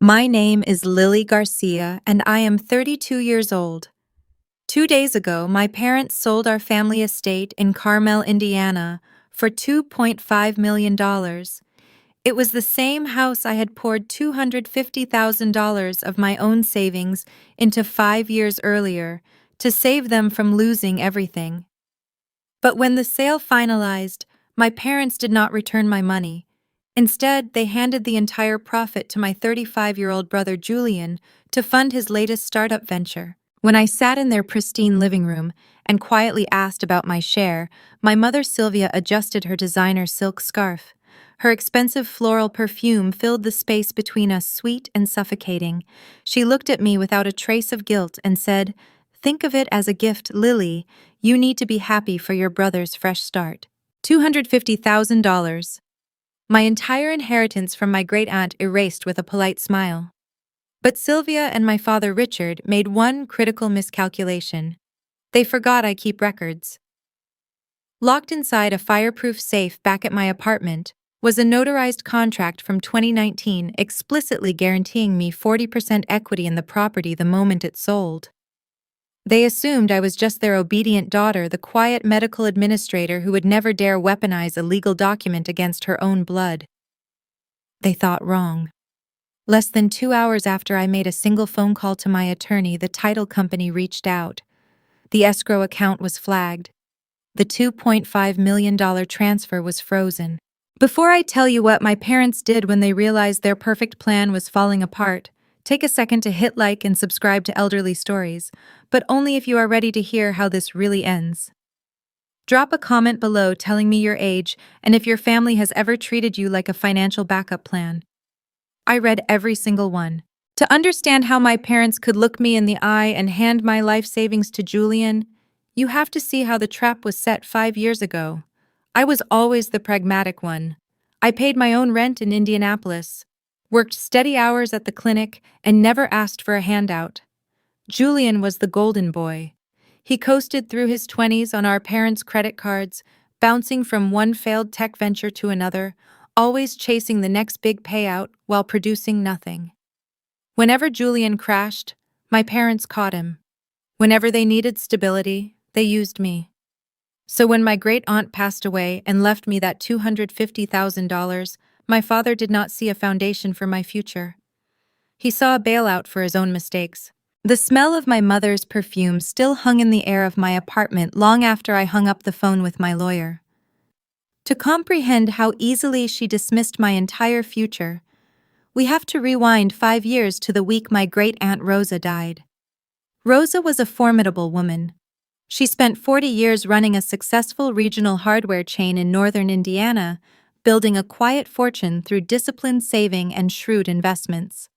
My name is Lily Garcia, and I am 32 years old. 2 days ago, my parents sold our family estate in Carmel, Indiana, for $2.5 million. It was the same house I had poured $250,000 of my own savings into 5 years earlier to save them from losing everything. But when the sale finalized, my parents did not return my money. Instead, they handed the entire profit to my 35-year-old brother Julian to fund his latest startup venture. When I sat in their pristine living room and quietly asked about my share, my mother Sylvia adjusted her designer silk scarf. Her expensive floral perfume filled the space between us, sweet and suffocating. She looked at me without a trace of guilt and said, "Think of it as a gift, Lily. You need to be happy for your brother's fresh start." $250,000. My entire inheritance from my great-aunt erased with a polite smile. But Sylvia and my father Richard made one critical miscalculation. They forgot I keep records. Locked inside a fireproof safe back at my apartment was a notarized contract from 2019 explicitly guaranteeing me 40% equity in the property the moment it sold. They assumed I was just their obedient daughter, the quiet medical administrator who would never dare weaponize a legal document against her own blood. They thought wrong. Less than 2 hours after I made a single phone call to my attorney, the title company reached out. The escrow account was flagged. The $2.5 million transfer was frozen. Before I tell you what my parents did when they realized their perfect plan was falling apart, take a second to hit like and subscribe to Elderly Stories, but only if you are ready to hear how this really ends. Drop a comment below telling me your age and if your family has ever treated you like a financial backup plan. I read every single one. To understand how my parents could look me in the eye and hand my life savings to Julian, you have to see how the trap was set 5 years ago. I was always the pragmatic one. I paid my own rent in Indianapolis, worked steady hours at the clinic, and never asked for a handout. Julian was the golden boy. He coasted through his 20s on our parents' credit cards, bouncing from one failed tech venture to another, always chasing the next big payout while producing nothing. Whenever Julian crashed, my parents caught him. Whenever they needed stability, they used me. So when my great-aunt passed away and left me that $250,000, my father did not see a foundation for my future. He saw a bailout for his own mistakes. The smell of my mother's perfume still hung in the air of my apartment long after I hung up the phone with my lawyer. To comprehend how easily she dismissed my entire future, we have to rewind 5 years to the week my great-aunt Rosa died. Rosa was a formidable woman. She spent 40 years running a successful regional hardware chain in northern Indiana, building a quiet fortune through disciplined saving and shrewd investments.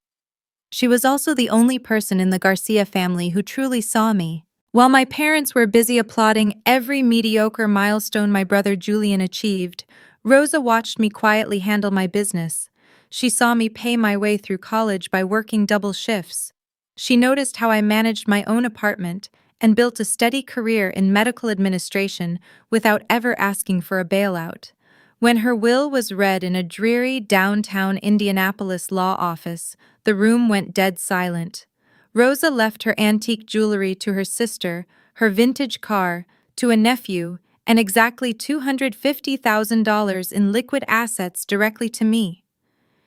She was also the only person in the Garcia family who truly saw me. While my parents were busy applauding every mediocre milestone my brother Julian achieved, Rosa watched me quietly handle my business. She saw me pay my way through college by working double shifts. She noticed how I managed my own apartment and built a steady career in medical administration without ever asking for a bailout. When her will was read in a dreary downtown Indianapolis law office, the room went dead silent. Rosa left her antique jewelry to her sister, her vintage car, to a nephew, and exactly $250,000 in liquid assets directly to me.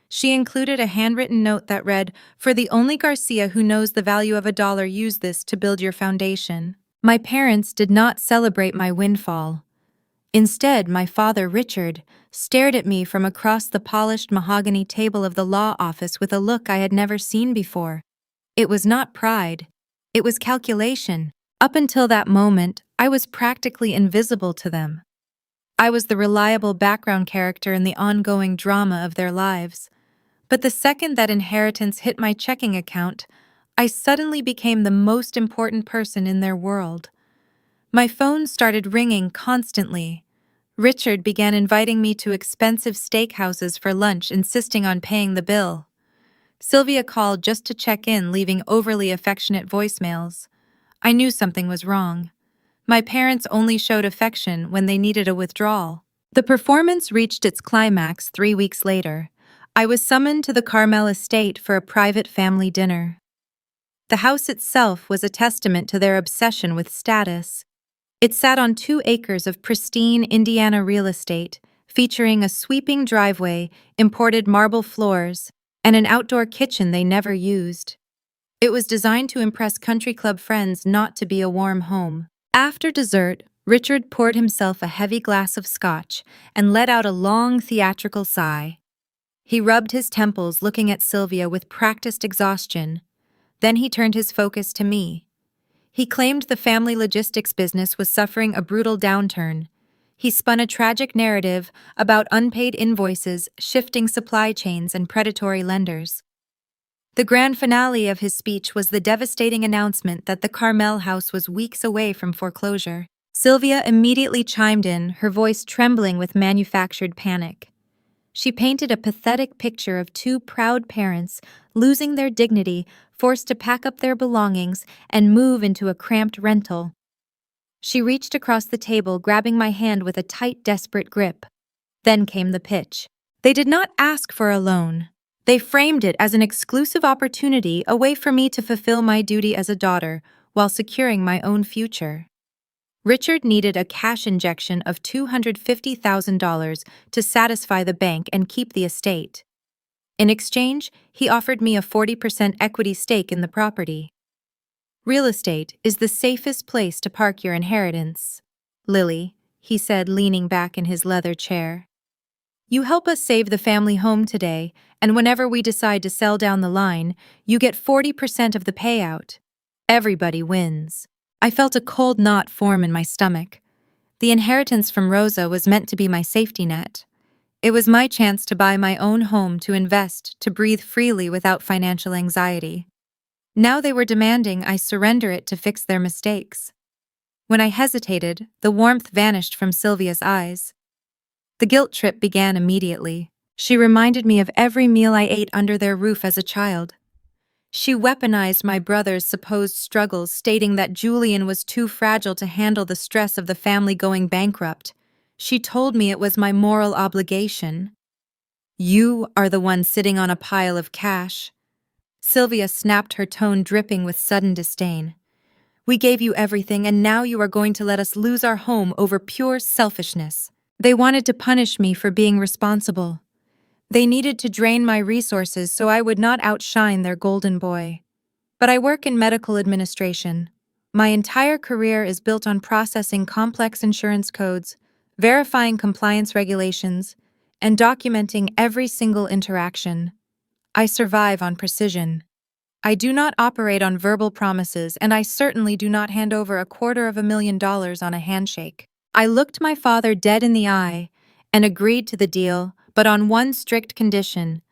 She included a handwritten note that read, "For the only Garcia who knows the value of a dollar, use this to build your foundation." My parents did not celebrate my windfall. Instead, my father, Richard, stared at me from across the polished mahogany table of the law office with a look I had never seen before. It was not pride. It was calculation. Up until that moment, I was practically invisible to them. I was the reliable background character in the ongoing drama of their lives. But the second that inheritance hit my checking account, I suddenly became the most important person in their world. My phone started ringing constantly. Richard began inviting me to expensive steakhouses for lunch, insisting on paying the bill. Sylvia called just to check in, leaving overly affectionate voicemails. I knew something was wrong. My parents only showed affection when they needed a withdrawal. The performance reached its climax 3 weeks later. I was summoned to the Carmel estate for a private family dinner. The house itself was a testament to their obsession with status. It sat on 2 acres of pristine Indiana real estate, featuring a sweeping driveway, imported marble floors, and an outdoor kitchen they never used. It was designed to impress country club friends, not to be a warm home. After dessert, Richard poured himself a heavy glass of scotch and let out a long theatrical sigh. He rubbed his temples, looking at Sylvia with practiced exhaustion. Then he turned his focus to me. He claimed the family logistics business was suffering a brutal downturn. He spun a tragic narrative about unpaid invoices, shifting supply chains, and predatory lenders. The grand finale of his speech was the devastating announcement that the Carmel house was weeks away from foreclosure. Sylvia immediately chimed in, her voice trembling with manufactured panic. She painted a pathetic picture of 2 proud parents losing their dignity, forced to pack up their belongings and move into a cramped rental. She reached across the table, grabbing my hand with a tight, desperate grip. Then came the pitch. They did not ask for a loan. They framed it as an exclusive opportunity, a way for me to fulfill my duty as a daughter while securing my own future. Richard needed a cash injection of $250,000 to satisfy the bank and keep the estate. In exchange, he offered me a 40% equity stake in the property. Real estate is the safest place to park your inheritance, Lily, he said, leaning back in his leather chair. You help us save the family home today, and whenever we decide to sell down the line, you get 40% of the payout. Everybody wins. I felt a cold knot form in my stomach. The inheritance from Rosa was meant to be my safety net. It was my chance to buy my own home, to invest, to breathe freely without financial anxiety. Now they were demanding I surrender it to fix their mistakes. When I hesitated, the warmth vanished from Sylvia's eyes. The guilt trip began immediately. She reminded me of every meal I ate under their roof as a child. She weaponized my brother's supposed struggles, stating that Julian was too fragile to handle the stress of the family going bankrupt. She told me it was my moral obligation. You are the one sitting on a pile of cash. Sylvia snapped, her tone dripping with sudden disdain. We gave you everything, and now you are going to let us lose our home over pure selfishness. They wanted to punish me for being responsible. They needed to drain my resources so I would not outshine their golden boy. But I work in medical administration. My entire career is built on processing complex insurance codes, verifying compliance regulations, and documenting every single interaction. I survive on precision. I do not operate on verbal promises, and I certainly do not hand over $250,000 on a handshake. I looked my father dead in the eye and agreed to the deal, but on one strict condition.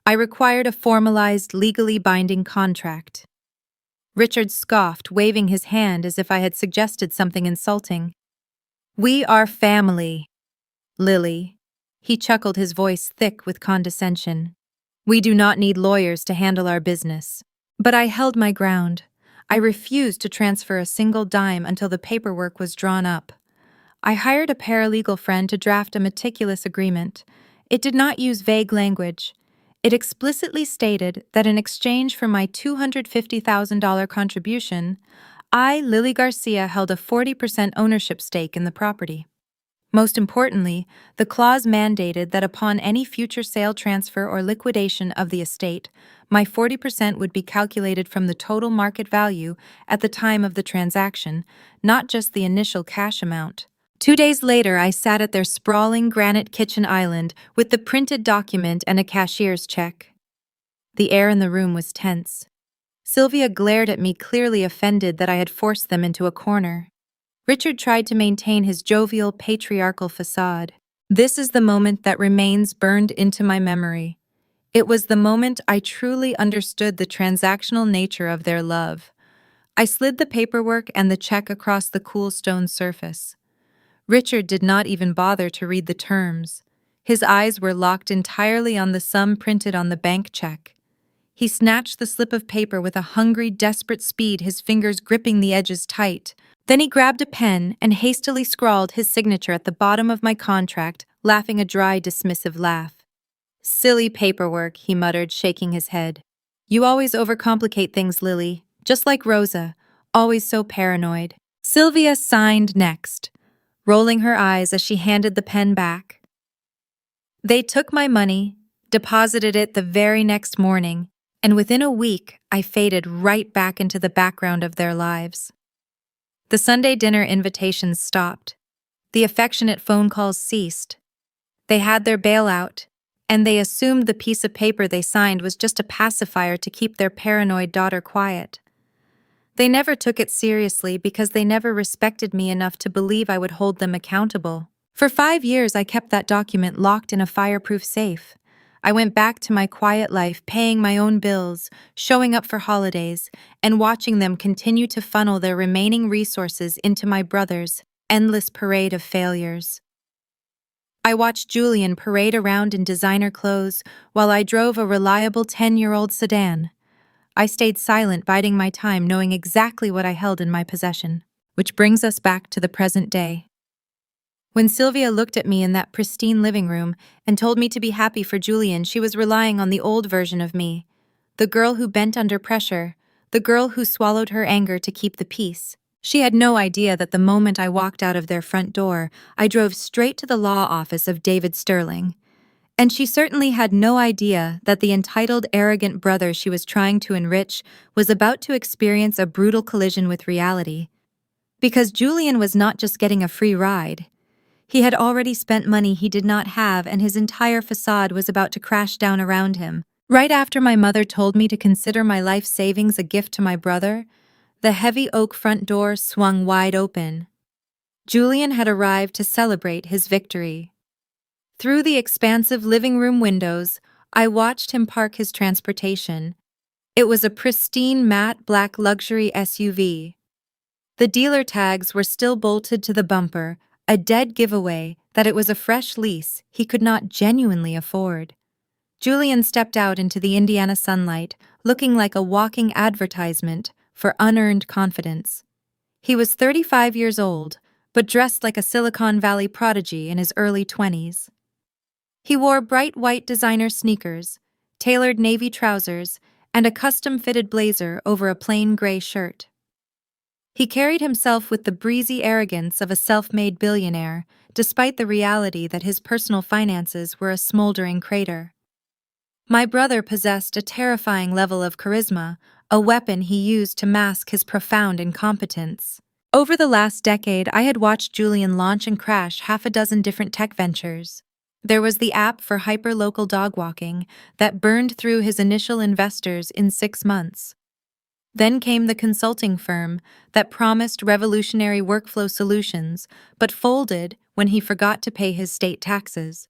I required a formalized, legally binding contract. Richard scoffed, waving his hand as if I had suggested something insulting. We are family, Lily. He chuckled, his voice thick with condescension. We do not need lawyers to handle our business. But I held my ground. I refused to transfer a single dime until the paperwork was drawn up. I hired a paralegal friend to draft a meticulous agreement. It did not use vague language. It explicitly stated that in exchange for my $250,000 contribution, I, Lily Garcia, held a 40% ownership stake in the property. Most importantly, the clause mandated that upon any future sale, transfer, or liquidation of the estate, my 40% would be calculated from the total market value at the time of the transaction, not just the initial cash amount. 2 days later, I sat at their sprawling granite kitchen island with the printed document and a cashier's check. The air in the room was tense. Sylvia glared at me, clearly offended that I had forced them into a corner. Richard tried to maintain his jovial, patriarchal facade. This is the moment that remains burned into my memory. It was the moment I truly understood the transactional nature of their love. I slid the paperwork and the check across the cool stone surface. Richard did not even bother to read the terms. His eyes were locked entirely on the sum printed on the bank check. He snatched the slip of paper with a hungry, desperate speed, his fingers gripping the edges tight. Then he grabbed a pen and hastily scrawled his signature at the bottom of my contract, laughing a dry, dismissive laugh. Silly paperwork, he muttered, shaking his head. You always overcomplicate things, Lily, just like Rosa, always so paranoid. Sylvia signed next, rolling her eyes as she handed the pen back. They took my money, deposited it the very next morning, and within a week I faded right back into the background of their lives. The Sunday dinner invitations stopped. The affectionate phone calls ceased. They had their bailout, and they assumed the piece of paper they signed was just a pacifier to keep their paranoid daughter quiet. They never took it seriously because they never respected me enough to believe I would hold them accountable. For 5 years, I kept that document locked in a fireproof safe. I went back to my quiet life, paying my own bills, showing up for holidays, and watching them continue to funnel their remaining resources into my brother's endless parade of failures. I watched Julian parade around in designer clothes while I drove a reliable 10-year-old sedan. I stayed silent, biding my time, knowing exactly what I held in my possession. Which brings us back to the present day. When Sylvia looked at me in that pristine living room and told me to be happy for Julian, she was relying on the old version of me. The girl who bent under pressure, the girl who swallowed her anger to keep the peace. She had no idea that the moment I walked out of their front door, I drove straight to the law office of David Sterling. And she certainly had no idea that the entitled, arrogant brother she was trying to enrich was about to experience a brutal collision with reality. Because Julian was not just getting a free ride. He had already spent money he did not have, and his entire facade was about to crash down around him. Right after my mother told me to consider my life savings a gift to my brother, the heavy oak front door swung wide open. Julian had arrived to celebrate his victory. Through the expansive living room windows, I watched him park his transportation. It was a pristine matte black luxury SUV. The dealer tags were still bolted to the bumper, a dead giveaway that it was a fresh lease he could not genuinely afford. Julian stepped out into the Indiana sunlight, looking like a walking advertisement for unearned confidence. He was 35 years old, but dressed like a Silicon Valley prodigy in his early 20s. He wore bright white designer sneakers, tailored navy trousers, and a custom-fitted blazer over a plain gray shirt. He carried himself with the breezy arrogance of a self-made billionaire, despite the reality that his personal finances were a smoldering crater. My brother possessed a terrifying level of charisma, a weapon he used to mask his profound incompetence. Over the last decade, I had watched Julian launch and crash 6 different tech ventures. There was the app for hyper-local dog walking that burned through his initial investors in 6 months. Then came the consulting firm that promised revolutionary workflow solutions but folded when he forgot to pay his state taxes.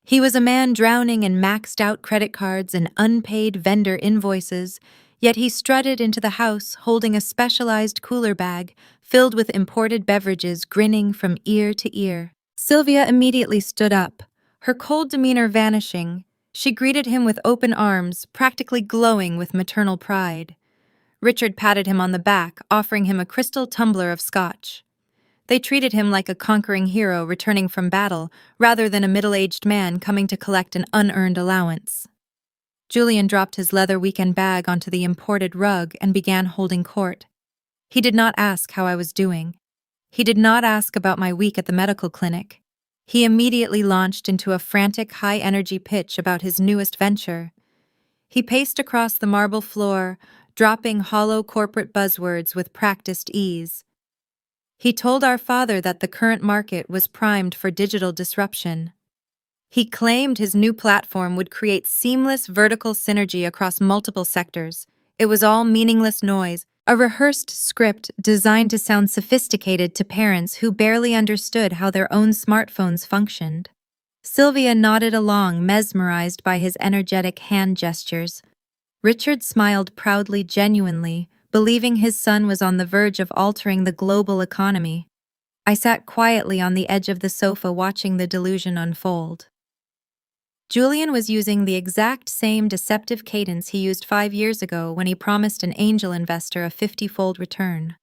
He was a man drowning in maxed-out credit cards and unpaid vendor invoices, yet he strutted into the house holding a specialized cooler bag filled with imported beverages, grinning from ear to ear. Sylvia immediately stood up, her cold demeanor vanishing. She greeted him with open arms, practically glowing with maternal pride. Richard patted him on the back, offering him a crystal tumbler of scotch. They treated him like a conquering hero returning from battle, rather than a middle-aged man coming to collect an unearned allowance. Julian dropped his leather weekend bag onto the imported rug and began holding court. He did not ask how I was doing. He did not ask about my week at the medical clinic. He immediately launched into a frantic, high-energy pitch about his newest venture. He paced across the marble floor, dropping hollow corporate buzzwords with practiced ease. He told our father that the current market was primed for digital disruption. He claimed his new platform would create seamless vertical synergy across multiple sectors. It was all meaningless noise, a rehearsed script designed to sound sophisticated to parents who barely understood how their own smartphones functioned. Sylvia nodded along, mesmerized by his energetic hand gestures. Richard smiled proudly, genuinely, believing his son was on the verge of altering the global economy. I sat quietly on the edge of the sofa watching the delusion unfold. Julian was using the exact same deceptive cadence he used 5 years ago when he promised an angel investor a 50-fold return.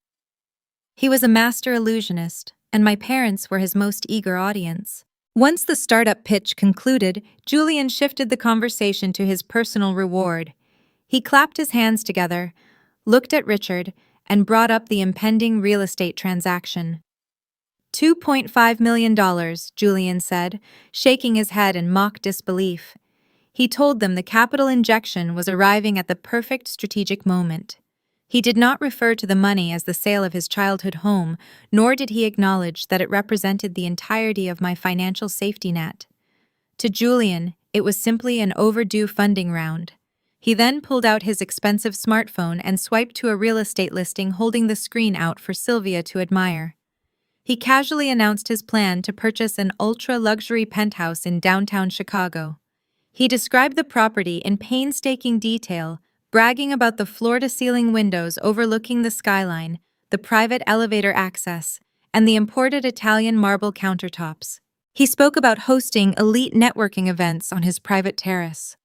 He was a master illusionist, and my parents were his most eager audience. Once the startup pitch concluded, Julian shifted the conversation to his personal reward. He clapped his hands together, looked at Richard, and brought up the impending real estate transaction. $2.5 million, Julian said, shaking his head in mock disbelief. He told them the capital injection was arriving at the perfect strategic moment. He did not refer to the money as the sale of his childhood home, nor did he acknowledge that it represented the entirety of my financial safety net. To Julian, it was simply an overdue funding round. He then pulled out his expensive smartphone and swiped to a real estate listing, holding the screen out for Sylvia to admire. He casually announced his plan to purchase an ultra-luxury penthouse in downtown Chicago. He described the property in painstaking detail, bragging about the floor-to-ceiling windows overlooking the skyline, the private elevator access, and the imported Italian marble countertops. He spoke about hosting elite networking events on his private terrace.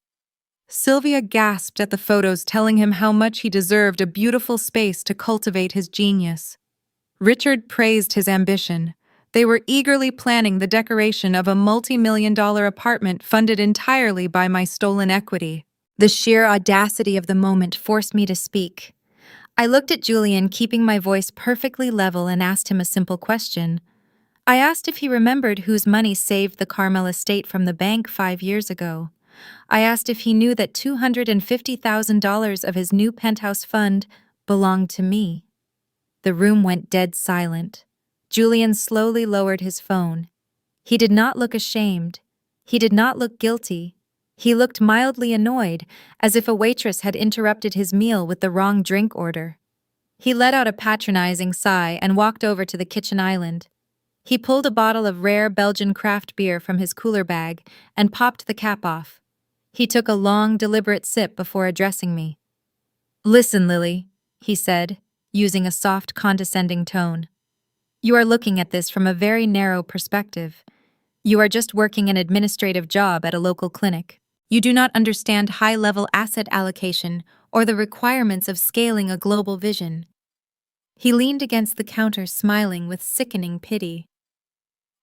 Sylvia gasped at the photos, telling him how much he deserved a beautiful space to cultivate his genius. Richard praised his ambition. They were eagerly planning the decoration of a multi-million-dollar apartment funded entirely by my stolen equity. The sheer audacity of the moment forced me to speak. I looked at Julian, keeping my voice perfectly level, and asked him a simple question. I asked if he remembered whose money saved the Carmel estate from the bank 5 years ago. I asked if he knew that $250,000 of his new penthouse fund belonged to me. The room went dead silent. Julian slowly lowered his phone. He did not look ashamed. He did not look guilty. He looked mildly annoyed, as if a waitress had interrupted his meal with the wrong drink order. He let out a patronizing sigh and walked over to the kitchen island. He pulled a bottle of rare Belgian craft beer from his cooler bag and popped the cap off. He took a long, deliberate sip before addressing me. "Listen, Lily," he said, using a soft, condescending tone. "You are looking at this from a very narrow perspective. You are just working an administrative job at a local clinic. You do not understand high-level asset allocation or the requirements of scaling a global vision." He leaned against the counter, smiling with sickening pity.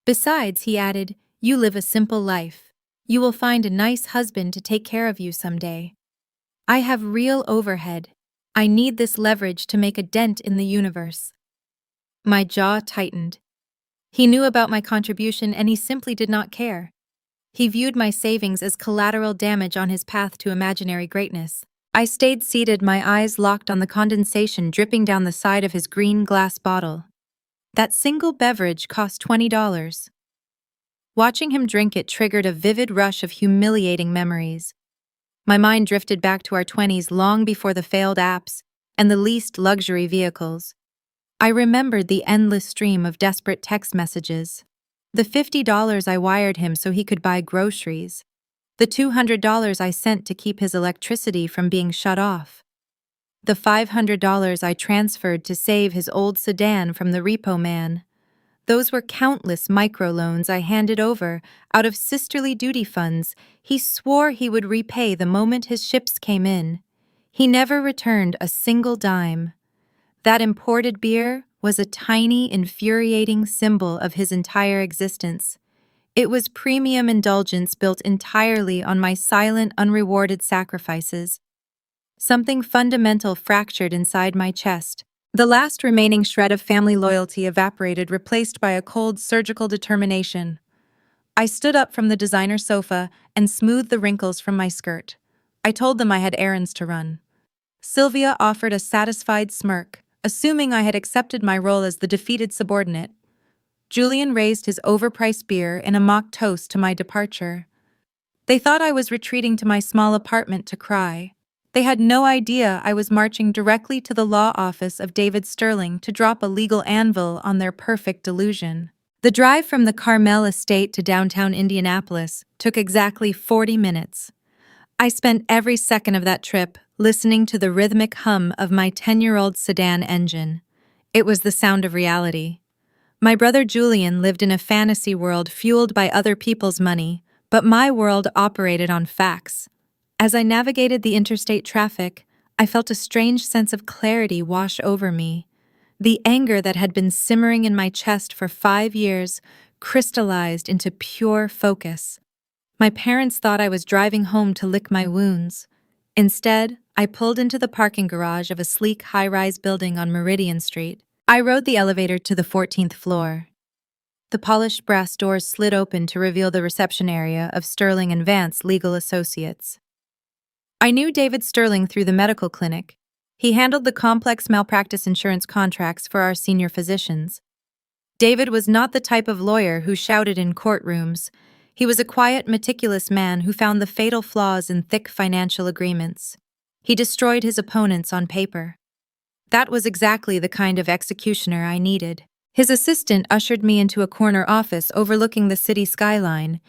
"Besides," he added, "you live a simple life. You will find a nice husband to take care of you someday. I have real overhead. I need this leverage to make a dent in the universe." My jaw tightened. He knew about my contribution, and he simply did not care. He viewed my savings as collateral damage on his path to imaginary greatness. I stayed seated, my eyes locked on the condensation dripping down the side of his green glass bottle. That single beverage cost $20. Watching him drink it triggered a vivid rush of humiliating memories. My mind drifted back to our 20s, long before the failed apps and the leased luxury vehicles. I remembered the endless stream of desperate text messages. The $50 I wired him so he could buy groceries. The $200 I sent to keep his electricity from being shut off. The $500 I transferred to save his old sedan from the repo man. Those were countless microloans I handed over out of sisterly duty funds he swore he would repay the moment his ships came in. He never returned a single dime. That imported beer was a tiny, infuriating symbol of his entire existence. It was premium indulgence built entirely on my silent, unrewarded sacrifices. Something fundamental fractured inside my chest. The last remaining shred of family loyalty evaporated, replaced by a cold, surgical determination. I stood up from the designer sofa and smoothed the wrinkles from my skirt. I told them I had errands to run. Sylvia offered a satisfied smirk, assuming I had accepted my role as the defeated subordinate. Julian raised his overpriced beer in a mock toast to my departure. They thought I was retreating to my small apartment to cry. They had no idea I was marching directly to the law office of David Sterling to drop a legal anvil on their perfect delusion. The drive from the Carmel estate to downtown Indianapolis took exactly 40 minutes. I spent every second of that trip listening to the rhythmic hum of my 10-year-old sedan engine. It was the sound of reality. My brother Julian lived in a fantasy world fueled by other people's money, but my world operated on facts. As I navigated the interstate traffic, I felt a strange sense of clarity wash over me. The anger that had been simmering in my chest for 5 years crystallized into pure focus. My parents thought I was driving home to lick my wounds. Instead, I pulled into the parking garage of a sleek high-rise building on Meridian Street. I rode the elevator to the 14th floor. The polished brass doors slid open to reveal the reception area of Sterling and Vance Legal Associates. I knew David Sterling through the medical clinic. He handled the complex malpractice insurance contracts for our senior physicians. David was not the type of lawyer who shouted in courtrooms. He was a quiet, meticulous man who found the fatal flaws in thick financial agreements. He destroyed his opponents on paper. That was exactly the kind of executioner I needed. His assistant ushered me into a corner office overlooking the city skyline.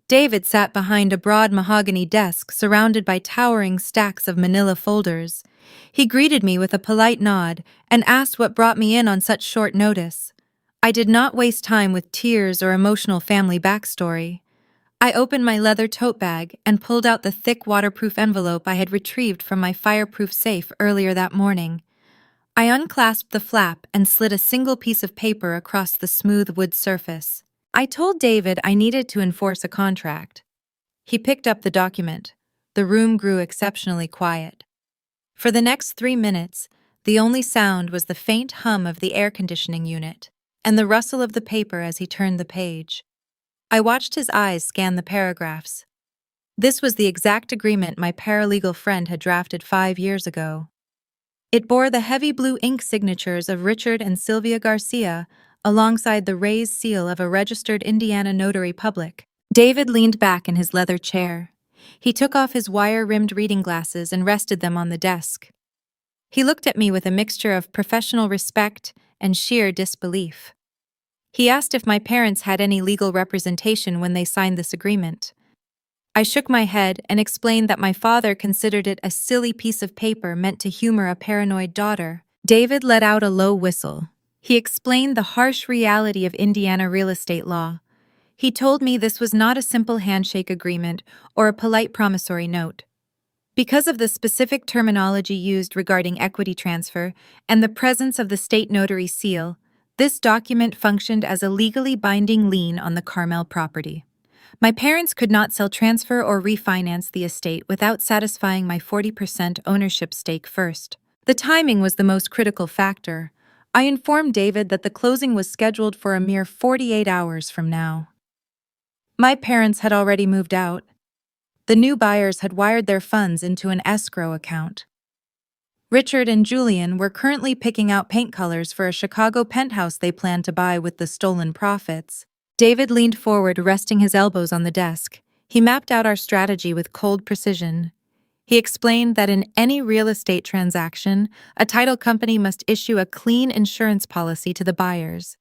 David sat behind a broad mahogany desk surrounded by towering stacks of manila folders. He greeted me with a polite nod and asked what brought me in on such short notice. I did not waste time with tears or emotional family backstory. I opened my leather tote bag and pulled out the thick waterproof envelope I had retrieved from my fireproof safe earlier that morning. I unclasped the flap and slid a single piece of paper across the smooth wood surface. I told David I needed to enforce a contract. He picked up the document. The room grew exceptionally quiet. For the next 3 minutes, the only sound was the faint hum of the air conditioning unit and the rustle of the paper as he turned the page. I watched his eyes scan the paragraphs. This was the exact agreement my paralegal friend had drafted 5 years ago. It bore the heavy blue ink signatures of Richard and Sylvia Garcia alongside the raised seal of a registered Indiana notary public. David leaned back in his leather chair. He took off his wire-rimmed reading glasses and rested them on the desk. He looked at me with a mixture of professional respect and sheer disbelief. He asked if my parents had any legal representation when they signed this agreement. I shook my head and explained that my father considered it a silly piece of paper meant to humor a paranoid daughter. David let out a low whistle. He explained the harsh reality of Indiana real estate law. He told me this was not a simple handshake agreement or a polite promissory note. Because of the specific terminology used regarding equity transfer and the presence of the state notary seal, this document functioned as a legally binding lien on the Carmel property. My parents could not sell, transfer, or refinance the estate without satisfying my 40% ownership stake first. The timing was the most critical factor. I informed David that the closing was scheduled for a mere 48 hours from now. My parents had already moved out. The new buyers had wired their funds into an escrow account. Richard and Julian were currently picking out paint colors for a Chicago penthouse they planned to buy with the stolen profits. David leaned forward, resting his elbows on the desk. He mapped out our strategy with cold precision. He explained that in any real estate transaction, a title company must issue a clean insurance policy to the buyers.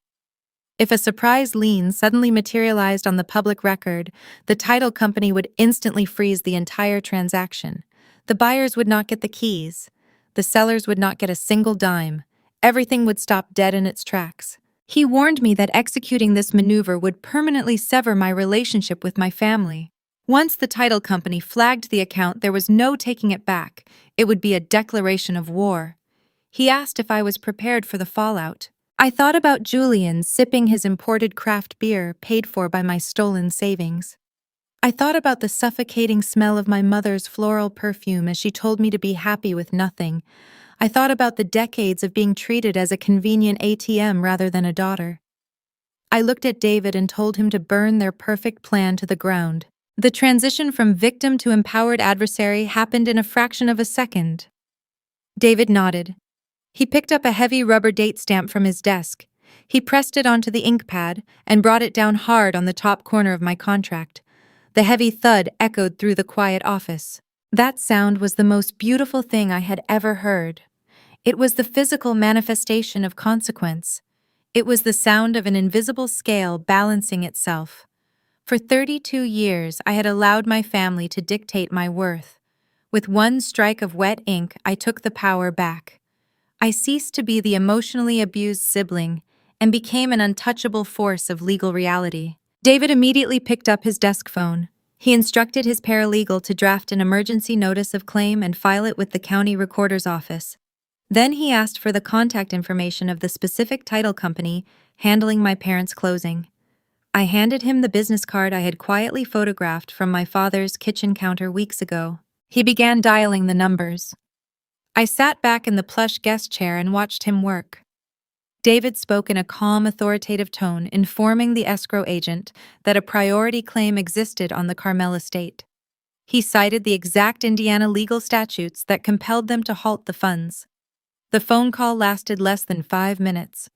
If a surprise lien suddenly materialized on the public record, the title company would instantly freeze the entire transaction. The buyers would not get the keys. The sellers would not get a single dime. Everything would stop dead in its tracks. He warned me that executing this maneuver would permanently sever my relationship with my family. Once the title company flagged the account, there was no taking it back. It would be a declaration of war. He asked if I was prepared for the fallout. I thought about Julian sipping his imported craft beer paid for by my stolen savings. I thought about the suffocating smell of my mother's floral perfume as she told me to be happy with nothing. I thought about the decades of being treated as a convenient ATM rather than a daughter. I looked at David and told him to burn their perfect plan to the ground. The transition from victim to empowered adversary happened in a fraction of a second. David nodded. He picked up a heavy rubber date stamp from his desk. He pressed it onto the ink pad and brought it down hard on the top corner of my contract. The heavy thud echoed through the quiet office. That sound was the most beautiful thing I had ever heard. It was the physical manifestation of consequence. It was the sound of an invisible scale balancing itself. For 32 years, I had allowed my family to dictate my worth. With one strike of wet ink, I took the power back. I ceased to be the emotionally abused sibling and became an untouchable force of legal reality. David immediately picked up his desk phone. He instructed his paralegal to draft an emergency notice of claim and file it with the county recorder's office. Then he asked for the contact information of the specific title company handling my parents' closing. I handed him the business card I had quietly photographed from my father's kitchen counter weeks ago. He began dialing the numbers. I sat back in the plush guest chair and watched him work. David spoke in a calm, authoritative tone, informing the escrow agent that a priority claim existed on the Carmel estate. He cited the exact Indiana legal statutes that compelled them to halt the funds. The phone call lasted less than 5 minutes.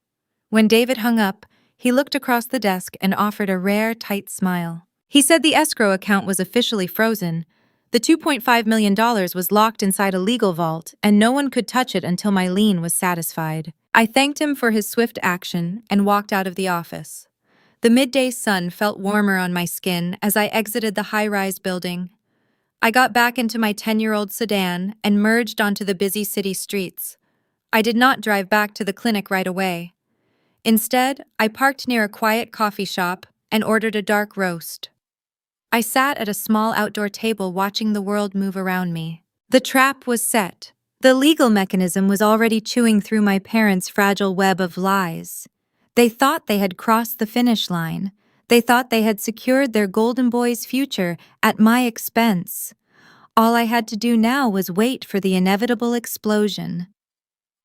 When David hung up, he looked across the desk and offered a rare, tight smile. He said the escrow account was officially frozen. The $2.5 million was locked inside a legal vault, and no one could touch it until my lien was satisfied. I thanked him for his swift action and walked out of the office. The midday sun felt warmer on my skin as I exited the high-rise building. I got back into my 10-year-old sedan and merged onto the busy city streets. I did not drive back to the clinic right away. Instead, I parked near a quiet coffee shop and ordered a dark roast. I sat at a small outdoor table watching the world move around me. The trap was set. The legal mechanism was already chewing through my parents' fragile web of lies. They thought they had crossed the finish line. They thought they had secured their golden boy's future at my expense. All I had to do now was wait for the inevitable explosion.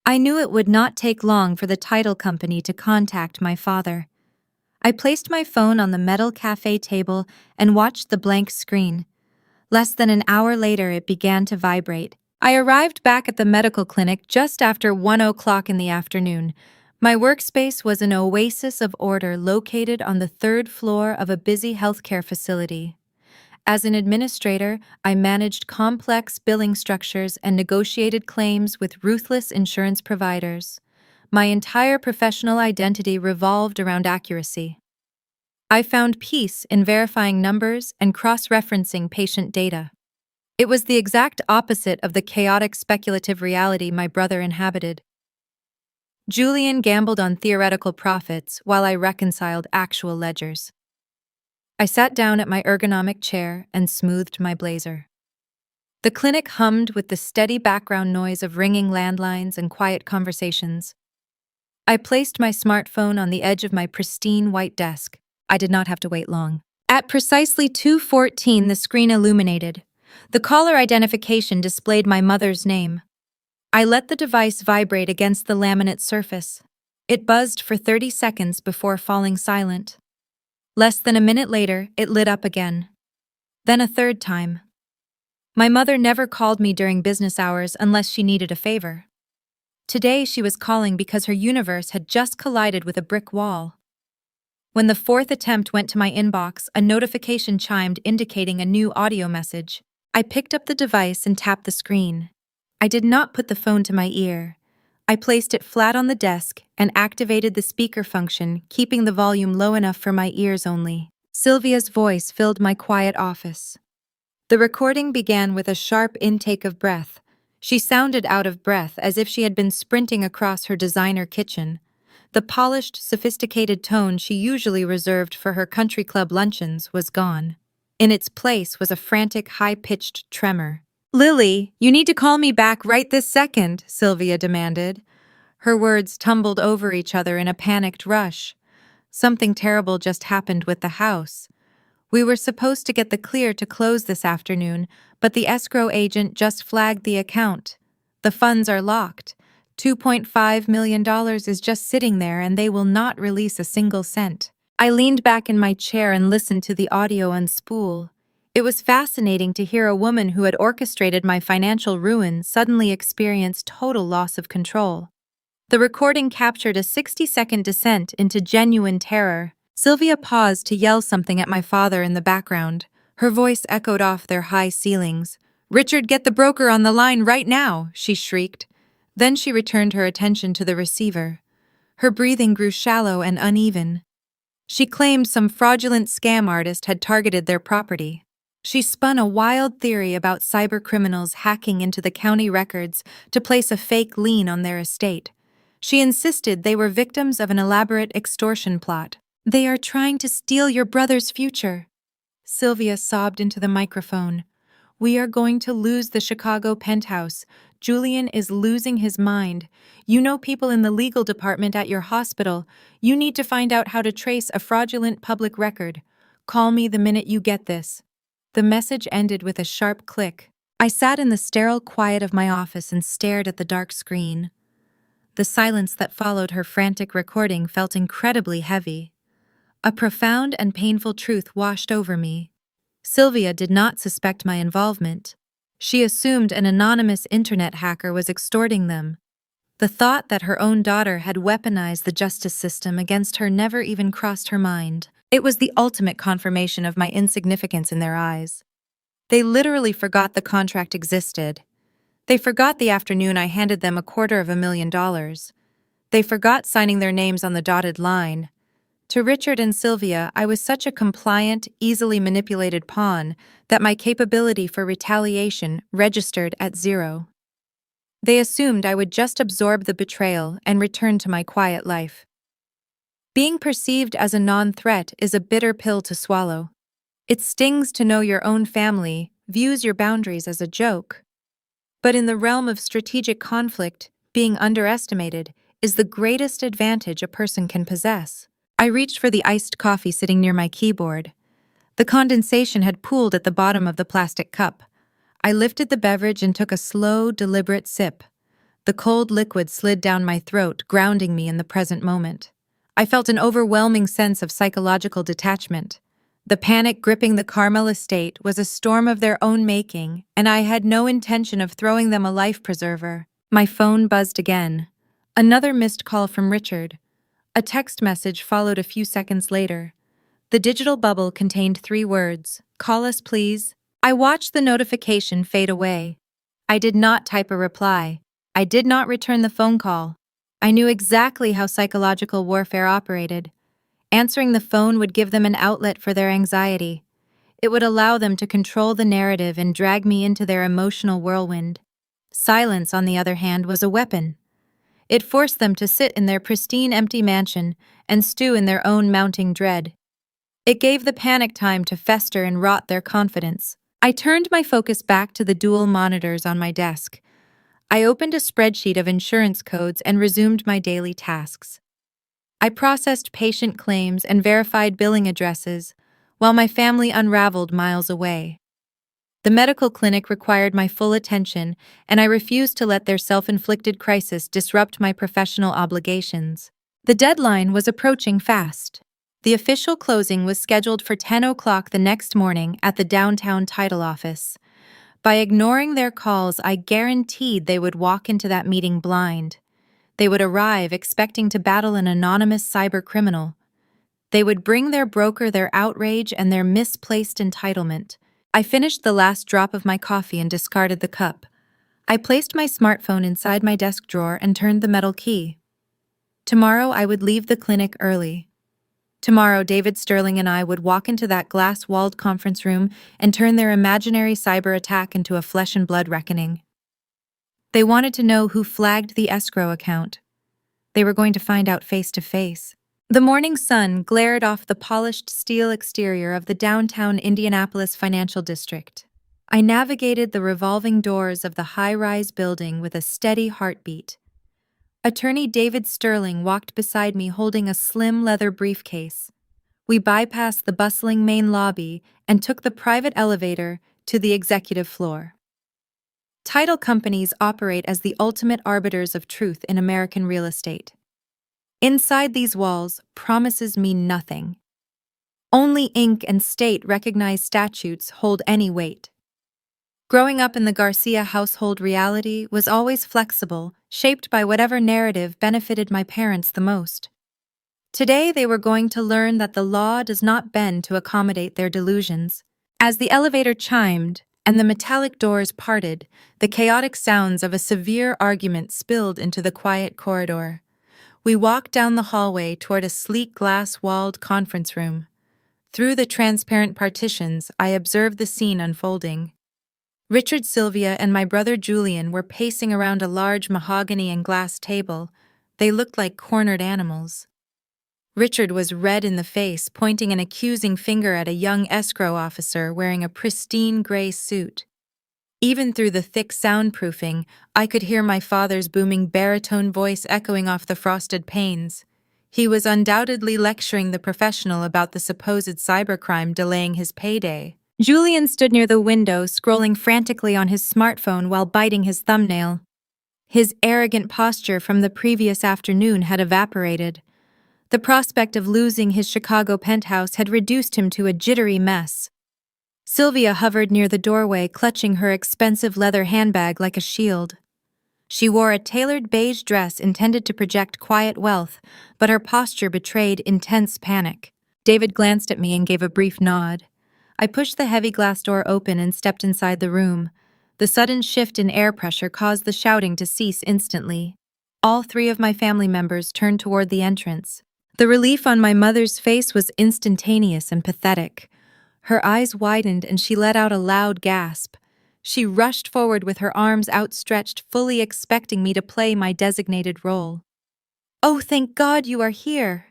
I knew it would not take long for the title company to contact my father. I placed my phone on the metal cafe table and watched the blank screen. Less than an hour later, it began to vibrate. I arrived back at the medical clinic just after 1 o'clock in the afternoon. My workspace was an oasis of order located on the 3rd floor of a busy healthcare facility. As an administrator, I managed complex billing structures and negotiated claims with ruthless insurance providers. My entire professional identity revolved around accuracy. I found peace in verifying numbers and cross-referencing patient data. It was the exact opposite of the chaotic speculative reality my brother inhabited. Julian gambled on theoretical profits while I reconciled actual ledgers. I sat down at my ergonomic chair and smoothed my blazer. The clinic hummed with the steady background noise of ringing landlines and quiet conversations. I placed my smartphone on the edge of my pristine white desk. I did not have to wait long. At precisely 2:14, the screen illuminated. The caller identification displayed my mother's name. I let the device vibrate against the laminate surface. It buzzed for 30 seconds before falling silent. Less than a minute later, it lit up again. Then a third time. My mother never called me during business hours unless she needed a favor. Today she was calling because her universe had just collided with a brick wall. When the 4th attempt went to my inbox, a notification chimed indicating a new audio message. I picked up the device and tapped the screen. I did not put the phone to my ear. I placed it flat on the desk and activated the speaker function, keeping the volume low enough for my ears only. Sylvia's voice filled my quiet office. The recording began with a sharp intake of breath. She sounded out of breath, as if she had been sprinting across her designer kitchen. The polished, sophisticated tone she usually reserved for her country club luncheons was gone. In its place was a frantic, high-pitched tremor. "Lily, you need to call me back right this second," Sylvia demanded. Her words tumbled over each other in a panicked rush. Something terrible just happened with the house. We were supposed to get the clear to close this afternoon, but the escrow agent just flagged the account. The funds are locked. $2.5 million is just sitting there, and they will not release a single cent. I leaned back in my chair and listened to the audio unspool. It was fascinating to hear a woman who had orchestrated my financial ruin suddenly experience total loss of control. The recording captured a 60-second descent into genuine terror. Sylvia paused to yell something at my father in the background. Her voice echoed off their high ceilings. "Richard, get the broker on the line right now," she shrieked. Then she returned her attention to the receiver. Her breathing grew shallow and uneven. She claimed some fraudulent scam artist had targeted their property. She spun a wild theory about cybercriminals hacking into the county records to place a fake lien on their estate. She insisted they were victims of an elaborate extortion plot. "They are trying to steal your brother's future." Sylvia sobbed into the microphone. "We are going to lose the Chicago penthouse. Julian is losing his mind. You know people in the legal department at your hospital. You need to find out how to trace a fraudulent public record. Call me the minute you get this." The message ended with a sharp click. I sat in the sterile quiet of my office and stared at the dark screen. The silence that followed her frantic recording felt incredibly heavy. A profound and painful truth washed over me. Sylvia did not suspect my involvement. She assumed an anonymous internet hacker was extorting them. The thought that her own daughter had weaponized the justice system against her never even crossed her mind. It was the ultimate confirmation of my insignificance in their eyes. They literally forgot the contract existed. They forgot the afternoon I handed them $250,000. They forgot signing their names on the dotted line. To Richard and Sylvia, I was such a compliant, easily manipulated pawn that my capability for retaliation registered at 0. They assumed I would just absorb the betrayal and return to my quiet life. Being perceived as a non-threat is a bitter pill to swallow. It stings to know your own family views your boundaries as a joke. But in the realm of strategic conflict, being underestimated is the greatest advantage a person can possess. I reached for the iced coffee sitting near my keyboard. The condensation had pooled at the bottom of the plastic cup. I lifted the beverage and took a slow, deliberate sip. The cold liquid slid down my throat, grounding me in the present moment. I felt an overwhelming sense of psychological detachment. The panic gripping the Carmel estate was a storm of their own making, and I had no intention of throwing them a life preserver. My phone buzzed again. Another missed call from Richard. A text message followed a few seconds later. The digital bubble contained 3 words: "Call us, please." I watched the notification fade away. I did not type a reply. I did not return the phone call. I knew exactly how psychological warfare operated. Answering the phone would give them an outlet for their anxiety. It would allow them to control the narrative and drag me into their emotional whirlwind. Silence, on the other hand, was a weapon. It forced them to sit in their pristine empty mansion and stew in their own mounting dread. It gave the panic time to fester and rot their confidence. I turned my focus back to the dual monitors on my desk. I opened a spreadsheet of insurance codes and resumed my daily tasks. I processed patient claims and verified billing addresses, while my family unraveled miles away. The medical clinic required my full attention, and I refused to let their self-inflicted crisis disrupt my professional obligations. The deadline was approaching fast. The official closing was scheduled for 10 o'clock the next morning at the downtown title office. By ignoring their calls, I guaranteed they would walk into that meeting blind. They would arrive expecting to battle an anonymous cybercriminal. They would bring their broker their outrage and their misplaced entitlement. I finished the last drop of my coffee and discarded the cup. I placed my smartphone inside my desk drawer and turned the metal key. Tomorrow I would leave the clinic early. Tomorrow David Sterling and I would walk into that glass-walled conference room and turn their imaginary cyber attack into a flesh-and-blood reckoning. They wanted to know who flagged the escrow account. They were going to find out face to face. The morning sun glared off the polished steel exterior of the downtown Indianapolis financial district. I navigated the revolving doors of the high-rise building with a steady heartbeat. Attorney David Sterling walked beside me holding a slim leather briefcase. We bypassed the bustling main lobby and took the private elevator to the executive floor. Title companies operate as the ultimate arbiters of truth in American real estate. Inside these walls, promises mean nothing. Only ink and state-recognized statutes hold any weight. Growing up in the Garcia household, reality was always flexible, shaped by whatever narrative benefited my parents the most. Today they were going to learn that the law does not bend to accommodate their delusions. As the elevator chimed and the metallic doors parted, the chaotic sounds of a severe argument spilled into the quiet corridor. We walked down the hallway toward a sleek glass-walled conference room. Through the transparent partitions, I observed the scene unfolding. Richard, Sylvia, and my brother Julian were pacing around a large mahogany and glass table. They looked like cornered animals. Richard was red in the face, pointing an accusing finger at a young escrow officer wearing a pristine gray suit. Even through the thick soundproofing, I could hear my father's booming baritone voice echoing off the frosted panes. He was undoubtedly lecturing the professional about the supposed cybercrime delaying his payday. Julian stood near the window, scrolling frantically on his smartphone while biting his thumbnail. His arrogant posture from the previous afternoon had evaporated. The prospect of losing his Chicago penthouse had reduced him to a jittery mess. Sylvia hovered near the doorway, clutching her expensive leather handbag like a shield. She wore a tailored beige dress intended to project quiet wealth, but her posture betrayed intense panic. David glanced at me and gave a brief nod. I pushed the heavy glass door open and stepped inside the room. The sudden shift in air pressure caused the shouting to cease instantly. All three of my family members turned toward the entrance. The relief on my mother's face was instantaneous and pathetic. Her eyes widened and she let out a loud gasp. She rushed forward with her arms outstretched, fully expecting me to play my designated role. "Oh, thank God you are here!"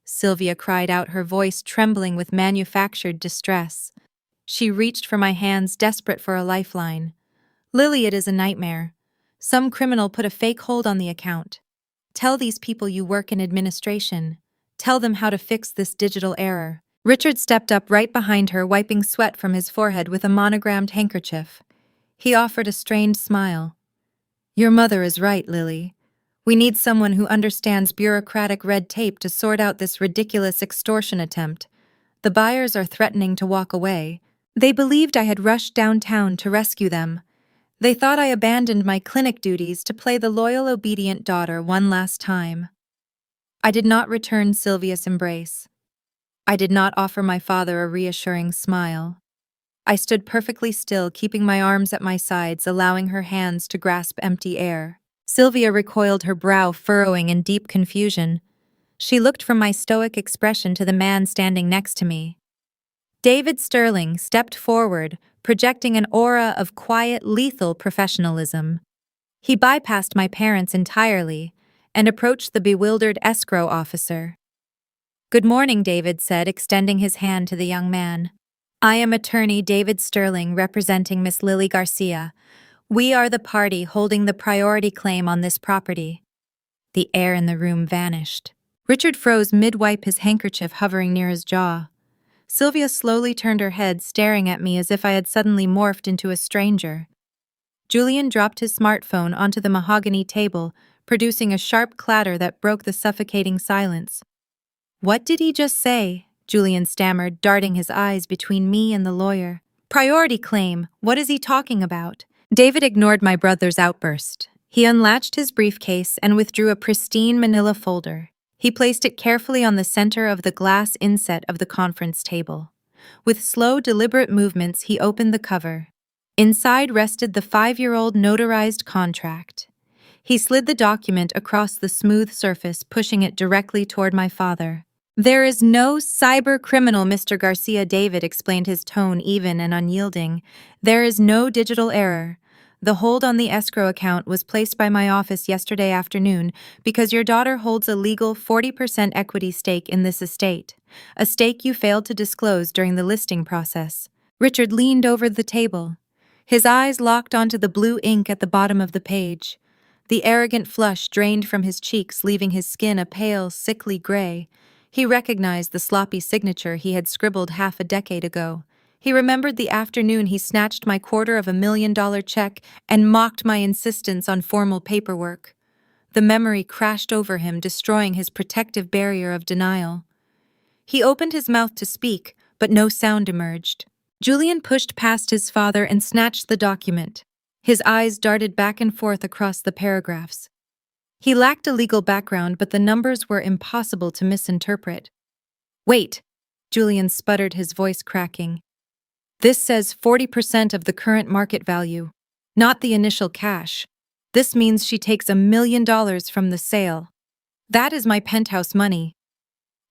Sylvia cried out, her voice trembling with manufactured distress. She reached for my hands, desperate for a lifeline. "Lily, it is a nightmare. Some criminal put a fake hold on the account. Tell these people you work in administration. Tell them how to fix this digital error." Richard stepped up right behind her, wiping sweat from his forehead with a monogrammed handkerchief. He offered a strained smile. "Your mother is right, Lily. We need someone who understands bureaucratic red tape to sort out this ridiculous extortion attempt. The buyers are threatening to walk away. They believed I had rushed downtown to rescue them. They thought I abandoned my clinic duties to play the loyal, obedient daughter one last time." I did not return Sylvia's embrace. I did not offer my father a reassuring smile. I stood perfectly still, keeping my arms at my sides, allowing her hands to grasp empty air. Sylvia recoiled, her brow furrowing in deep confusion. She looked from my stoic expression to the man standing next to me. David Sterling stepped forward, projecting an aura of quiet, lethal professionalism. He bypassed my parents entirely and approached the bewildered escrow officer. "Good morning," David said, extending his hand to the young man. "I am attorney David Sterling, representing Miss Lily Garcia. We are the party holding the priority claim on this property." The air in the room vanished. Richard froze mid-wipe, his handkerchief hovering near his jaw. Sylvia slowly turned her head, staring at me as if I had suddenly morphed into a stranger. Julian dropped his smartphone onto the mahogany table, producing a sharp clatter that broke the suffocating silence. "What did he just say?" Julian stammered, darting his eyes between me and the lawyer. "Priority claim, what is he talking about?" David ignored my brother's outburst. He unlatched his briefcase and withdrew a pristine manila folder. He placed it carefully on the center of the glass inset of the conference table. With slow, deliberate movements, he opened the cover. Inside rested the 5-year-old notarized contract. He slid the document across the smooth surface, pushing it directly toward my father. "There is no cyber criminal, Mr. Garcia," David explained, his tone even and unyielding. "There is no digital error. The hold on the escrow account was placed by my office yesterday afternoon because your daughter holds a legal 40% equity stake in this estate, a stake you failed to disclose during the listing process." Richard leaned over the table. His eyes locked onto the blue ink at the bottom of the page. The arrogant flush drained from his cheeks, leaving his skin a pale, sickly gray. He recognized the sloppy signature he had scribbled half a decade ago. He remembered the afternoon he snatched my $250,000 check and mocked my insistence on formal paperwork. The memory crashed over him, destroying his protective barrier of denial. He opened his mouth to speak, but no sound emerged. Julian pushed past his father and snatched the document. His eyes darted back and forth across the paragraphs. He lacked a legal background, but the numbers were impossible to misinterpret. "Wait," Julian sputtered, his voice cracking. "This says 40% of the current market value, not the initial cash. This means she takes $1 million from the sale. That is my penthouse money."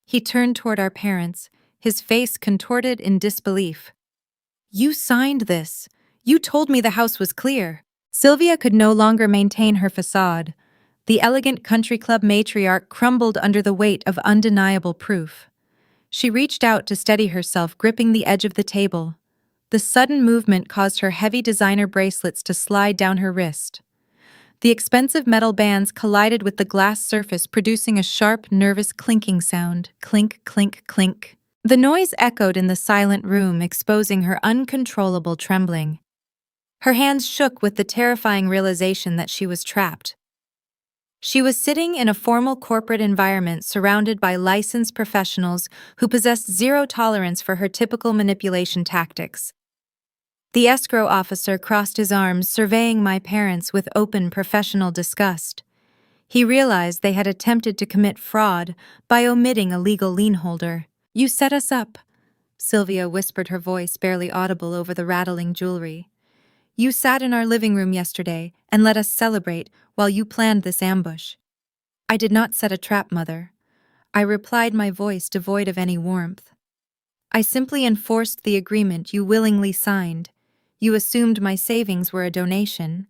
He turned toward our parents, his face contorted in disbelief. "You signed this. You told me the house was clear." Sylvia could no longer maintain her facade. The elegant country club matriarch crumbled under the weight of undeniable proof. She reached out to steady herself, gripping the edge of the table. The sudden movement caused her heavy designer bracelets to slide down her wrist. The expensive metal bands collided with the glass surface, producing a sharp, nervous clinking sound. Clink, clink, clink. The noise echoed in the silent room, exposing her uncontrollable trembling. Her hands shook with the terrifying realization that she was trapped. She was sitting in a formal corporate environment surrounded by licensed professionals who possessed zero tolerance for her typical manipulation tactics. The escrow officer crossed his arms, surveying my parents with open professional disgust. He realized they had attempted to commit fraud by omitting a legal lien holder. "You set us up," Sylvia whispered, her voice barely audible over the rattling jewelry. "You sat in our living room yesterday and let us celebrate while you planned this ambush." "I did not set a trap, Mother," I replied, my voice devoid of any warmth. "I simply enforced the agreement you willingly signed. You assumed my savings were a donation.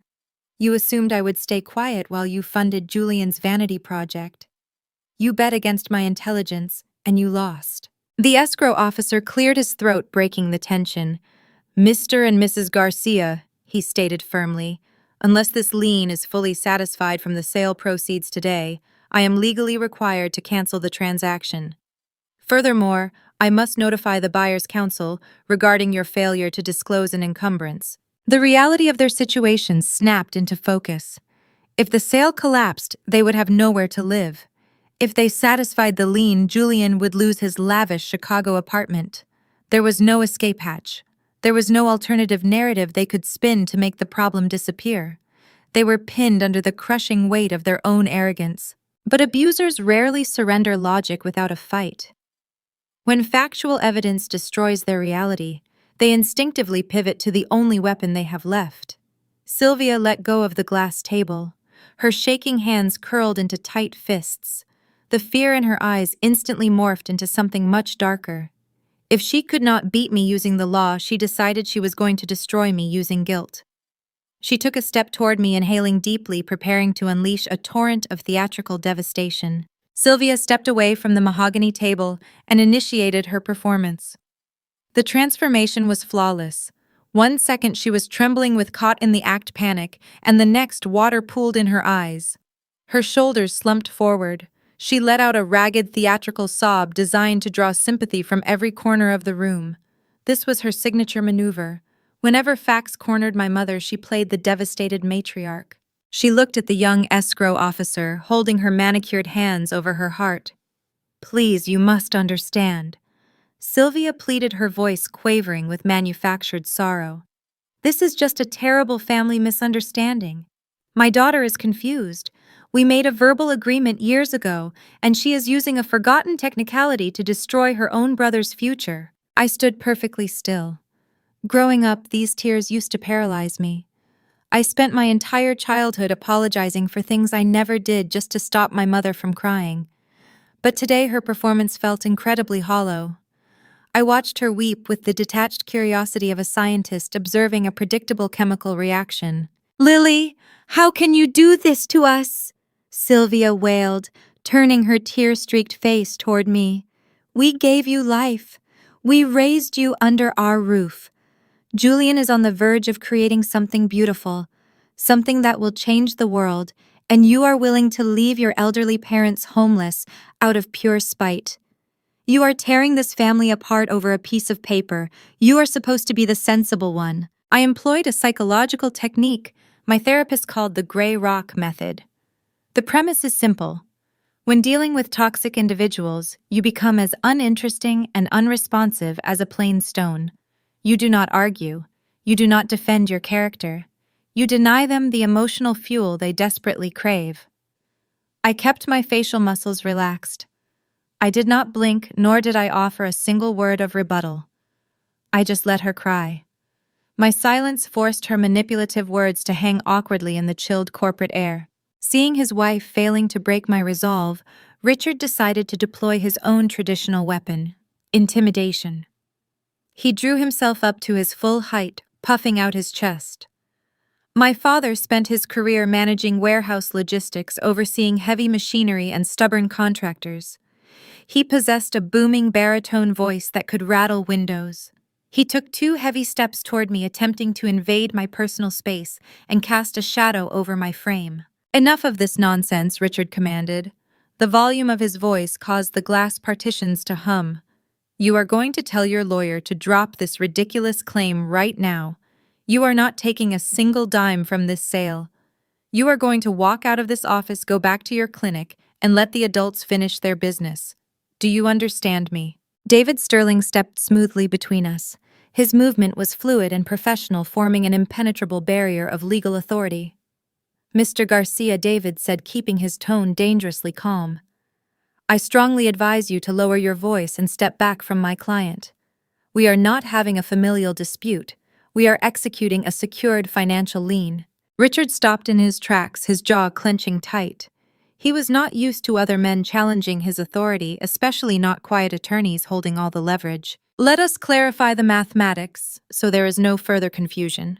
You assumed I would stay quiet while you funded Julian's vanity project. You bet against my intelligence, and you lost." The escrow officer cleared his throat, breaking the tension. "Mr. and Mrs. Garcia," he stated firmly, "unless this lien is fully satisfied from the sale proceeds today, I am legally required to cancel the transaction. Furthermore, I must notify the buyer's counsel regarding your failure to disclose an encumbrance." The reality of their situation snapped into focus. If the sale collapsed, they would have nowhere to live. If they satisfied the lien, Julian would lose his lavish Chicago apartment. There was no escape hatch. There was no alternative narrative they could spin to make the problem disappear. They were pinned under the crushing weight of their own arrogance. But abusers rarely surrender logic without a fight. When factual evidence destroys their reality, they instinctively pivot to the only weapon they have left. Sylvia let go of the glass table. Her shaking hands curled into tight fists. The fear in her eyes instantly morphed into something much darker. If she could not beat me using the law, she decided she was going to destroy me using guilt. She took a step toward me, inhaling deeply, preparing to unleash a torrent of theatrical devastation. Sylvia stepped away from the mahogany table and initiated her performance. The transformation was flawless. 1 second she was trembling with caught-in-the-act panic, and the next water pooled in her eyes. Her shoulders slumped forward. She let out a ragged theatrical sob designed to draw sympathy from every corner of the room. This was her signature maneuver. Whenever facts cornered my mother, she played the devastated matriarch. She looked at the young escrow officer, holding her manicured hands over her heart. "Please, you must understand." Sylvia pleaded, her voice quavering with manufactured sorrow. "This is just a terrible family misunderstanding. My daughter is confused. We made a verbal agreement years ago, and she is using a forgotten technicality to destroy her own brother's future." I stood perfectly still. Growing up, these tears used to paralyze me. I spent my entire childhood apologizing for things I never did just to stop my mother from crying. But today her performance felt incredibly hollow. I watched her weep with the detached curiosity of a scientist observing a predictable chemical reaction. "Lily, how can you do this to us?" Sylvia wailed, turning her tear-streaked face toward me. "We gave you life. We raised you under our roof. Julian is on the verge of creating something beautiful, something that will change the world, and you are willing to leave your elderly parents homeless out of pure spite. You are tearing this family apart over a piece of paper. You are supposed to be the sensible one." I employed a psychological technique my therapist called the gray rock method. The premise is simple. When dealing with toxic individuals, you become as uninteresting and unresponsive as a plain stone. You do not argue. You do not defend your character. You deny them the emotional fuel they desperately crave. I kept my facial muscles relaxed. I did not blink, nor did I offer a single word of rebuttal. I just let her cry. My silence forced her manipulative words to hang awkwardly in the chilled corporate air. Seeing his wife failing to break my resolve, Richard decided to deploy his own traditional weapon: intimidation. He drew himself up to his full height, puffing out his chest. My father spent his career managing warehouse logistics, overseeing heavy machinery and stubborn contractors. He possessed a booming baritone voice that could rattle windows. He took 2 heavy steps toward me, attempting to invade my personal space and cast a shadow over my frame. "Enough of this nonsense," Richard commanded. The volume of his voice caused the glass partitions to hum. "You are going to tell your lawyer to drop this ridiculous claim right now. You are not taking a single dime from this sale. You are going to walk out of this office, go back to your clinic, and let the adults finish their business. Do you understand me?" David Sterling stepped smoothly between us. His movement was fluid and professional, forming an impenetrable barrier of legal authority. "Mr. Garcia," David said, keeping his tone dangerously calm, "I strongly advise you to lower your voice and step back from my client. We are not having a familial dispute. We are executing a secured financial lien." Richard stopped in his tracks, his jaw clenching tight. He was not used to other men challenging his authority, especially not quiet attorneys holding all the leverage. "Let us clarify the mathematics, so there is no further confusion."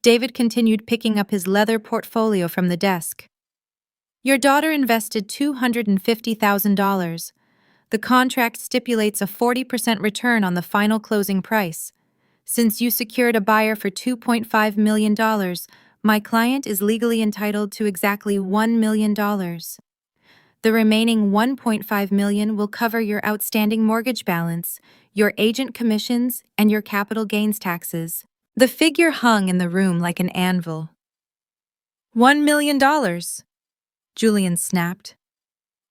David continued, picking up his leather portfolio from the desk. "Your daughter invested $250,000. The contract stipulates a 40% return on the final closing price. Since you secured a buyer for $2.5 million, my client is legally entitled to exactly $1 million. The remaining $1.5 million will cover your outstanding mortgage balance, your agent commissions, and your capital gains taxes." The figure hung in the room like an anvil. $1 million, Julian snapped.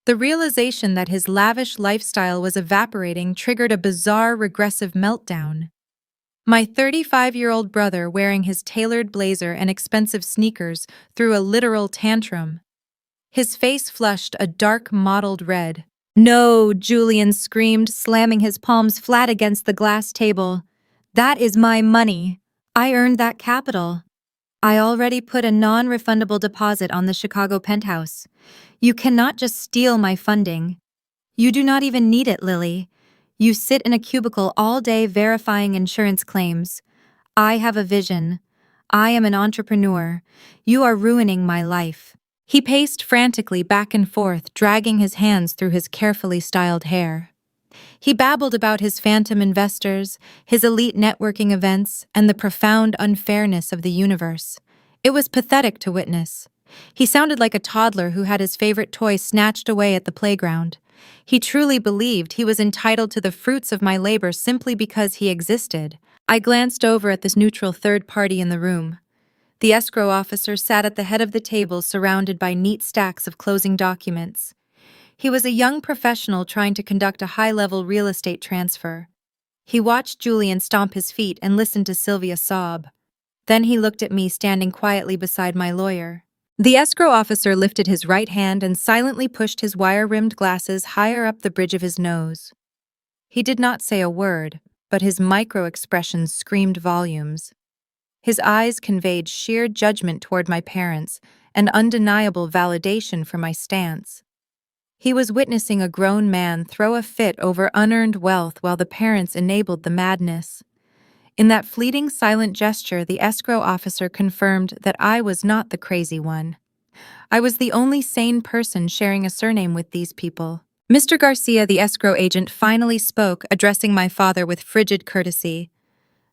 The realization that his lavish lifestyle was evaporating triggered a bizarre regressive meltdown. My 35-year-old brother, wearing his tailored blazer and expensive sneakers, threw a literal tantrum. His face flushed a dark mottled red. "No," Julian screamed, slamming his palms flat against the glass table. "That is my money. I earned that capital. I already put a non-refundable deposit on the Chicago penthouse. You cannot just steal my funding. You do not even need it, Lily. You sit in a cubicle all day verifying insurance claims. I have a vision. I am an entrepreneur. You are ruining my life." He paced frantically back and forth, dragging his hands through his carefully styled hair. He babbled about his phantom investors, his elite networking events, and the profound unfairness of the universe. It was pathetic to witness. He sounded like a toddler who had his favorite toy snatched away at the playground. He truly believed he was entitled to the fruits of my labor simply because he existed. I glanced over at this neutral third party in the room. The escrow officer sat at the head of the table, surrounded by neat stacks of closing documents. He was a young professional trying to conduct a high-level real estate transfer. He watched Julian stomp his feet and listened to Sylvia sob. Then he looked at me, standing quietly beside my lawyer. The escrow officer lifted his right hand and silently pushed his wire-rimmed glasses higher up the bridge of his nose. He did not say a word, but his micro-expressions screamed volumes. His eyes conveyed sheer judgment toward my parents and undeniable validation for my stance. He was witnessing a grown man throw a fit over unearned wealth while the parents enabled the madness. In that fleeting silent gesture, the escrow officer confirmed that I was not the crazy one. I was the only sane person sharing a surname with these people. "Mr. Garcia," the escrow agent finally spoke, addressing my father with frigid courtesy.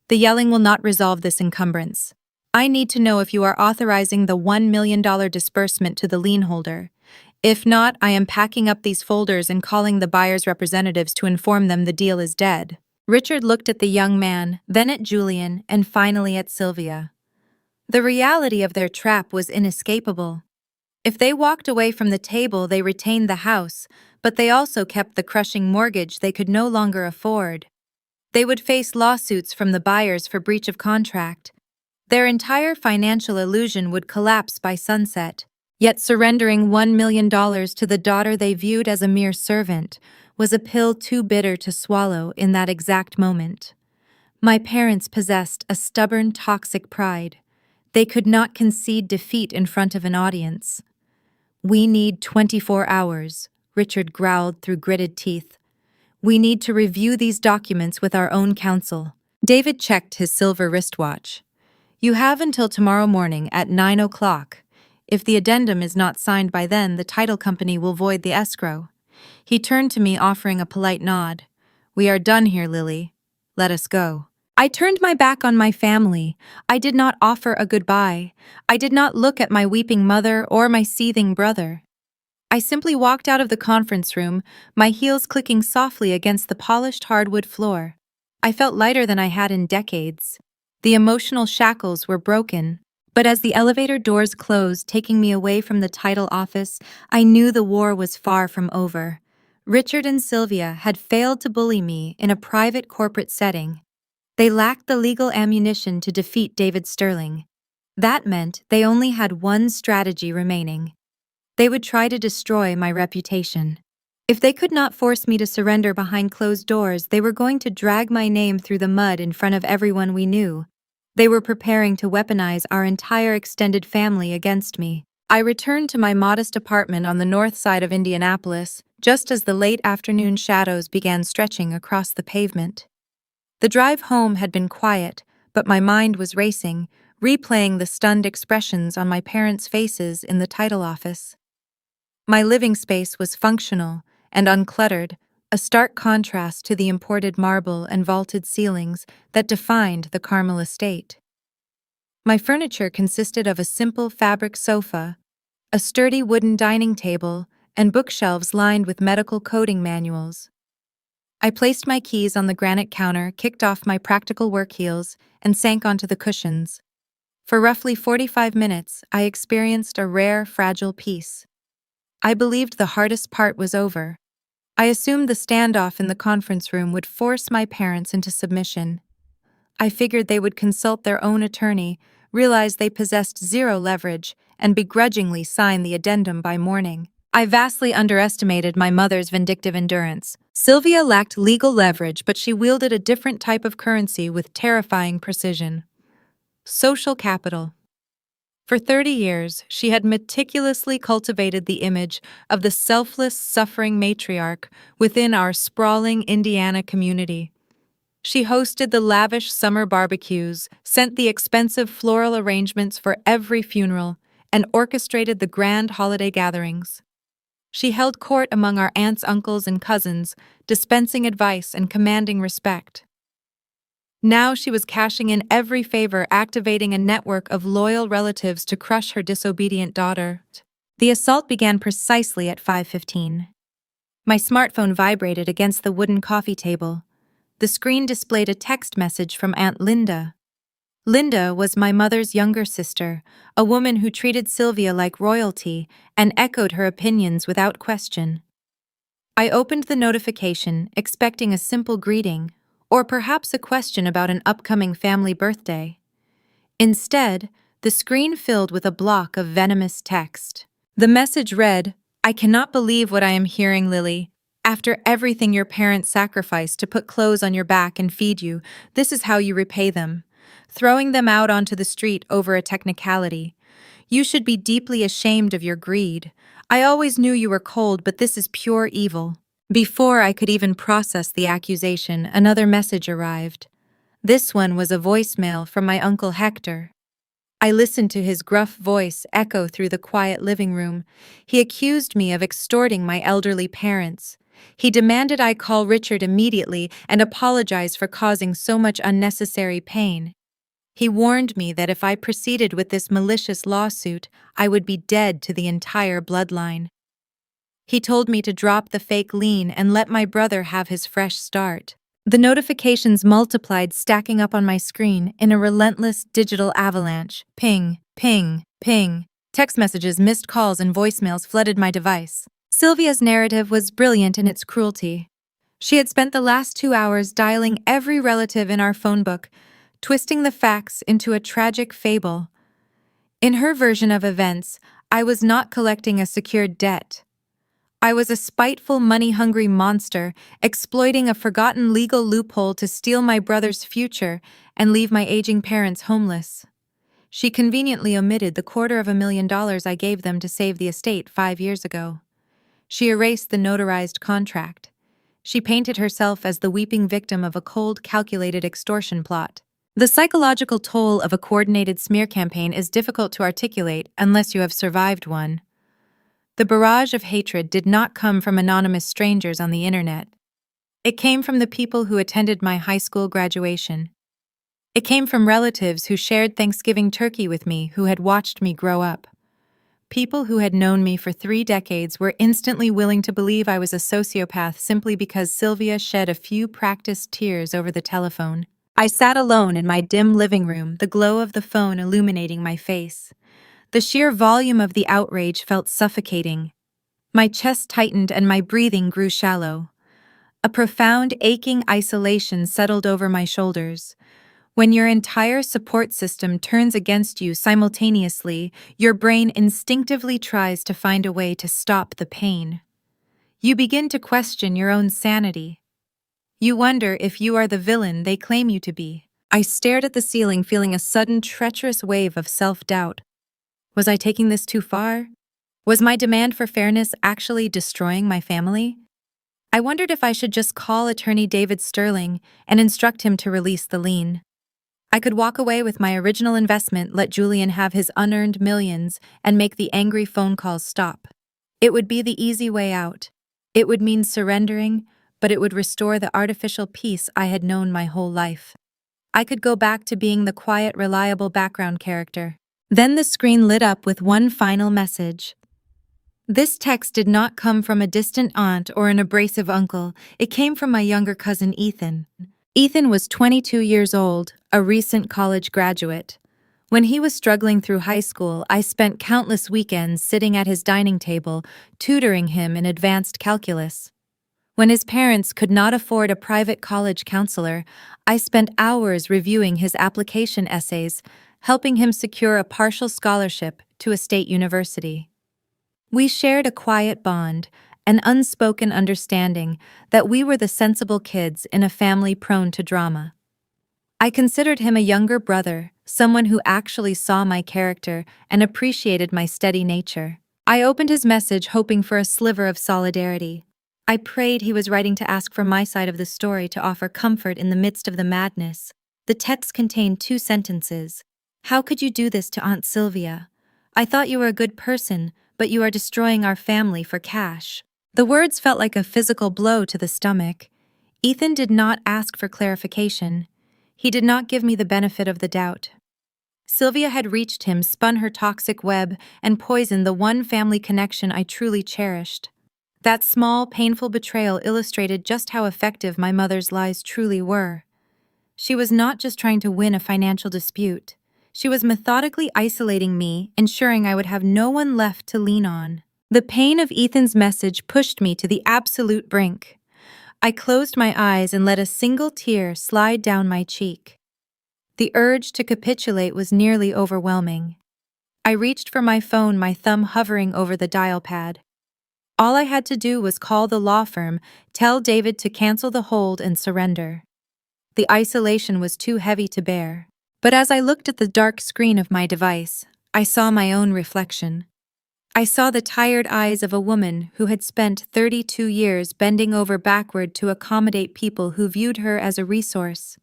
"The yelling will not resolve this encumbrance. I need to know if you are authorizing the $1 million disbursement to the lien holder. If not, I am packing up these folders and calling the buyer's representatives to inform them the deal is dead." Richard looked at the young man, then at Julian, and finally at Sylvia. The reality of their trap was inescapable. If they walked away from the table, they retained the house, but they also kept the crushing mortgage they could no longer afford. They would face lawsuits from the buyers for breach of contract. Their entire financial illusion would collapse by sunset. Yet surrendering $1 million to the daughter they viewed as a mere servant was a pill too bitter to swallow in that exact moment. My parents possessed a stubborn, toxic pride. They could not concede defeat in front of an audience. "We need 24 hours, Richard growled through gritted teeth. "We need to review these documents with our own counsel." David checked his silver wristwatch. "You have until tomorrow morning at 9 o'clock. If the addendum is not signed by then, the title company will void the escrow." He turned to me, offering a polite nod. "We are done here, Lily. Let us go." I turned my back on my family. I did not offer a goodbye. I did not look at my weeping mother or my seething brother. I simply walked out of the conference room, my heels clicking softly against the polished hardwood floor. I felt lighter than I had in decades. The emotional shackles were broken. But as the elevator doors closed, taking me away from the title office, I knew the war was far from over. Richard and Sylvia had failed to bully me in a private corporate setting. They lacked the legal ammunition to defeat David Sterling. That meant they only had one strategy remaining. They would try to destroy my reputation. If they could not force me to surrender behind closed doors, they were going to drag my name through the mud in front of everyone we knew. They were preparing to weaponize our entire extended family against me. I returned to my modest apartment on the north side of Indianapolis, just as the late afternoon shadows began stretching across the pavement. The drive home had been quiet, but my mind was racing, replaying the stunned expressions on my parents' faces in the title office. My living space was functional and uncluttered, a stark contrast to the imported marble and vaulted ceilings that defined the Carmel estate. My furniture consisted of a simple fabric sofa, a sturdy wooden dining table, and bookshelves lined with medical coding manuals. I placed my keys on the granite counter, kicked off my practical work heels, and sank onto the cushions. For roughly 45 minutes, I experienced a rare, fragile peace. I believed the hardest part was over. I assumed the standoff in the conference room would force my parents into submission. I figured they would consult their own attorney, realize they possessed zero leverage, and begrudgingly sign the addendum by morning. I vastly underestimated my mother's vindictive endurance. Sylvia lacked legal leverage, but she wielded a different type of currency with terrifying precision. Social capital. For 30 years, she had meticulously cultivated the image of the selfless, suffering matriarch within our sprawling Indiana community. She hosted the lavish summer barbecues, sent the expensive floral arrangements for every funeral, and orchestrated the grand holiday gatherings. She held court among our aunts, uncles, and cousins, dispensing advice and commanding respect. Now she was cashing in every favor, activating a network of loyal relatives to crush her disobedient daughter. The assault began precisely at 5:15. My smartphone vibrated against the wooden coffee table. The screen displayed a text message from Aunt Linda. Linda was my mother's younger sister, a woman who treated Sylvia like royalty and echoed her opinions without question. I opened the notification, expecting a simple greeting, or perhaps a question about an upcoming family birthday. Instead, the screen filled with a block of venomous text. The message read, "I cannot believe what I am hearing, Lily. After everything your parents sacrificed to put clothes on your back and feed you, this is how you repay them. Throwing them out onto the street over a technicality. You should be deeply ashamed of your greed. I always knew you were cold, but this is pure evil." Before I could even process the accusation, another message arrived. This one was a voicemail from my Uncle Hector. I listened to his gruff voice echo through the quiet living room. He accused me of extorting my elderly parents. He demanded I call Richard immediately and apologize for causing so much unnecessary pain. He warned me that if I proceeded with this malicious lawsuit, I would be dead to the entire bloodline. He told me to drop the fake lien and let my brother have his fresh start. The notifications multiplied, stacking up on my screen in a relentless digital avalanche. Ping, ping, ping. Text messages, missed calls, and voicemails flooded my device. Sylvia's narrative was brilliant in its cruelty. She had spent the last 2 hours dialing every relative in our phone book, twisting the facts into a tragic fable. In her version of events, I was not collecting a secured debt. I was a spiteful, money-hungry monster, exploiting a forgotten legal loophole to steal my brother's future and leave my aging parents homeless. She conveniently omitted the $250,000 I gave them to save the estate 5 years ago. She erased the notarized contract. She painted herself as the weeping victim of a cold, calculated extortion plot. The psychological toll of a coordinated smear campaign is difficult to articulate unless you have survived one. The barrage of hatred did not come from anonymous strangers on the internet. It came from the people who attended my high school graduation. It came from relatives who shared Thanksgiving turkey with me who had watched me grow up. People who had known me for 3 decades were instantly willing to believe I was a sociopath simply because Sylvia shed a few practiced tears over the telephone. I sat alone in my dim living room, the glow of the phone illuminating my face. The sheer volume of the outrage felt suffocating. My chest tightened and my breathing grew shallow. A profound, aching isolation settled over my shoulders. When your entire support system turns against you simultaneously, your brain instinctively tries to find a way to stop the pain. You begin to question your own sanity. You wonder if you are the villain they claim you to be. I stared at the ceiling, feeling a sudden treacherous wave of self-doubt. Was I taking this too far? Was my demand for fairness actually destroying my family? I wondered if I should just call attorney David Sterling and instruct him to release the lien. I could walk away with my original investment, let Julian have his unearned millions, and make the angry phone calls stop. It would be the easy way out. It would mean surrendering, but it would restore the artificial peace I had known my whole life. I could go back to being the quiet, reliable background character. Then the screen lit up with one final message. This text did not come from a distant aunt or an abrasive uncle. It came from my younger cousin Ethan. Ethan was 22 years old, a recent college graduate. When he was struggling through high school, I spent countless weekends sitting at his dining table, tutoring him in advanced calculus. When his parents could not afford a private college counselor, I spent hours reviewing his application essays, helping him secure a partial scholarship to a state university. We shared a quiet bond, an unspoken understanding that we were the sensible kids in a family prone to drama. I considered him a younger brother, someone who actually saw my character and appreciated my steady nature. I opened his message hoping for a sliver of solidarity. I prayed he was writing to ask for my side of the story, to offer comfort in the midst of the madness. The text contained 2 sentences. How could you do this to Aunt Sylvia? I thought you were a good person, but you are destroying our family for cash. The words felt like a physical blow to the stomach. Ethan did not ask for clarification. He did not give me the benefit of the doubt. Sylvia had reached him, spun her toxic web, and poisoned the one family connection I truly cherished. That small, painful betrayal illustrated just how effective my mother's lies truly were. She was not just trying to win a financial dispute. She was methodically isolating me, ensuring I would have no one left to lean on. The pain of Ethan's message pushed me to the absolute brink. I closed my eyes and let a single tear slide down my cheek. The urge to capitulate was nearly overwhelming. I reached for my phone, my thumb hovering over the dial pad. All I had to do was call the law firm, tell David to cancel the hold and surrender. The isolation was too heavy to bear. But as I looked at the dark screen of my device, I saw my own reflection. I saw the tired eyes of a woman who had spent 32 years bending over backward to accommodate people who viewed her as a resource.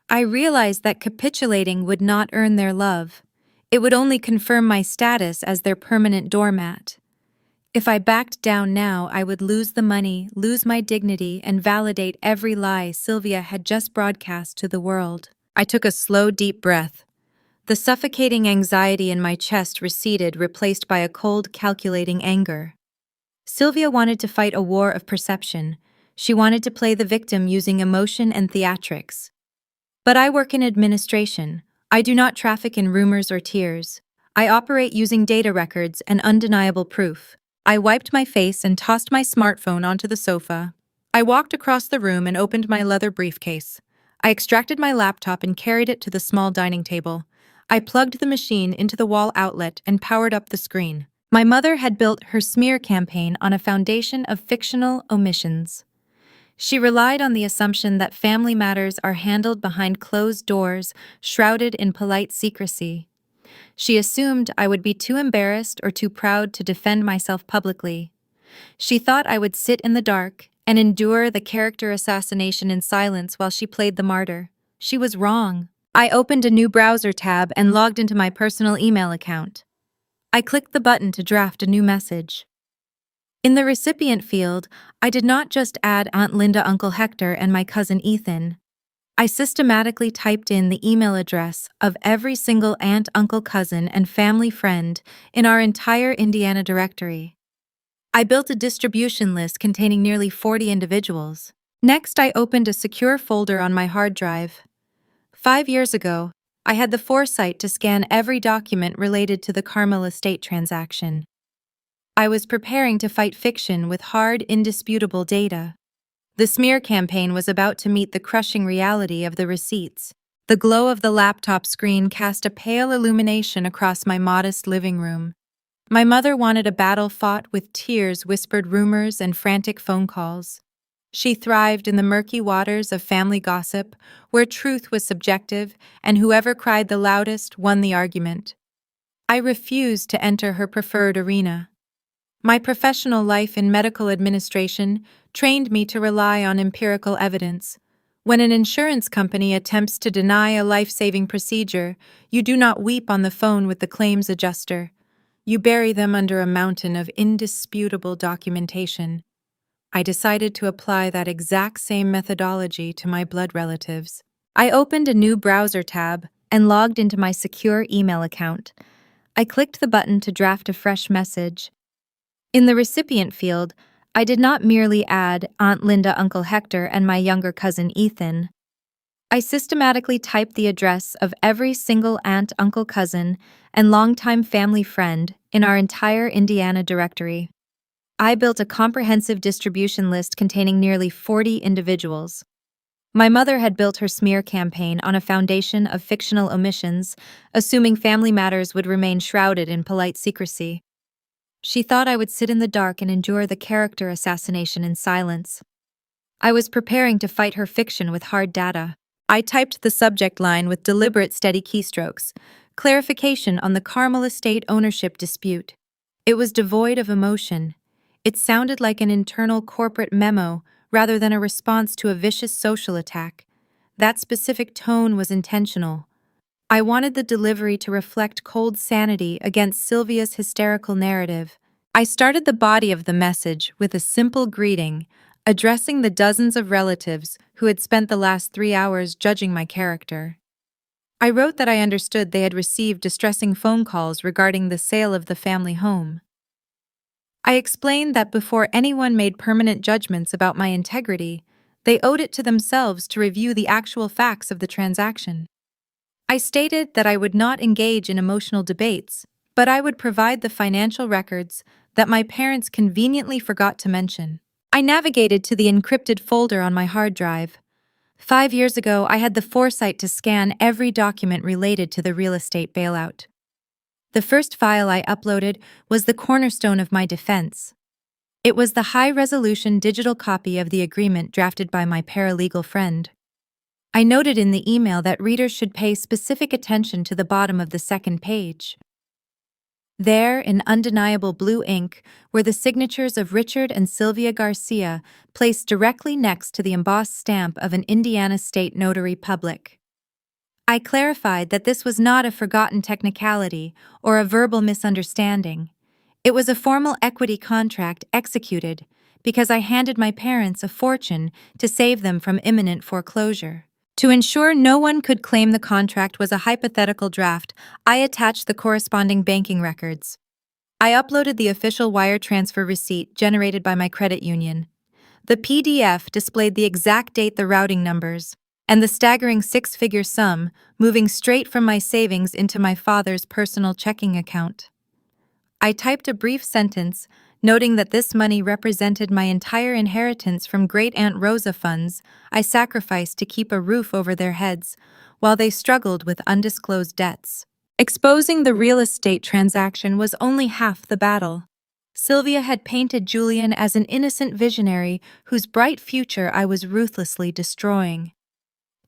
I realized that capitulating would not earn their love. It would only confirm my status as their permanent doormat. If I backed down now, I would lose the money, lose my dignity, and validate every lie Sylvia had just broadcast to the world. I took a slow, deep breath. The suffocating anxiety in my chest receded, replaced by a cold, calculating anger. Sylvia wanted to fight a war of perception. She wanted to play the victim using emotion and theatrics. But I work in administration. I do not traffic in rumors or tears. I operate using data records and undeniable proof. I wiped my face and tossed my smartphone onto the sofa. I walked across the room and opened my leather briefcase. I extracted my laptop and carried it to the small dining table. I plugged the machine into the wall outlet and powered up the screen. My mother had built her smear campaign on a foundation of fictional omissions. She relied on the assumption that family matters are handled behind closed doors, shrouded in polite secrecy. She assumed I would be too embarrassed or too proud to defend myself publicly. She thought I would sit in the dark and endure the character assassination in silence while she played the martyr. She was wrong. I opened a new browser tab and logged into my personal email account. I clicked the button to draft a new message. In the recipient field, I did not just add Aunt Linda, Uncle Hector, and my cousin Ethan. I systematically typed in the email address of every single aunt, uncle, cousin, and family friend in our entire Indiana directory. I built a distribution list containing nearly 40 individuals. Next, I opened a secure folder on my hard drive. 5 years ago, I had the foresight to scan every document related to the Carmel estate transaction. I was preparing to fight fiction with hard, indisputable data. The smear campaign was about to meet the crushing reality of the receipts. The glow of the laptop screen cast a pale illumination across my modest living room. My mother wanted a battle fought with tears, whispered rumors, and frantic phone calls. She thrived in the murky waters of family gossip, where truth was subjective, and whoever cried the loudest won the argument. I refused to enter her preferred arena. My professional life in medical administration trained me to rely on empirical evidence. When an insurance company attempts to deny a life-saving procedure, you do not weep on the phone with the claims adjuster. You bury them under a mountain of indisputable documentation. I decided to apply that exact same methodology to my blood relatives. I opened a new browser tab and logged into my secure email account. I clicked the button to draft a fresh message. In the recipient field, I did not merely add Aunt Linda, Uncle Hector, and my younger cousin Ethan. I systematically typed the address of every single aunt, uncle, cousin, and longtime family friend in our entire Indiana directory. I built a comprehensive distribution list containing nearly 40 individuals. My mother had built her smear campaign on a foundation of fictional omissions, assuming family matters would remain shrouded in polite secrecy. She thought I would sit in the dark and endure the character assassination in silence. I was preparing to fight her fiction with hard data. I typed the subject line with deliberate, steady keystrokes. Clarification on the Carmel estate ownership dispute. It was devoid of emotion. It sounded like an internal corporate memo rather than a response to a vicious social attack. That specific tone was intentional. I wanted the delivery to reflect cold sanity against Sylvia's hysterical narrative. I started the body of the message with a simple greeting, addressing the dozens of relatives who had spent the last 3 hours judging my character. I wrote that I understood they had received distressing phone calls regarding the sale of the family home. I explained that before anyone made permanent judgments about my integrity, they owed it to themselves to review the actual facts of the transaction. I stated that I would not engage in emotional debates, but I would provide the financial records that my parents conveniently forgot to mention. I navigated to the encrypted folder on my hard drive. 5 years ago, I had the foresight to scan every document related to the real estate bailout. The first file I uploaded was the cornerstone of my defense. It was the high-resolution digital copy of the agreement drafted by my paralegal friend. I noted in the email that readers should pay specific attention to the bottom of the second page. There, in undeniable blue ink, were the signatures of Richard and Sylvia Garcia, placed directly next to the embossed stamp of an Indiana state notary public. I clarified that this was not a forgotten technicality or a verbal misunderstanding. It was a formal equity contract executed because I handed my parents a fortune to save them from imminent foreclosure. To ensure no one could claim the contract was a hypothetical draft, I attached the corresponding banking records. I uploaded the official wire transfer receipt generated by my credit union. The PDF displayed the exact date, the routing numbers, and the staggering 6-figure sum moving straight from my savings into my father's personal checking account. I typed a brief sentence noting that this money represented my entire inheritance from Great-Aunt Rosa funds I sacrificed to keep a roof over their heads while they struggled with undisclosed debts. Exposing the real estate transaction was only half the battle. Sylvia had painted Julian as an innocent visionary whose bright future I was ruthlessly destroying.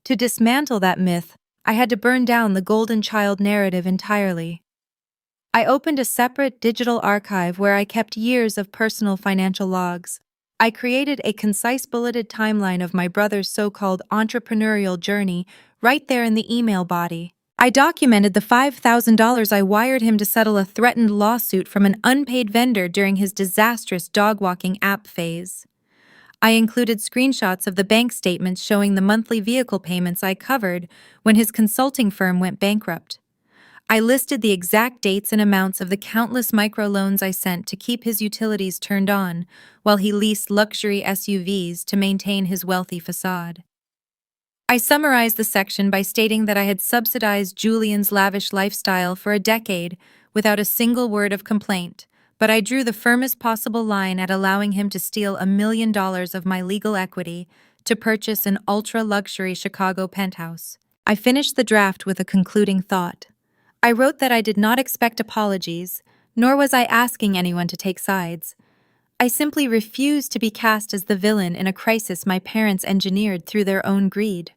To dismantle that myth, I had to burn down the golden child narrative entirely. I opened a separate digital archive where I kept years of personal financial logs. I created a concise bulleted timeline of my brother's so-called entrepreneurial journey right there in the email body. I documented the $5,000 I wired him to settle a threatened lawsuit from an unpaid vendor during his disastrous dog-walking app phase. I included screenshots of the bank statements showing the monthly vehicle payments I covered when his consulting firm went bankrupt. I listed the exact dates and amounts of the countless microloans I sent to keep his utilities turned on while he leased luxury SUVs to maintain his wealthy facade. I summarized the section by stating that I had subsidized Julian's lavish lifestyle for a decade without a single word of complaint, but I drew the firmest possible line at allowing him to steal $1 million of my legal equity to purchase an ultra-luxury Chicago penthouse. I finished the draft with a concluding thought. I wrote that I did not expect apologies, nor was I asking anyone to take sides. I simply refused to be cast as the villain in a crisis my parents engineered through their own greed.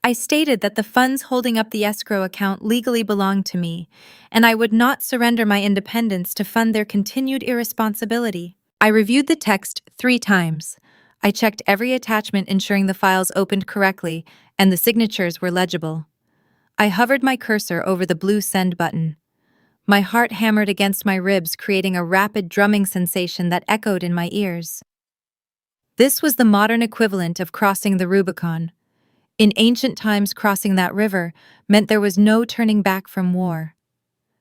I stated that the funds holding up the escrow account legally belonged to me, and I would not surrender my independence to fund their continued irresponsibility. I reviewed the text 3 times. I checked every attachment, ensuring the files opened correctly and the signatures were legible. I hovered my cursor over the blue send button. My heart hammered against my ribs, creating a rapid drumming sensation that echoed in my ears. This was the modern equivalent of crossing the Rubicon. In ancient times, crossing that river meant there was no turning back from war.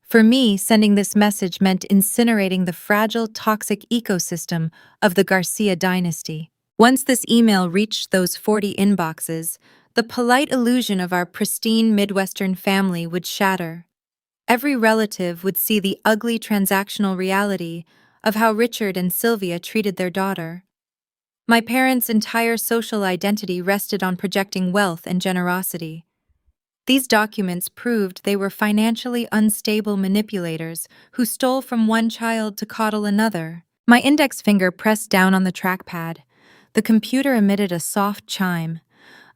For me, sending this message meant incinerating the fragile, toxic ecosystem of the Garcia dynasty. Once this email reached those 40 inboxes, the polite illusion of our pristine Midwestern family would shatter. Every relative would see the ugly transactional reality of how Richard and Sylvia treated their daughter. My parents' entire social identity rested on projecting wealth and generosity. These documents proved they were financially unstable manipulators who stole from one child to coddle another. My index finger pressed down on the trackpad. The computer emitted a soft chime.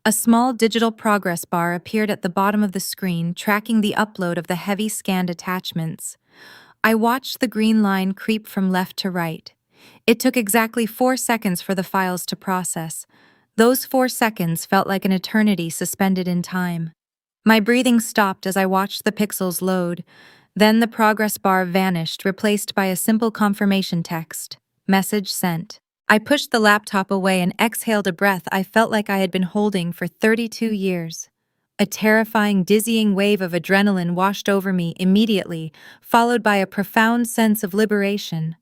A small digital progress bar appeared at the bottom of the screen, tracking the upload of the heavy scanned attachments. I watched the green line creep from left to right. It took exactly 4 seconds for the files to process. Those 4 seconds felt like an eternity suspended in time. My breathing stopped as I watched the pixels load. Then the progress bar vanished, replaced by a simple confirmation text. Message sent. I pushed the laptop away and exhaled a breath I felt like I had been holding for 32 years. A terrifying, dizzying wave of adrenaline washed over me immediately, followed by a profound sense of liberation.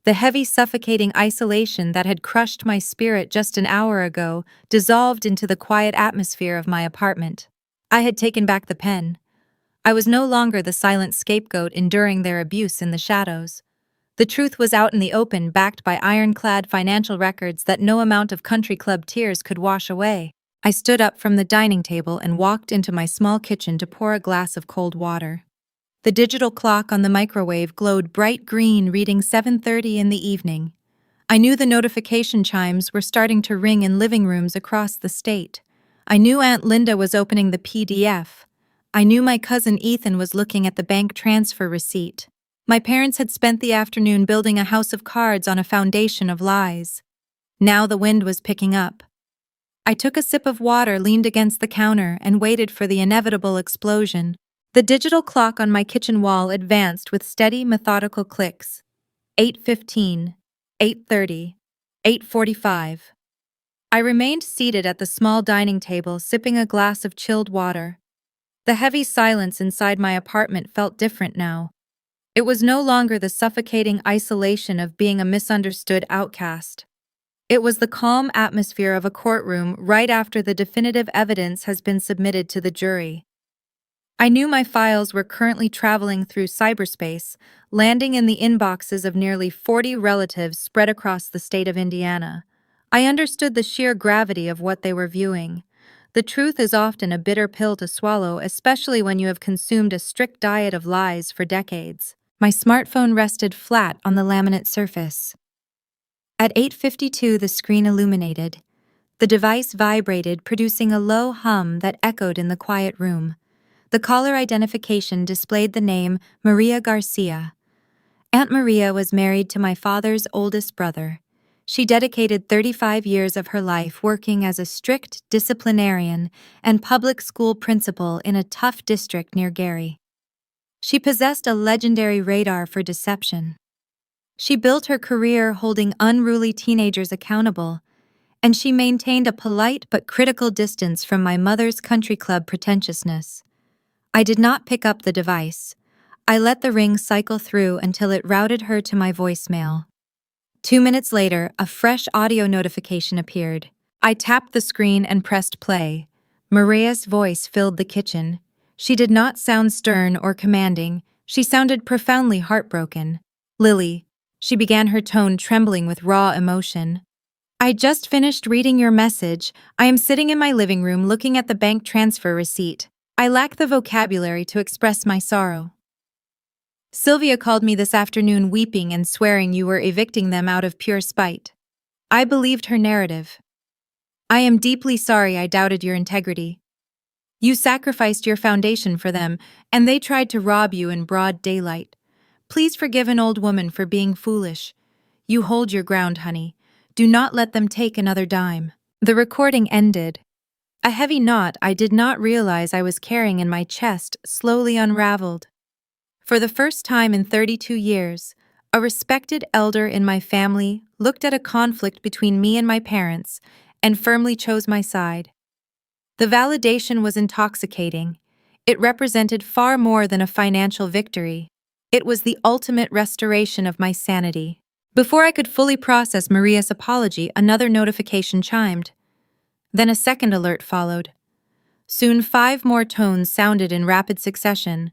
The heavy, suffocating isolation that had crushed my spirit just an hour ago dissolved into the quiet atmosphere of my apartment. I had taken back the pen. I was no longer the silent scapegoat enduring their abuse in the shadows. The truth was out in the open, backed by ironclad financial records that no amount of country club tears could wash away. I stood up from the dining table and walked into my small kitchen to pour a glass of cold water. The digital clock on the microwave glowed bright green, reading 7:30 in the evening. I knew the notification chimes were starting to ring in living rooms across the state. I knew Aunt Linda was opening the PDF. I knew my cousin Ethan was looking at the bank transfer receipt. My parents had spent the afternoon building a house of cards on a foundation of lies. Now the wind was picking up. I took a sip of water, leaned against the counter, and waited for the inevitable explosion. The digital clock on my kitchen wall advanced with steady, methodical clicks. 8:15, 8:30, 8:45. I remained seated at the small dining table, sipping a glass of chilled water. The heavy silence inside my apartment felt different now. It was no longer the suffocating isolation of being a misunderstood outcast. It was the calm atmosphere of a courtroom right after the definitive evidence has been submitted to the jury. I knew my files were currently traveling through cyberspace, landing in the inboxes of nearly 40 relatives spread across the state of Indiana. I understood the sheer gravity of what they were viewing. The truth is often a bitter pill to swallow, especially when you have consumed a strict diet of lies for decades. My smartphone rested flat on the laminate surface. At 8:52, the screen illuminated. The device vibrated, producing a low hum that echoed in the quiet room. The caller identification displayed the name Maria Garcia. Aunt Maria was married to my father's oldest brother. She dedicated 35 years of her life working as a strict disciplinarian and public school principal in a tough district near Gary. She possessed a legendary radar for deception. She built her career holding unruly teenagers accountable, and she maintained a polite but critical distance from my mother's country club pretentiousness. I did not pick up the device. I let the ring cycle through until it routed her to my voicemail. 2 minutes later, a fresh audio notification appeared. I tapped the screen and pressed play. Maria's voice filled the kitchen. She did not sound stern or commanding. She sounded profoundly heartbroken. "Lily," she began, her tone trembling with raw emotion. "I just finished reading your message. I am sitting in my living room looking at the bank transfer receipt. I lack the vocabulary to express my sorrow. Sylvia called me this afternoon weeping and swearing you were evicting them out of pure spite. I believed her narrative. I am deeply sorry I doubted your integrity. You sacrificed your foundation for them, and they tried to rob you in broad daylight. Please forgive an old woman for being foolish. You hold your ground, honey. Do not let them take another dime." The recording ended. A heavy knot I did not realize I was carrying in my chest slowly unraveled. For the first time in 32 years, a respected elder in my family looked at a conflict between me and my parents and firmly chose my side. The validation was intoxicating. It represented far more than a financial victory. It was the ultimate restoration of my sanity. Before I could fully process Maria's apology, another notification chimed. Then a second alert followed. Soon 5 more tones sounded in rapid succession.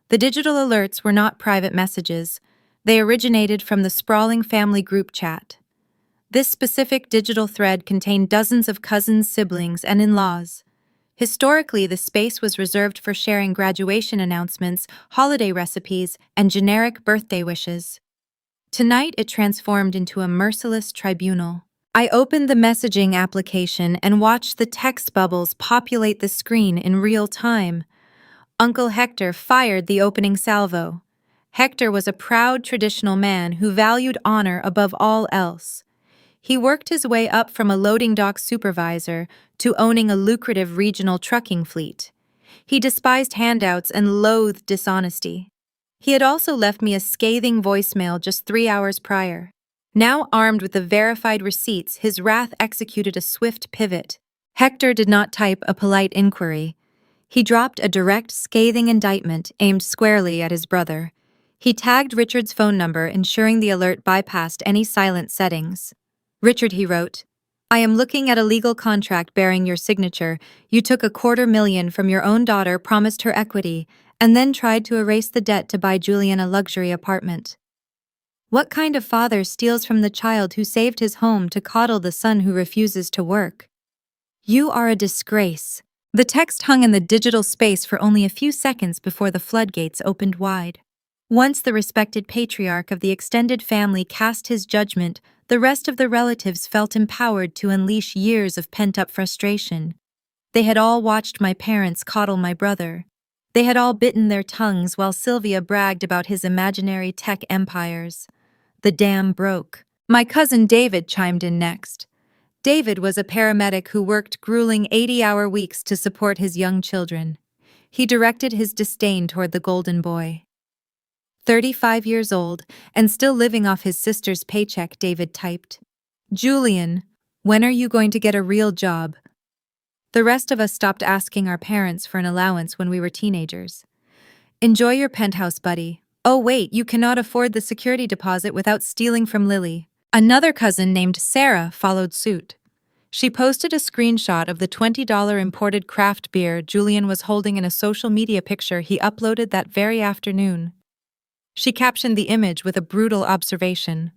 The digital alerts were not private messages. They originated from the sprawling family group chat. This specific digital thread contained dozens of cousins, siblings, and in-laws. Historically, the space was reserved for sharing graduation announcements, holiday recipes, and generic birthday wishes. Tonight, it transformed into a merciless tribunal. I opened the messaging application and watched the text bubbles populate the screen in real time. Uncle Hector fired the opening salvo. Hector was a proud traditional man who valued honor above all else. He worked his way up from a loading dock supervisor to owning a lucrative regional trucking fleet. He despised handouts and loathed dishonesty. He had also left me a scathing voicemail just 3 hours prior. Now armed with the verified receipts, his wrath executed a swift pivot. Hector did not type a polite inquiry. He dropped a direct, scathing indictment aimed squarely at his brother. He tagged Richard's phone number, ensuring the alert bypassed any silent settings. "Richard," he wrote, "I am looking at a legal contract bearing your signature. You took $250,000 from your own daughter, promised her equity, and then tried to erase the debt to buy Julian a luxury apartment. What kind of father steals from the child who saved his home to coddle the son who refuses to work? You are a disgrace." The text hung in the digital space for only a few seconds before the floodgates opened wide. Once the respected patriarch of the extended family cast his judgment, the rest of the relatives felt empowered to unleash years of pent-up frustration. They had all watched my parents coddle my brother. They had all bitten their tongues while Sylvia bragged about his imaginary tech empires. The dam broke. My cousin David chimed in next. David was a paramedic who worked grueling 80-hour weeks to support his young children. He directed his disdain toward the golden boy. 35 years old and still living off his sister's paycheck, David typed. "Julian, when are you going to get a real job?" The rest of us stopped asking our parents for an allowance when we were teenagers. "Enjoy your penthouse, buddy. Oh wait, you cannot afford the security deposit without stealing from Lily." Another cousin named Sarah followed suit. She posted a screenshot of the $20 imported craft beer Julian was holding in a social media picture he uploaded that very afternoon. She captioned the image with a brutal observation: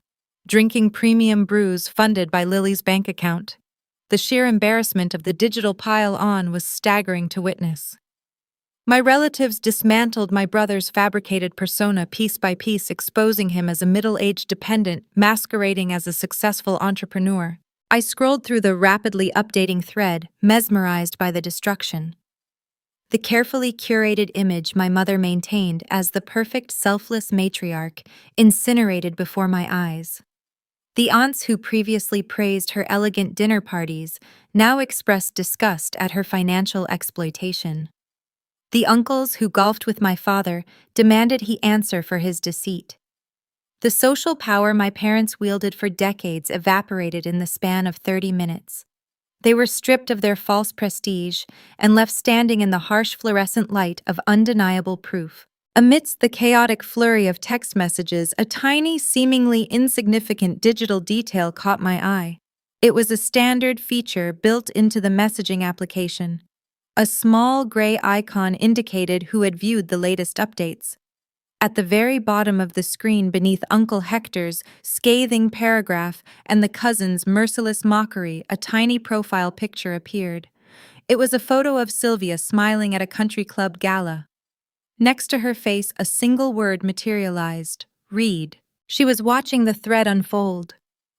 "Drinking premium brews funded by Lily's bank account." The sheer embarrassment of the digital pile-on was staggering to witness. My relatives dismantled my brother's fabricated persona piece by piece, exposing him as a middle-aged dependent masquerading as a successful entrepreneur. I scrolled through the rapidly updating thread, mesmerized by the destruction. The carefully curated image my mother maintained as the perfect selfless matriarch incinerated before my eyes. The aunts who previously praised her elegant dinner parties now expressed disgust at her financial exploitation. The uncles who golfed with my father demanded he answer for his deceit. The social power my parents wielded for decades evaporated in the span of 30 minutes. They were stripped of their false prestige and left standing in the harsh fluorescent light of undeniable proof. Amidst the chaotic flurry of text messages, a tiny, seemingly insignificant digital detail caught my eye. It was a standard feature built into the messaging application. A small gray icon indicated who had viewed the latest updates. At the very bottom of the screen, beneath Uncle Hector's scathing paragraph and the cousin's merciless mockery, a tiny profile picture appeared. It was a photo of Sylvia smiling at a country club gala. Next to her face, a single word materialized: read. She was watching the thread unfold.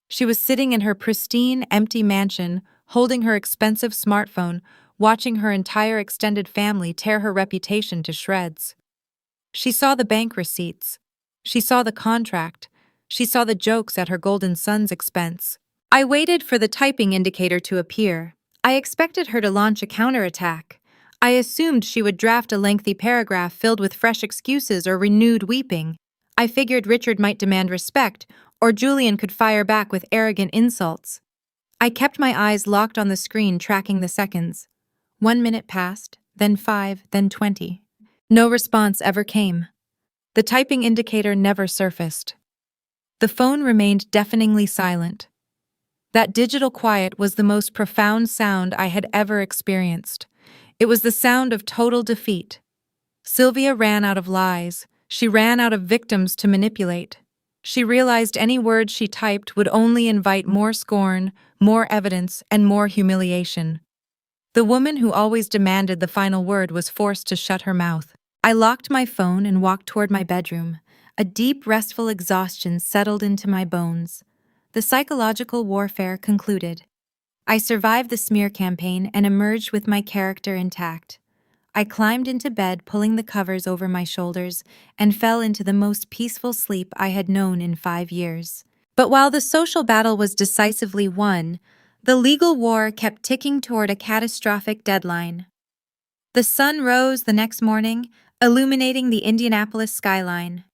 She was sitting in her pristine, empty mansion, holding her expensive smartphone, watching her entire extended family tear her reputation to shreds. She saw the bank receipts. She saw the contract. She saw the jokes at her golden son's expense. I waited for the typing indicator to appear. I expected her to launch a counterattack. I assumed she would draft a lengthy paragraph filled with fresh excuses or renewed weeping. I figured Richard might demand respect, or Julian could fire back with arrogant insults. I kept my eyes locked on the screen, tracking the seconds. 1 minute passed, then 5, then 20. No response ever came. The typing indicator never surfaced. The phone remained deafeningly silent. That digital quiet was the most profound sound I had ever experienced. It was the sound of total defeat. Sylvia ran out of lies. She ran out of victims to manipulate. She realized any word she typed would only invite more scorn, more evidence, and more humiliation. The woman who always demanded the final word was forced to shut her mouth. I locked my phone and walked toward my bedroom. A deep, restful exhaustion settled into my bones. The psychological warfare concluded. I survived the smear campaign and emerged with my character intact. I climbed into bed, pulling the covers over my shoulders, and fell into the most peaceful sleep I had known in 5 years. But while the social battle was decisively won, the legal war kept ticking toward a catastrophic deadline. The sun rose the next morning, illuminating the Indianapolis skyline.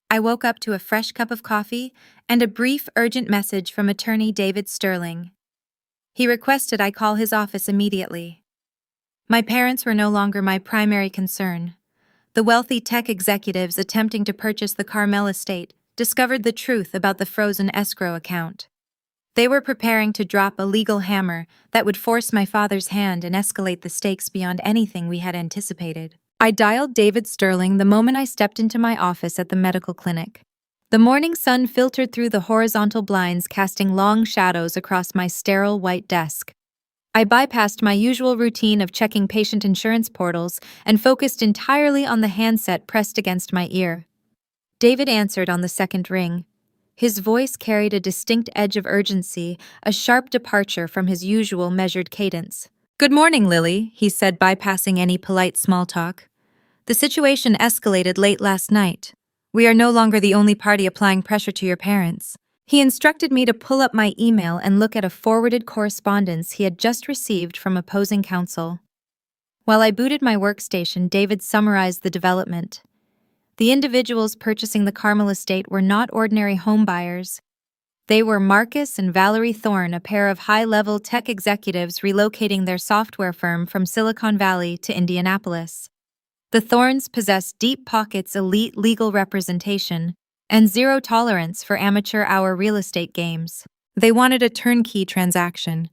I woke up to a fresh cup of coffee and a brief, urgent message from attorney David Sterling. He requested I call his office immediately. My parents were no longer my primary concern. The wealthy tech executives attempting to purchase the Carmel estate discovered the truth about the frozen escrow account. They were preparing to drop a legal hammer that would force my father's hand and escalate the stakes beyond anything we had anticipated. I dialed David Sterling the moment I stepped into my office at the medical clinic. The morning sun filtered through the horizontal blinds, casting long shadows across my sterile white desk. I bypassed my usual routine of checking patient insurance portals and focused entirely on the handset pressed against my ear. David answered on the second ring. His voice carried a distinct edge of urgency, a sharp departure from his usual measured cadence. "Good morning, Lily," he said, bypassing any polite small talk. "The situation escalated late last night. We are no longer the only party applying pressure to your parents." He instructed me to pull up my email and look at a forwarded correspondence he had just received from opposing counsel. While I booted my workstation, David summarized the development. The individuals purchasing the Carmel estate were not ordinary homebuyers. They were Marcus and Valerie Thorne, a pair of high-level tech executives relocating their software firm from Silicon Valley to Indianapolis. The Thornes possessed deep pockets, elite legal representation, and zero tolerance for amateur-hour real estate games. They wanted a turnkey transaction.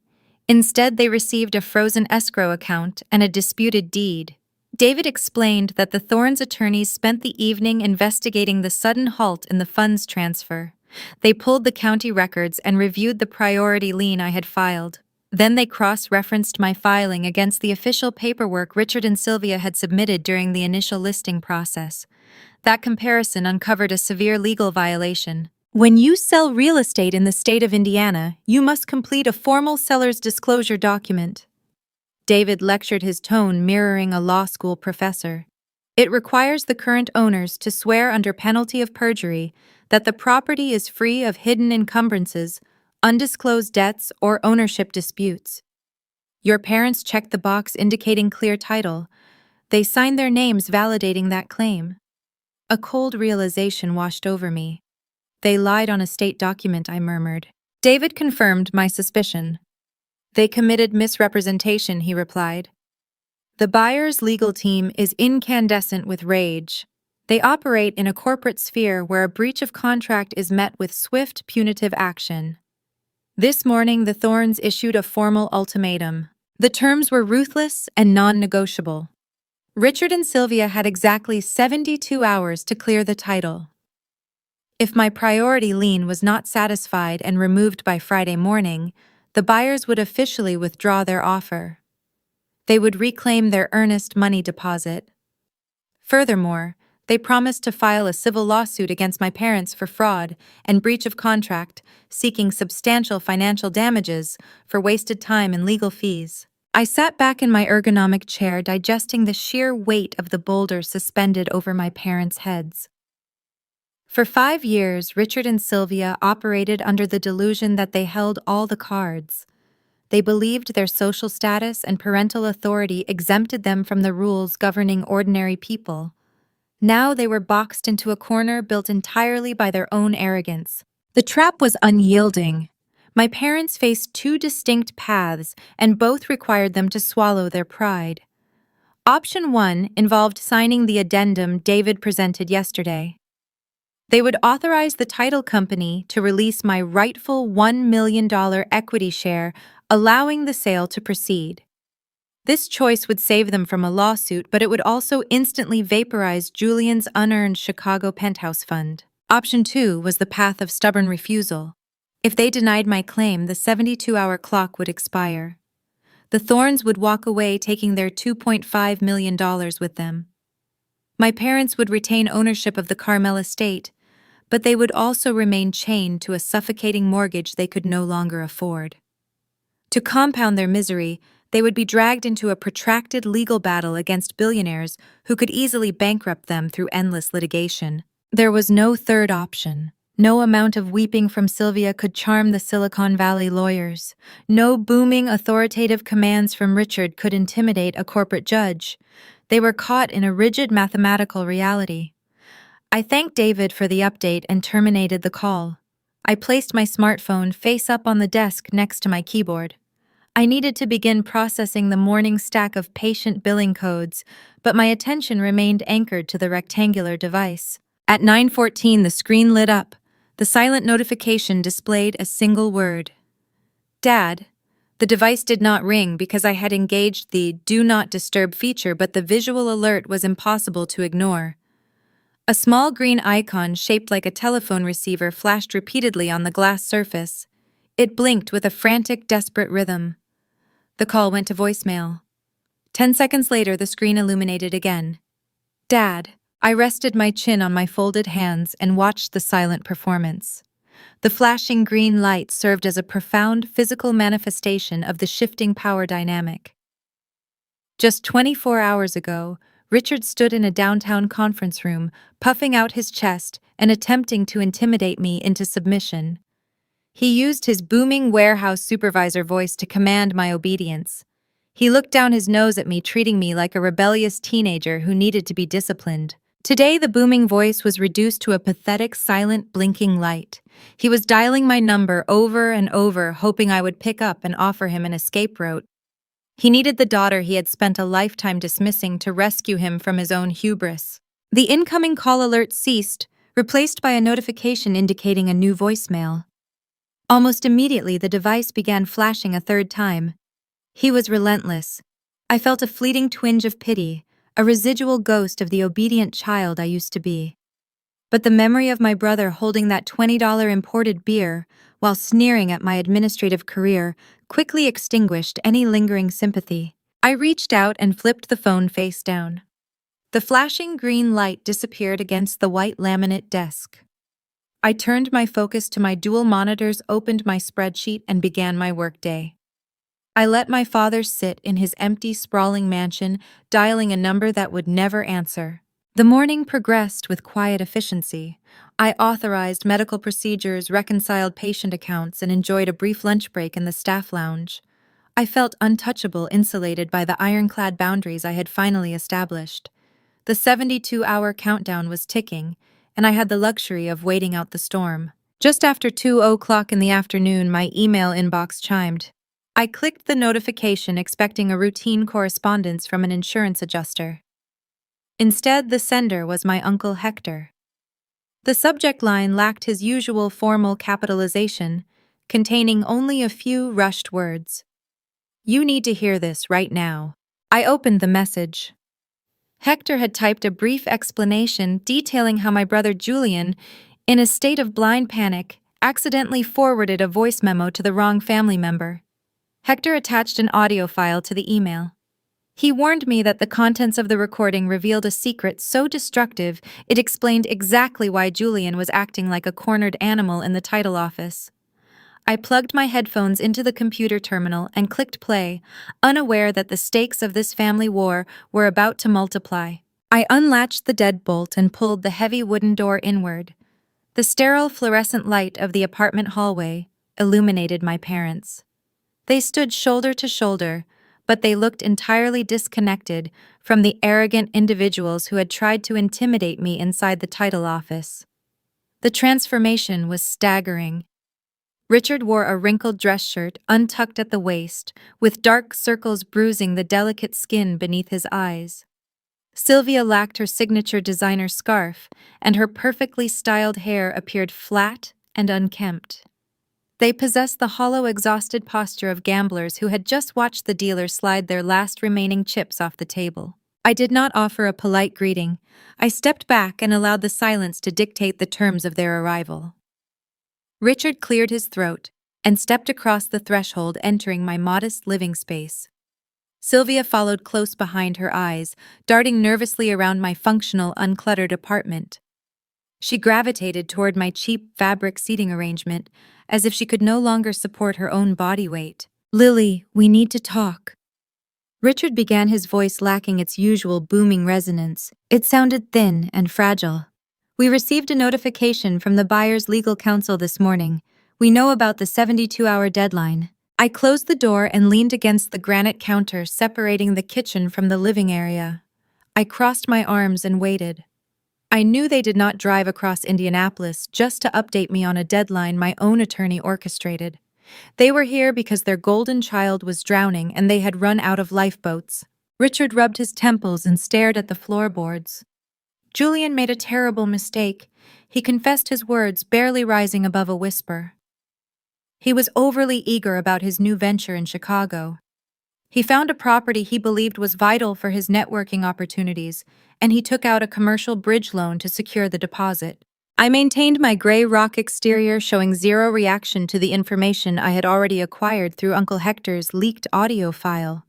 Instead, they received a frozen escrow account and a disputed deed. David explained that the Thornes attorneys spent the evening investigating the sudden halt in the funds transfer. They pulled the county records and reviewed the priority lien I had filed. Then they cross-referenced my filing against the official paperwork Richard and Sylvia had submitted during the initial listing process. That comparison uncovered a severe legal violation. When you sell real estate in the state of Indiana, you must complete a formal seller's disclosure document. David lectured, his tone mirroring a law school professor. It requires the current owners to swear under penalty of perjury that the property is free of hidden encumbrances, undisclosed debts, or ownership disputes. Your parents checked the box indicating clear title. They signed their names validating that claim. A cold realization washed over me. They lied on a state document, I murmured. David confirmed my suspicion. They committed misrepresentation, he replied. The buyer's legal team is incandescent with rage. They operate in a corporate sphere where a breach of contract is met with swift, punitive action. This morning, the Thorns issued a formal ultimatum. The terms were ruthless and non-negotiable. Richard and Sylvia had exactly 72 hours to clear the title. If my priority lien was not satisfied and removed by Friday morning, the buyers would officially withdraw their offer. They would reclaim their earnest money deposit. Furthermore, they promised to file a civil lawsuit against my parents for fraud and breach of contract, seeking substantial financial damages for wasted time and legal fees. I sat back in my ergonomic chair, digesting the sheer weight of the boulder suspended over my parents' heads. For 5 years, Richard and Sylvia operated under the delusion that they held all the cards. They believed their social status and parental authority exempted them from the rules governing ordinary people. Now they were boxed into a corner built entirely by their own arrogance. The trap was unyielding. My parents faced 2 distinct paths, and both required them to swallow their pride. Option 1 involved signing the addendum David presented yesterday. They would authorize the title company to release my rightful $1 million equity share, allowing the sale to proceed. This choice would save them from a lawsuit, but it would also instantly vaporize Julian's unearned Chicago penthouse fund. Option 2 was the path of stubborn refusal. If they denied my claim, the 72-hour clock would expire. The Thorns would walk away, taking their $2.5 million with them. My parents would retain ownership of the Carmel estate, but they would also remain chained to a suffocating mortgage they could no longer afford. To compound their misery, they would be dragged into a protracted legal battle against billionaires who could easily bankrupt them through endless litigation. There was no third option. No amount of weeping from Sylvia could charm the Silicon Valley lawyers. No booming authoritative commands from Richard could intimidate a corporate judge. They were caught in a rigid mathematical reality. I thanked David for the update and terminated the call. I placed my smartphone face up on the desk next to my keyboard. I needed to begin processing the morning stack of patient billing codes, but my attention remained anchored to the rectangular device. At 9:14, the screen lit up. The silent notification displayed a single word. Dad. The device did not ring because I had engaged the Do Not Disturb feature, but the visual alert was impossible to ignore. A small green icon shaped like a telephone receiver flashed repeatedly on the glass surface. It blinked with a frantic, desperate rhythm. The call went to voicemail. 10 seconds later, the screen illuminated again. Dad. I rested my chin on my folded hands and watched the silent performance. The flashing green light served as a profound physical manifestation of the shifting power dynamic. Just 24 hours ago, Richard stood in a downtown conference room, puffing out his chest and attempting to intimidate me into submission. He used his booming warehouse supervisor voice to command my obedience. He looked down his nose at me, treating me like a rebellious teenager who needed to be disciplined. Today, the booming voice was reduced to a pathetic, silent, blinking light. He was dialing my number over and over, hoping I would pick up and offer him an escape route. He needed the daughter he had spent a lifetime dismissing to rescue him from his own hubris. The incoming call alert ceased, replaced by a notification indicating a new voicemail. Almost immediately, the device began flashing a third time. He was relentless. I felt a fleeting twinge of pity, a residual ghost of the obedient child I used to be. But the memory of my brother holding that $20 imported beer while sneering at my administrative career quickly extinguished any lingering sympathy. I reached out and flipped the phone face down. The flashing green light disappeared against the white laminate desk. I turned my focus to my dual monitors, opened my spreadsheet, and began my workday. I let my father sit in his empty, sprawling mansion, dialing a number that would never answer. The morning progressed with quiet efficiency. I authorized medical procedures, reconciled patient accounts, and enjoyed a brief lunch break in the staff lounge. I felt untouchable, insulated by the ironclad boundaries I had finally established. The 72-hour countdown was ticking, and I had the luxury of waiting out the storm. Just after 2 o'clock in the afternoon, my email inbox chimed. I clicked the notification expecting a routine correspondence from an insurance adjuster. Instead, the sender was my Uncle Hector. The subject line lacked his usual formal capitalization, containing only a few rushed words. "You need to hear this right now." I opened the message. Hector had typed a brief explanation detailing how my brother Julian, in a state of blind panic, accidentally forwarded a voice memo to the wrong family member. Hector attached an audio file to the email. He warned me that the contents of the recording revealed a secret so destructive it explained exactly why Julian was acting like a cornered animal in the title office. I plugged my headphones into the computer terminal and clicked play, unaware that the stakes of this family war were about to multiply. I unlatched the deadbolt and pulled the heavy wooden door inward. The sterile fluorescent light of the apartment hallway illuminated my parents. They stood shoulder to shoulder, but they looked entirely disconnected from the arrogant individuals who had tried to intimidate me inside the title office. The transformation was staggering. Richard wore a wrinkled dress shirt untucked at the waist, with dark circles bruising the delicate skin beneath his eyes. Sylvia lacked her signature designer scarf, and her perfectly styled hair appeared flat and unkempt. They possessed the hollow, exhausted posture of gamblers who had just watched the dealer slide their last remaining chips off the table. I did not offer a polite greeting. I stepped back and allowed the silence to dictate the terms of their arrival. Richard cleared his throat and stepped across the threshold, entering my modest living space. Sylvia followed close behind, her eyes darting nervously around my functional, uncluttered apartment. She gravitated toward my cheap fabric seating arrangement, as if she could no longer support her own body weight. "Lily, we need to talk." Richard began, his voice lacking its usual booming resonance. It sounded thin and fragile. "We received a notification from the buyer's legal counsel this morning. We know about the 72-hour deadline." I closed the door and leaned against the granite counter separating the kitchen from the living area. I crossed my arms and waited. I knew they did not drive across Indianapolis just to update me on a deadline my own attorney orchestrated. They were here because their golden child was drowning and they had run out of lifeboats. Richard rubbed his temples and stared at the floorboards. Julian made a terrible mistake. He confessed his words, barely rising above a whisper. He was overly eager about his new venture in Chicago. He found a property he believed was vital for his networking opportunities, and he took out a commercial bridge loan to secure the deposit. I maintained my gray rock exterior, showing zero reaction to the information I had already acquired through Uncle Hector's leaked audio file.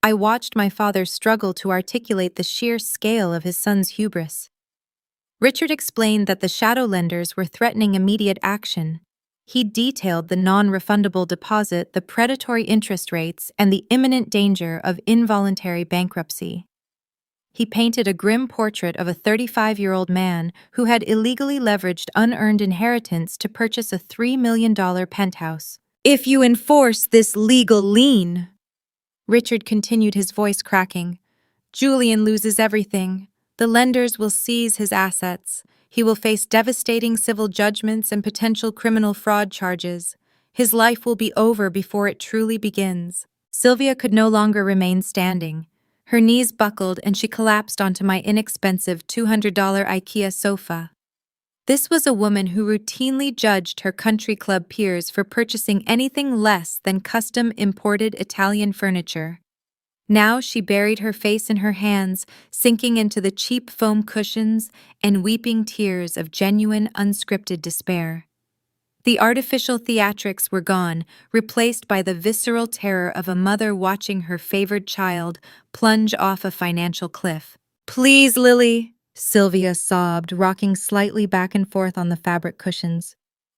I watched my father struggle to articulate the sheer scale of his son's hubris. Richard explained that the shadow lenders were threatening immediate action. He detailed the non-refundable deposit, the predatory interest rates, and the imminent danger of involuntary bankruptcy. He painted a grim portrait of a 35-year-old man who had illegally leveraged unearned inheritance to purchase a $3 million penthouse. "If you enforce this legal lien," Richard continued, his voice cracking, "Julian loses everything. The lenders will seize his assets. He will face devastating civil judgments and potential criminal fraud charges. His life will be over before it truly begins." Sylvia could no longer remain standing. Her knees buckled and she collapsed onto my inexpensive $200 IKEA sofa. This was a woman who routinely judged her country club peers for purchasing anything less than custom imported Italian furniture. Now she buried her face in her hands, sinking into the cheap foam cushions and weeping tears of genuine, unscripted despair. The artificial theatrics were gone, replaced by the visceral terror of a mother watching her favored child plunge off a financial cliff. "Please, Lily," Sylvia sobbed, rocking slightly back and forth on the fabric cushions.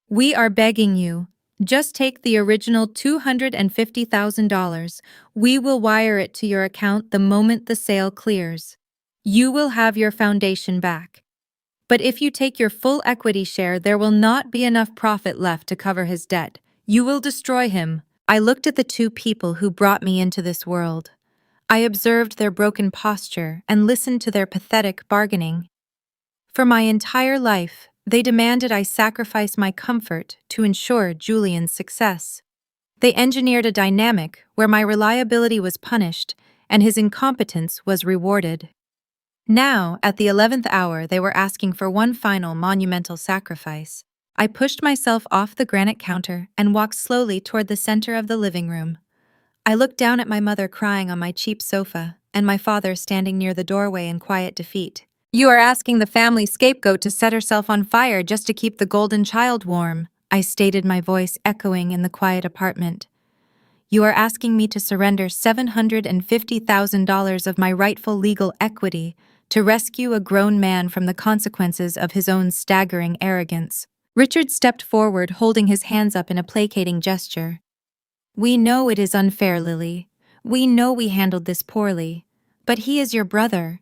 "We are begging you. Just take the original $250,000. We will wire it to your account the moment the sale clears. You will have your foundation back. But if you take your full equity share, there will not be enough profit left to cover his debt. You will destroy him." I looked at the two people who brought me into this world. I observed their broken posture and listened to their pathetic bargaining. For my entire life, they demanded I sacrifice my comfort to ensure Julian's success. They engineered a dynamic where my reliability was punished and his incompetence was rewarded. Now, at the 11th hour, they were asking for one final monumental sacrifice. I pushed myself off the granite counter and walked slowly toward the center of the living room. I looked down at my mother crying on my cheap sofa and my father standing near the doorway in quiet defeat. "You are asking the family scapegoat to set herself on fire just to keep the golden child warm," I stated, my voice echoing in the quiet apartment. "You are asking me to surrender $750,000 of my rightful legal equity to rescue a grown man from the consequences of his own staggering arrogance." Richard stepped forward, holding his hands up in a placating gesture. "We know it is unfair, Lily. We know we handled this poorly. But he is your brother.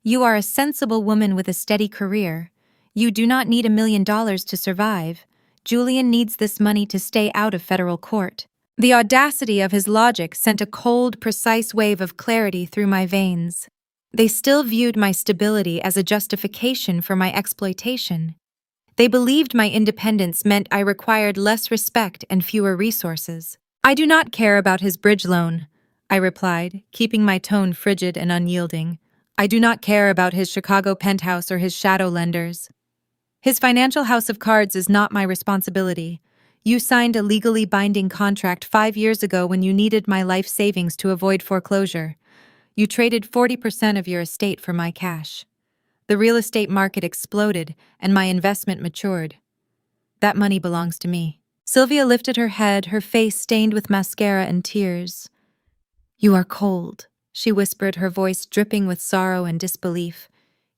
You are a sensible woman with a steady career. You do not need $1 million to survive. Julian needs this money to stay out of federal court." The audacity of his logic sent a cold, precise wave of clarity through my veins. They still viewed my stability as a justification for my exploitation. They believed my independence meant I required less respect and fewer resources. "I do not care about his bridge loan," I replied, keeping my tone frigid and unyielding. "I do not care about his Chicago penthouse or his shadow lenders. His financial house of cards is not my responsibility. You signed a legally binding contract 5 years ago when you needed my life savings to avoid foreclosure. You traded 40% of your estate for my cash. The real estate market exploded and my investment matured. That money belongs to me." Sylvia lifted her head, her face stained with mascara and tears. "You are cold," she whispered, her voice dripping with sorrow and disbelief.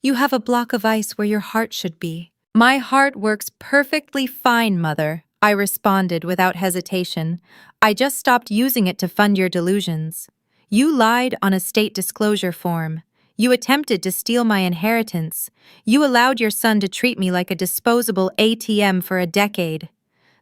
"You have a block of ice where your heart should be." "My heart works perfectly fine, Mother," I responded without hesitation. "I just stopped using it to fund your delusions. You lied on a state disclosure form. You attempted to steal my inheritance. You allowed your son to treat me like a disposable ATM for a decade.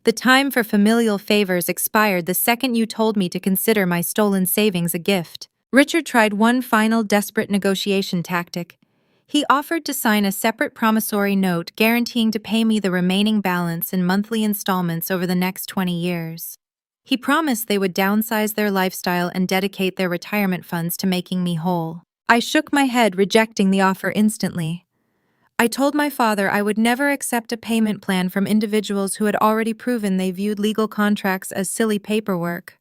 The time for familial favors expired the second you told me to consider my stolen savings a gift." Richard tried one final desperate negotiation tactic. He offered to sign a separate promissory note guaranteeing to pay me the remaining balance in monthly installments over the next 20 years. He promised they would downsize their lifestyle and dedicate their retirement funds to making me whole. I shook my head, rejecting the offer instantly. I told my father I would never accept a payment plan from individuals who had already proven they viewed legal contracts as silly paperwork.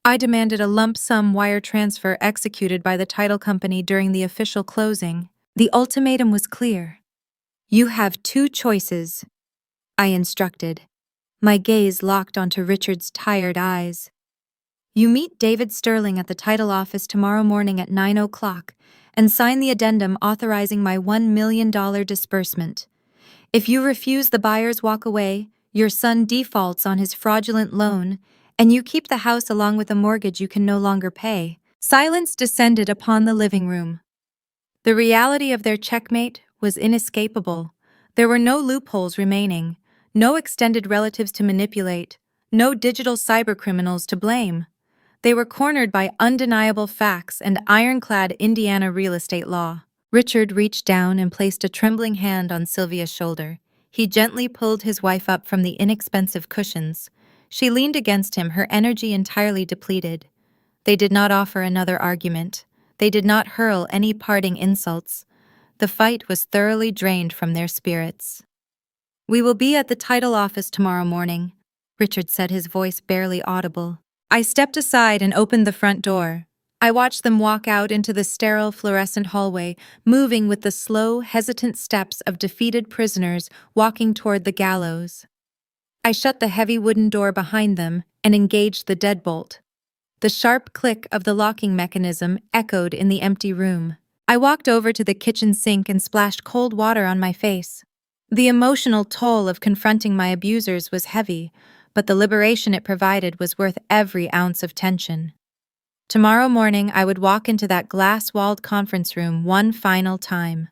I demanded a lump sum wire transfer executed by the title company during the official closing. The ultimatum was clear. "You have 2 choices," I instructed, my gaze locked onto Richard's tired eyes. "You meet David Sterling at the title office tomorrow morning at 9 o'clock and sign the addendum authorizing my $1 million disbursement. If you refuse, the buyers walk away, your son defaults on his fraudulent loan, and you keep the house along with a mortgage you can no longer pay." Silence descended upon the living room. The reality of their checkmate was inescapable. There were no loopholes remaining, no extended relatives to manipulate, no digital cybercriminals to blame. They were cornered by undeniable facts and ironclad Indiana real estate law. Richard reached down and placed a trembling hand on Sylvia's shoulder. He gently pulled his wife up from the inexpensive cushions. She leaned against him, her energy entirely depleted. They did not offer another argument. They did not hurl any parting insults. The fight was thoroughly drained from their spirits. "We will be at the title office tomorrow morning," Richard said, his voice barely audible. I stepped aside and opened the front door. I watched them walk out into the sterile fluorescent hallway, moving with the slow, hesitant steps of defeated prisoners walking toward the gallows. I shut the heavy wooden door behind them and engaged the deadbolt. The sharp click of the locking mechanism echoed in the empty room. I walked over to the kitchen sink and splashed cold water on my face. The emotional toll of confronting my abusers was heavy, but the liberation it provided was worth every ounce of tension. Tomorrow morning, I would walk into that glass-walled conference room one final time.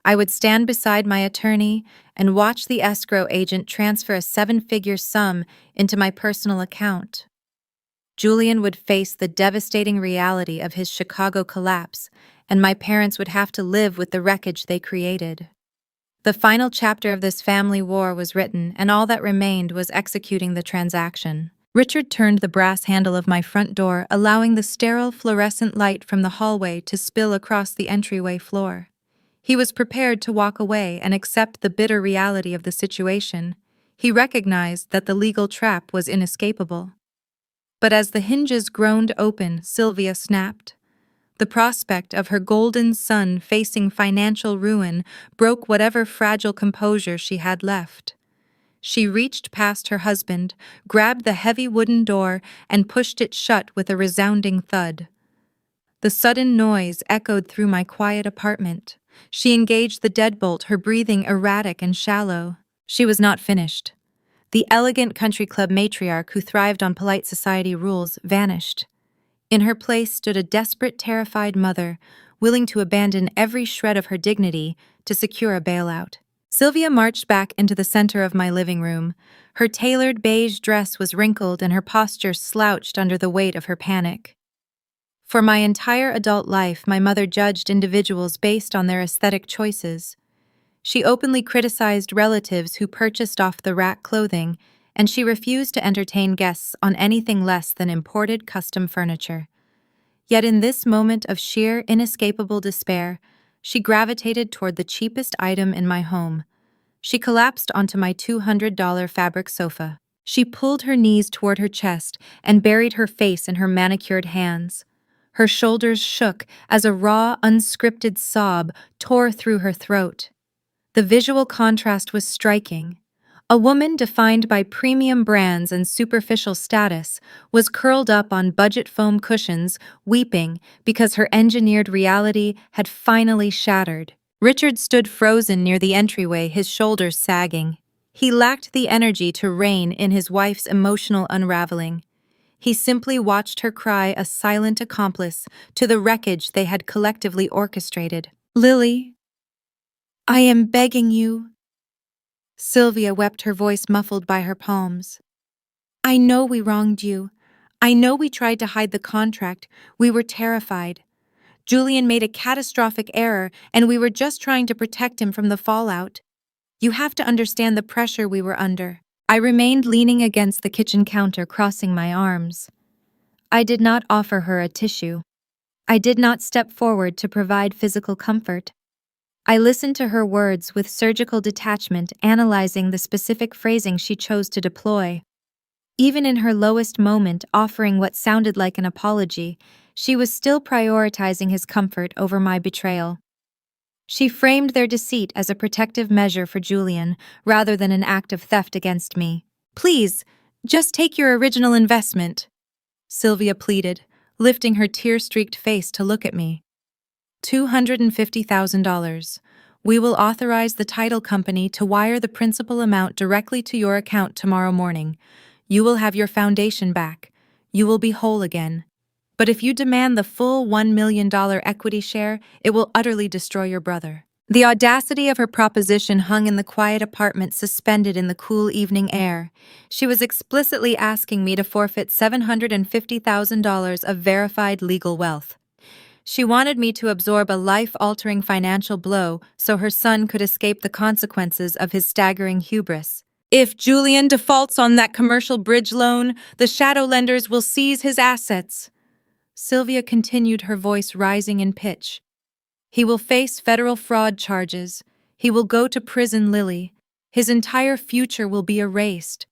I would stand beside my attorney and watch the escrow agent transfer a 7-figure sum into my personal account. Julian would face the devastating reality of his Chicago collapse, and my parents would have to live with the wreckage they created. The final chapter of this family war was written, and all that remained was executing the transaction. Richard turned the brass handle of my front door, allowing the sterile fluorescent light from the hallway to spill across the entryway floor. He was prepared to walk away and accept the bitter reality of the situation. He recognized that the legal trap was inescapable. But as the hinges groaned open, Sylvia snapped. The prospect of her golden son facing financial ruin broke whatever fragile composure she had left. She reached past her husband, grabbed the heavy wooden door, and pushed it shut with a resounding thud. The sudden noise echoed through my quiet apartment. She engaged the deadbolt, her breathing erratic and shallow. She was not finished. The elegant country club matriarch who thrived on polite society rules vanished. In her place stood a desperate, terrified mother, willing to abandon every shred of her dignity to secure a bailout. Sylvia marched back into the center of my living room. Her tailored beige dress was wrinkled and her posture slouched under the weight of her panic. For my entire adult life, my mother judged individuals based on their aesthetic choices. She openly criticized relatives who purchased off-the-rack clothing, and she refused to entertain guests on anything less than imported custom furniture. Yet in this moment of sheer, inescapable despair, she gravitated toward the cheapest item in my home. She collapsed onto my $200 fabric sofa. She pulled her knees toward her chest and buried her face in her manicured hands. Her shoulders shook as a raw, unscripted sob tore through her throat. The visual contrast was striking. A woman defined by premium brands and superficial status was curled up on budget foam cushions, weeping because her engineered reality had finally shattered. Richard stood frozen near the entryway, his shoulders sagging. He lacked the energy to rein in his wife's emotional unraveling. He simply watched her cry, a silent accomplice to the wreckage they had collectively orchestrated. "Lily, I am begging you." Sylvia wept, her voice muffled by her palms. "I know we wronged you. I know we tried to hide the contract. We were terrified. Julian made a catastrophic error, and we were just trying to protect him from the fallout. You have to understand the pressure we were under." I remained leaning against the kitchen counter, crossing my arms. I did not offer her a tissue. I did not step forward to provide physical comfort. I listened to her words with surgical detachment, analyzing the specific phrasing she chose to deploy. Even in her lowest moment, offering what sounded like an apology, she was still prioritizing his comfort over my betrayal. She framed their deceit as a protective measure for Julian, rather than an act of theft against me. "Please, just take your original investment," Sylvia pleaded, lifting her tear-streaked face to look at me. $250,000. We will authorize the title company to wire the principal amount directly to your account tomorrow morning. You will have your foundation back. You will be whole again. But if you demand the full $1 million equity share, it will utterly destroy your brother. The audacity of her proposition hung in the quiet apartment, suspended in the cool evening air. She was explicitly asking me to forfeit $750,000 of verified legal wealth. She wanted me to absorb a life-altering financial blow so her son could escape the consequences of his staggering hubris. "If Julian defaults on that commercial bridge loan, the shadow lenders will seize his assets." Sylvia continued, her voice rising in pitch. "He will face federal fraud charges. He will go to prison, Lily. His entire future will be erased.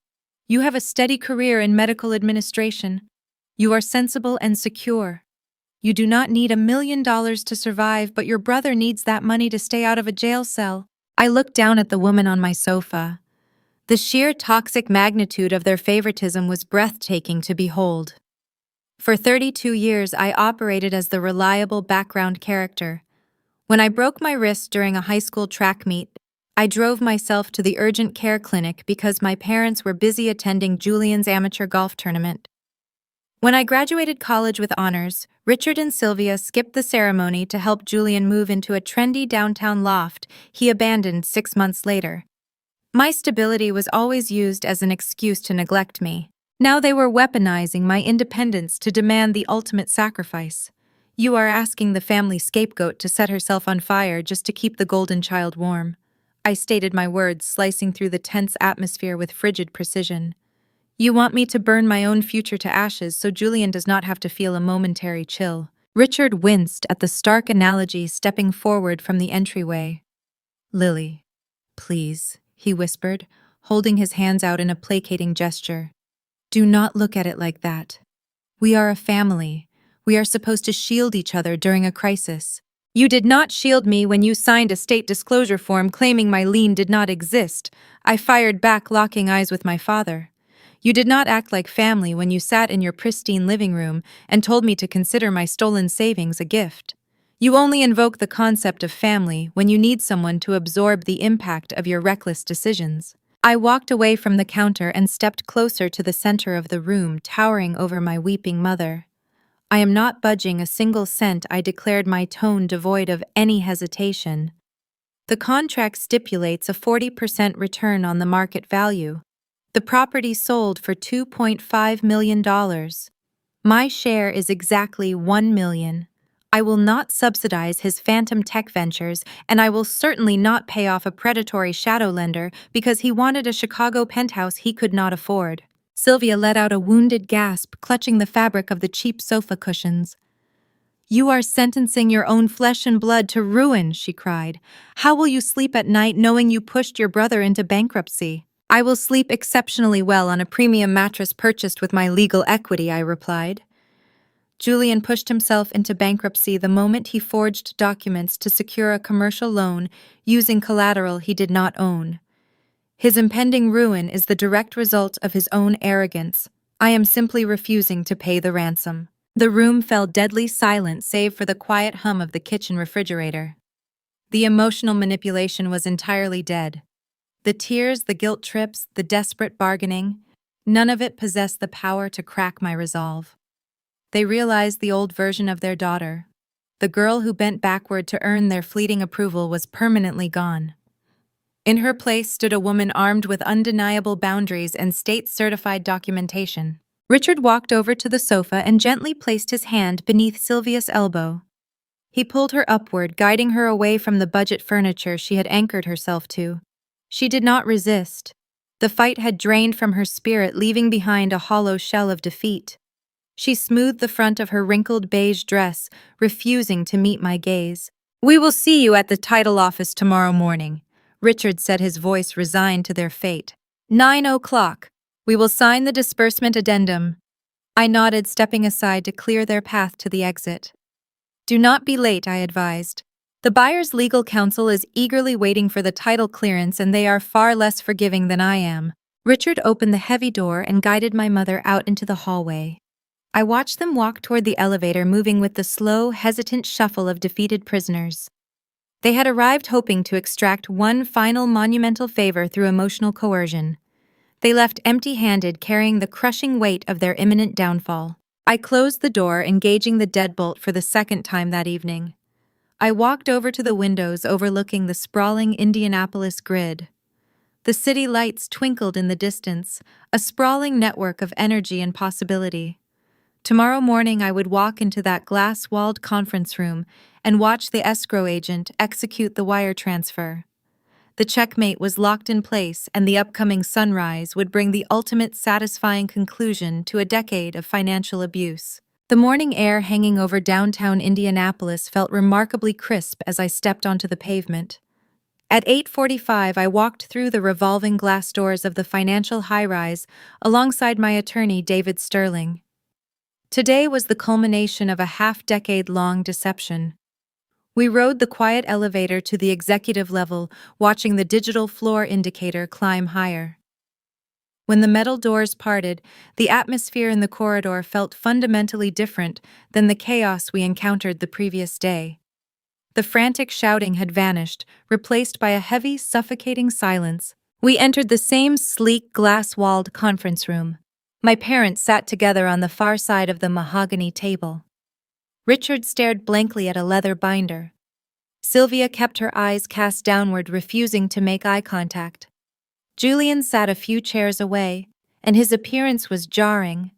You have a steady career in medical administration. You are sensible and secure. You do not need $1 million to survive, but your brother needs that money to stay out of a jail cell." I looked down at the woman on my sofa. The sheer toxic magnitude of their favoritism was breathtaking to behold. For 32 years, I operated as the reliable background character. When I broke my wrist during a high school track meet, I drove myself to the urgent care clinic because my parents were busy attending Julian's amateur golf tournament. When I graduated college with honors, Richard and Sylvia skipped the ceremony to help Julian move into a trendy downtown loft he abandoned 6 months later. My stability was always used as an excuse to neglect me. Now they were weaponizing my independence to demand the ultimate sacrifice. You are asking the family scapegoat to set herself on fire just to keep the golden child warm. I stated my words, slicing through the tense atmosphere with frigid precision. You want me to burn my own future to ashes so Julian does not have to feel a momentary chill. Richard winced at the stark analogy, stepping forward from the entryway. Lily, please, he whispered, holding his hands out in a placating gesture. Do not look at it like that. We are a family. We are supposed to shield each other during a crisis. You did not shield me when you signed a state disclosure form claiming my lien did not exist. I fired back, locking eyes with my father. You did not act like family when you sat in your pristine living room and told me to consider my stolen savings a gift. You only invoke the concept of family when you need someone to absorb the impact of your reckless decisions. I walked away from the counter and stepped closer to the center of the room, towering over my weeping mother. I am not budging a single cent, I declared, my tone devoid of any hesitation. The contract stipulates a 40% return on the market value. The property sold for $2.5 million. My share is exactly $1 million. I will not subsidize his phantom tech ventures, and I will certainly not pay off a predatory shadow lender because he wanted a Chicago penthouse he could not afford. Sylvia let out a wounded gasp, clutching the fabric of the cheap sofa cushions. You are sentencing your own flesh and blood to ruin, she cried. How will you sleep at night knowing you pushed your brother into bankruptcy? I will sleep exceptionally well on a premium mattress purchased with my legal equity, I replied. Julian pushed himself into bankruptcy the moment he forged documents to secure a commercial loan using collateral he did not own. His impending ruin is the direct result of his own arrogance. I am simply refusing to pay the ransom. The room fell deadly silent save for the quiet hum of the kitchen refrigerator. The emotional manipulation was entirely dead. The tears, the guilt trips, the desperate bargaining, none of it possessed the power to crack my resolve. They realized the old version of their daughter. The girl who bent backward to earn their fleeting approval was permanently gone. In her place stood a woman armed with undeniable boundaries and state-certified documentation. Richard walked over to the sofa and gently placed his hand beneath Sylvia's elbow. He pulled her upward, guiding her away from the budget furniture she had anchored herself to. She did not resist. The fight had drained from her spirit, leaving behind a hollow shell of defeat. She smoothed the front of her wrinkled beige dress, refusing to meet my gaze. We will see you at the title office tomorrow morning, Richard said, his voice resigned to their fate. 9 o'clock. We will sign the disbursement addendum. I nodded, stepping aside to clear their path to the exit. Do not be late, I advised. The buyer's legal counsel is eagerly waiting for the title clearance, and they are far less forgiving than I am. Richard opened the heavy door and guided my mother out into the hallway. I watched them walk toward the elevator, moving with the slow, hesitant shuffle of defeated prisoners. They had arrived hoping to extract one final monumental favor through emotional coercion. They left empty-handed, carrying the crushing weight of their imminent downfall. I closed the door, engaging the deadbolt for the second time that evening. I walked over to the windows overlooking the sprawling Indianapolis grid. The city lights twinkled in the distance, a sprawling network of energy and possibility. Tomorrow morning I would walk into that glass-walled conference room and watch the escrow agent execute the wire transfer. The checkmate was locked in place, and the upcoming sunrise would bring the ultimate satisfying conclusion to a decade of financial abuse. The morning air hanging over downtown Indianapolis felt remarkably crisp as I stepped onto the pavement. At 8:45, I walked through the revolving glass doors of the financial high-rise alongside my attorney, David Sterling. Today was the culmination of a half-decade-long deception. We rode the quiet elevator to the executive level, watching the digital floor indicator climb higher. When the metal doors parted, the atmosphere in the corridor felt fundamentally different than the chaos we encountered the previous day. The frantic shouting had vanished, replaced by a heavy, suffocating silence. We entered the same sleek, glass-walled conference room. My parents sat together on the far side of the mahogany table. Richard stared blankly at a leather binder. Sylvia kept her eyes cast downward, refusing to make eye contact. Julian sat a few chairs away, and his appearance was jarring.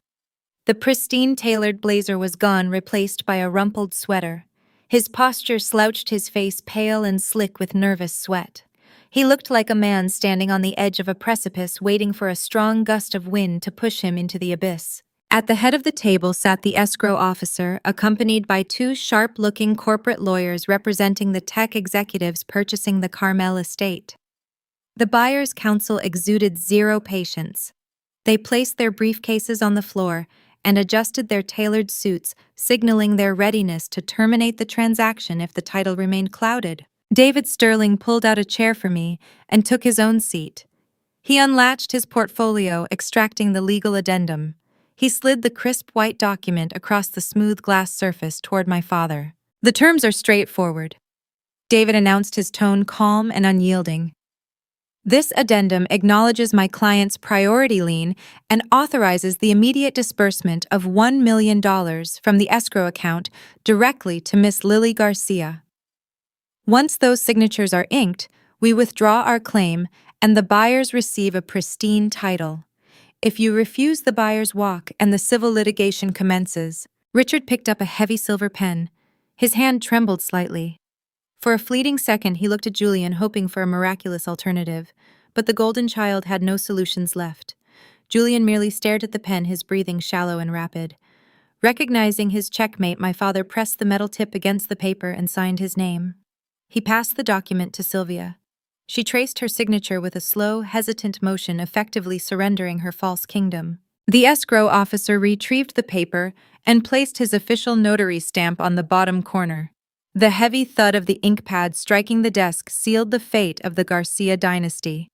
The pristine tailored blazer was gone, replaced by a rumpled sweater. His posture slouched, his face pale and slick with nervous sweat. He looked like a man standing on the edge of a precipice waiting for a strong gust of wind to push him into the abyss. At the head of the table sat the escrow officer, accompanied by two sharp-looking corporate lawyers representing the tech executives purchasing the Carmel estate. The buyer's counsel exuded zero patience. They placed their briefcases on the floor and adjusted their tailored suits, signaling their readiness to terminate the transaction if the title remained clouded. David Sterling pulled out a chair for me and took his own seat. He unlatched his portfolio, extracting the legal addendum. He slid the crisp white document across the smooth glass surface toward my father. "The terms are straightforward," David announced, his tone calm and unyielding. "This addendum acknowledges my client's priority lien and authorizes the immediate disbursement of $1 million from the escrow account directly to Miss Lily Garcia. Once those signatures are inked, we withdraw our claim and the buyers receive a pristine title. If you refuse, the buyers walk and the civil litigation commences." Richard picked up a heavy silver pen. His hand trembled slightly. For a fleeting second, he looked at Julian, hoping for a miraculous alternative, but the golden child had no solutions left. Julian merely stared at the pen, his breathing shallow and rapid. Recognizing his checkmate, my father pressed the metal tip against the paper and signed his name. He passed the document to Sylvia. She traced her signature with a slow, hesitant motion, effectively surrendering her false kingdom. The escrow officer retrieved the paper and placed his official notary stamp on the bottom corner. The heavy thud of the ink pad striking the desk sealed the fate of the Garcia dynasty.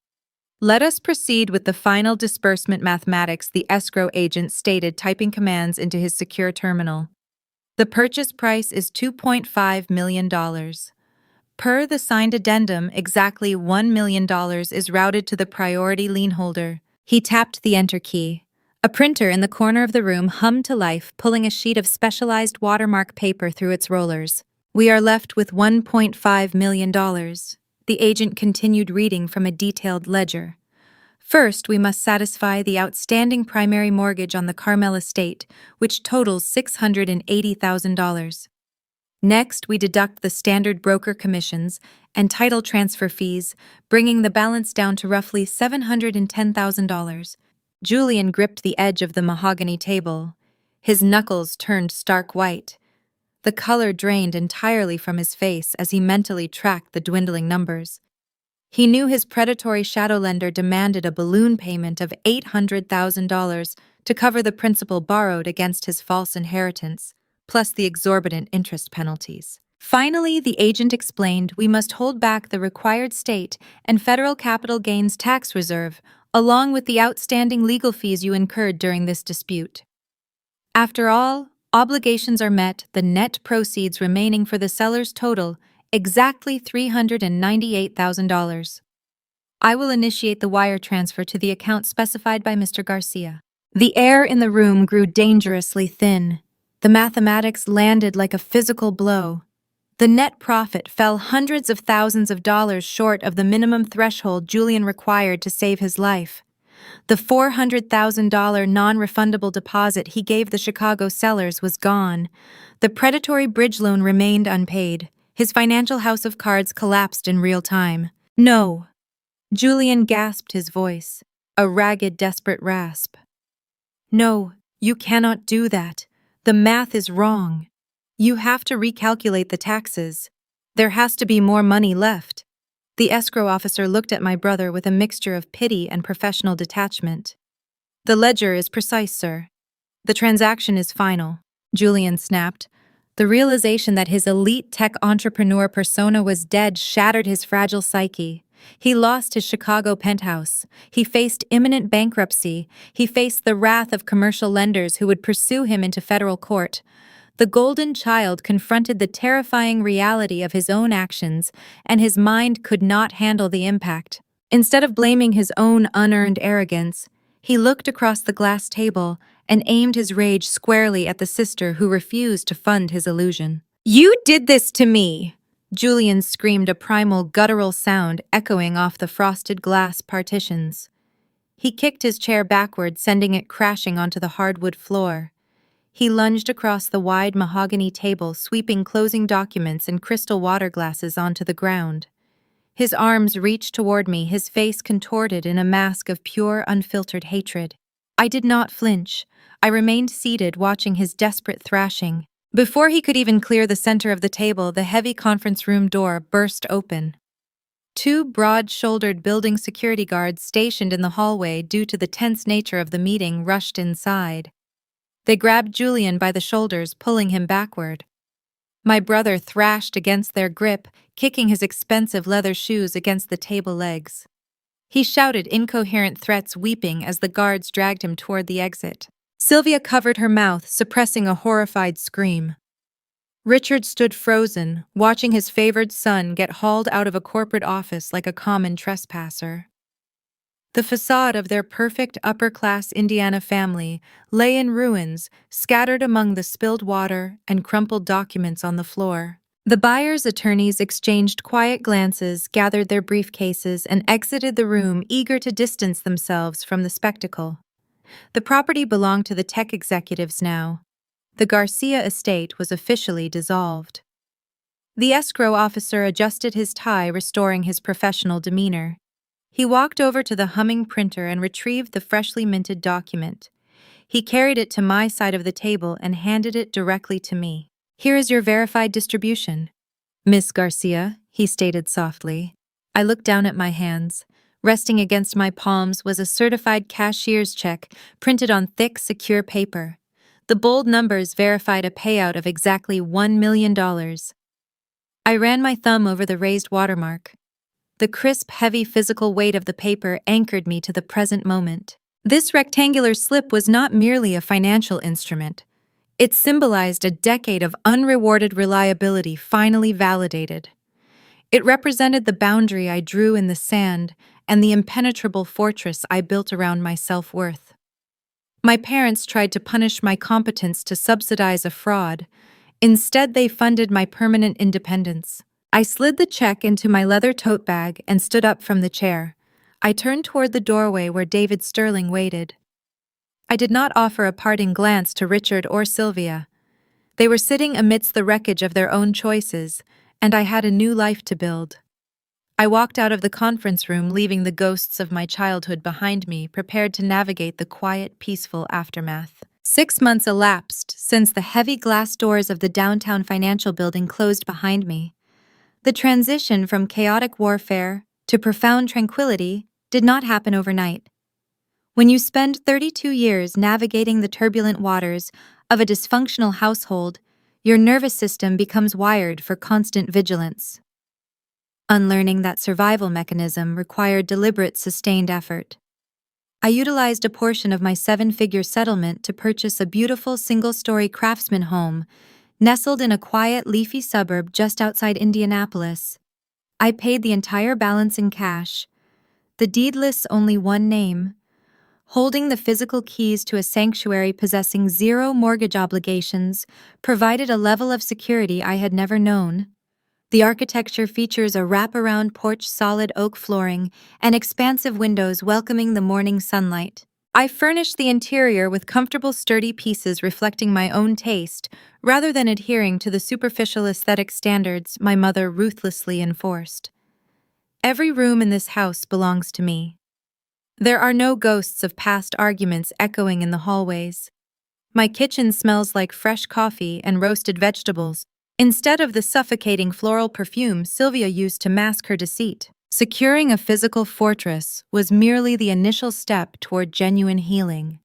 "Let us proceed with the final disbursement mathematics," the escrow agent stated, typing commands into his secure terminal. "The purchase price is $2.5 million. Per the signed addendum, exactly $1 million is routed to the priority lien holder." He tapped the enter key. A printer in the corner of the room hummed to life, pulling a sheet of specialized watermark paper through its rollers. "We are left with $1.5 million. The agent continued, reading from a detailed ledger. "First, we must satisfy the outstanding primary mortgage on the Carmel estate, which totals $680,000. Next, we deduct the standard broker commissions and title transfer fees, bringing the balance down to roughly $710,000. Julian gripped the edge of the mahogany table. His knuckles turned stark white. The color drained entirely from his face as he mentally tracked the dwindling numbers. He knew his predatory shadow lender demanded a balloon payment of $800,000 to cover the principal borrowed against his false inheritance, plus the exorbitant interest penalties. Finally, the agent explained, we must hold back the required state and federal capital gains tax reserve, along with the outstanding legal fees you incurred during this dispute. After all obligations are met, the net proceeds remaining for the sellers total exactly $398,000. I will initiate the wire transfer to the account specified by Mr. Garcia. The air in the room grew dangerously thin. The mathematics landed like a physical blow. The net profit fell hundreds of thousands of dollars short of the minimum threshold Julian required to save his life. The $400,000 non-refundable deposit he gave the Chicago sellers was gone. The predatory bridge loan remained unpaid. His financial house of cards collapsed in real time. "No!" Julian gasped, his voice a ragged, desperate rasp. "No, you cannot do that. The math is wrong. You have to recalculate the taxes. There has to be more money left." The escrow officer looked at my brother with a mixture of pity and professional detachment. "The ledger is precise, sir. The transaction is final," Julian snapped. The realization that his elite tech entrepreneur persona was dead shattered his fragile psyche. He lost his Chicago penthouse. He faced imminent bankruptcy. He faced the wrath of commercial lenders who would pursue him into federal court. The golden child confronted the terrifying reality of his own actions, and his mind could not handle the impact. Instead of blaming his own unearned arrogance, he looked across the glass table and aimed his rage squarely at the sister who refused to fund his illusion. "You did this to me!" Julian screamed, a primal, guttural sound echoing off the frosted glass partitions. He kicked his chair backward, sending it crashing onto the hardwood floor. He lunged across the wide mahogany table, sweeping closing documents and crystal water glasses onto the ground. His arms reached toward me, his face contorted in a mask of pure, unfiltered hatred. I did not flinch. I remained seated, watching his desperate thrashing. Before he could even clear the center of the table, the heavy conference room door burst open. Two broad-shouldered building security guards stationed in the hallway due to the tense nature of the meeting rushed inside. They grabbed Julian by the shoulders, pulling him backward. My brother thrashed against their grip, kicking his expensive leather shoes against the table legs. He shouted incoherent threats, weeping as the guards dragged him toward the exit. Sylvia covered her mouth, suppressing a horrified scream. Richard stood frozen, watching his favored son get hauled out of a corporate office like a common trespasser. The facade of their perfect upper-class Indiana family lay in ruins, scattered among the spilled water and crumpled documents on the floor. The buyer's attorneys exchanged quiet glances, gathered their briefcases, and exited the room, eager to distance themselves from the spectacle. The property belonged to the tech executives now. The Garcia estate was officially dissolved. The escrow officer adjusted his tie, restoring his professional demeanor. He walked over to the humming printer and retrieved the freshly minted document. He carried it to my side of the table and handed it directly to me. "Here is your verified distribution, Miss Garcia," he stated softly. I looked down at my hands. Resting against my palms was a certified cashier's check printed on thick, secure paper. The bold numbers verified a payout of exactly $1 million. I ran my thumb over the raised watermark. The crisp, heavy physical weight of the paper anchored me to the present moment. This rectangular slip was not merely a financial instrument. It symbolized a decade of unrewarded reliability finally validated. It represented the boundary I drew in the sand and the impenetrable fortress I built around my self-worth. My parents tried to punish my competence to subsidize a fraud. Instead, they funded my permanent independence. I slid the check into my leather tote bag and stood up from the chair. I turned toward the doorway where David Sterling waited. I did not offer a parting glance to Richard or Sylvia. They were sitting amidst the wreckage of their own choices, and I had a new life to build. I walked out of the conference room, leaving the ghosts of my childhood behind me, prepared to navigate the quiet, peaceful aftermath. 6 months elapsed since the heavy glass doors of the downtown financial building closed behind me. The transition from chaotic warfare to profound tranquility did not happen overnight. When you spend 32 years navigating the turbulent waters of a dysfunctional household, your nervous system becomes wired for constant vigilance. Unlearning that survival mechanism required deliberate, sustained effort. I utilized a portion of my 7-figure settlement to purchase a beautiful single-story craftsman home nestled in a quiet, leafy suburb just outside Indianapolis. I paid the entire balance in cash. The deed lists only one name. Holding the physical keys to a sanctuary possessing 0 mortgage obligations provided a level of security I had never known. The architecture features a wraparound porch, solid oak flooring, and expansive windows welcoming the morning sunlight. I furnished the interior with comfortable, sturdy pieces reflecting my own taste, rather than adhering to the superficial aesthetic standards my mother ruthlessly enforced. Every room in this house belongs to me. There are no ghosts of past arguments echoing in the hallways. My kitchen smells like fresh coffee and roasted vegetables, instead of the suffocating floral perfume Sylvia used to mask her deceit. Securing a physical fortress was merely the initial step toward genuine healing.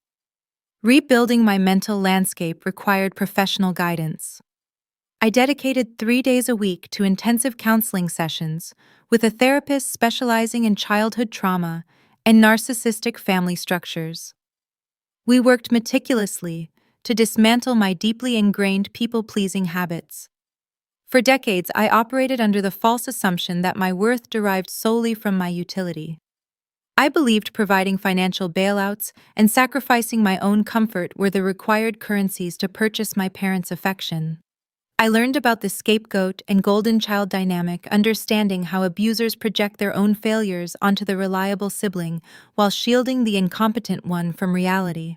Rebuilding my mental landscape required professional guidance. I dedicated 3 days a week to intensive counseling sessions with a therapist specializing in childhood trauma and narcissistic family structures. We worked meticulously to dismantle my deeply ingrained people-pleasing habits. For decades, I operated under the false assumption that my worth derived solely from my utility. I believed providing financial bailouts and sacrificing my own comfort were the required currencies to purchase my parents' affection. I learned about the scapegoat and golden child dynamic, understanding how abusers project their own failures onto the reliable sibling while shielding the incompetent one from reality.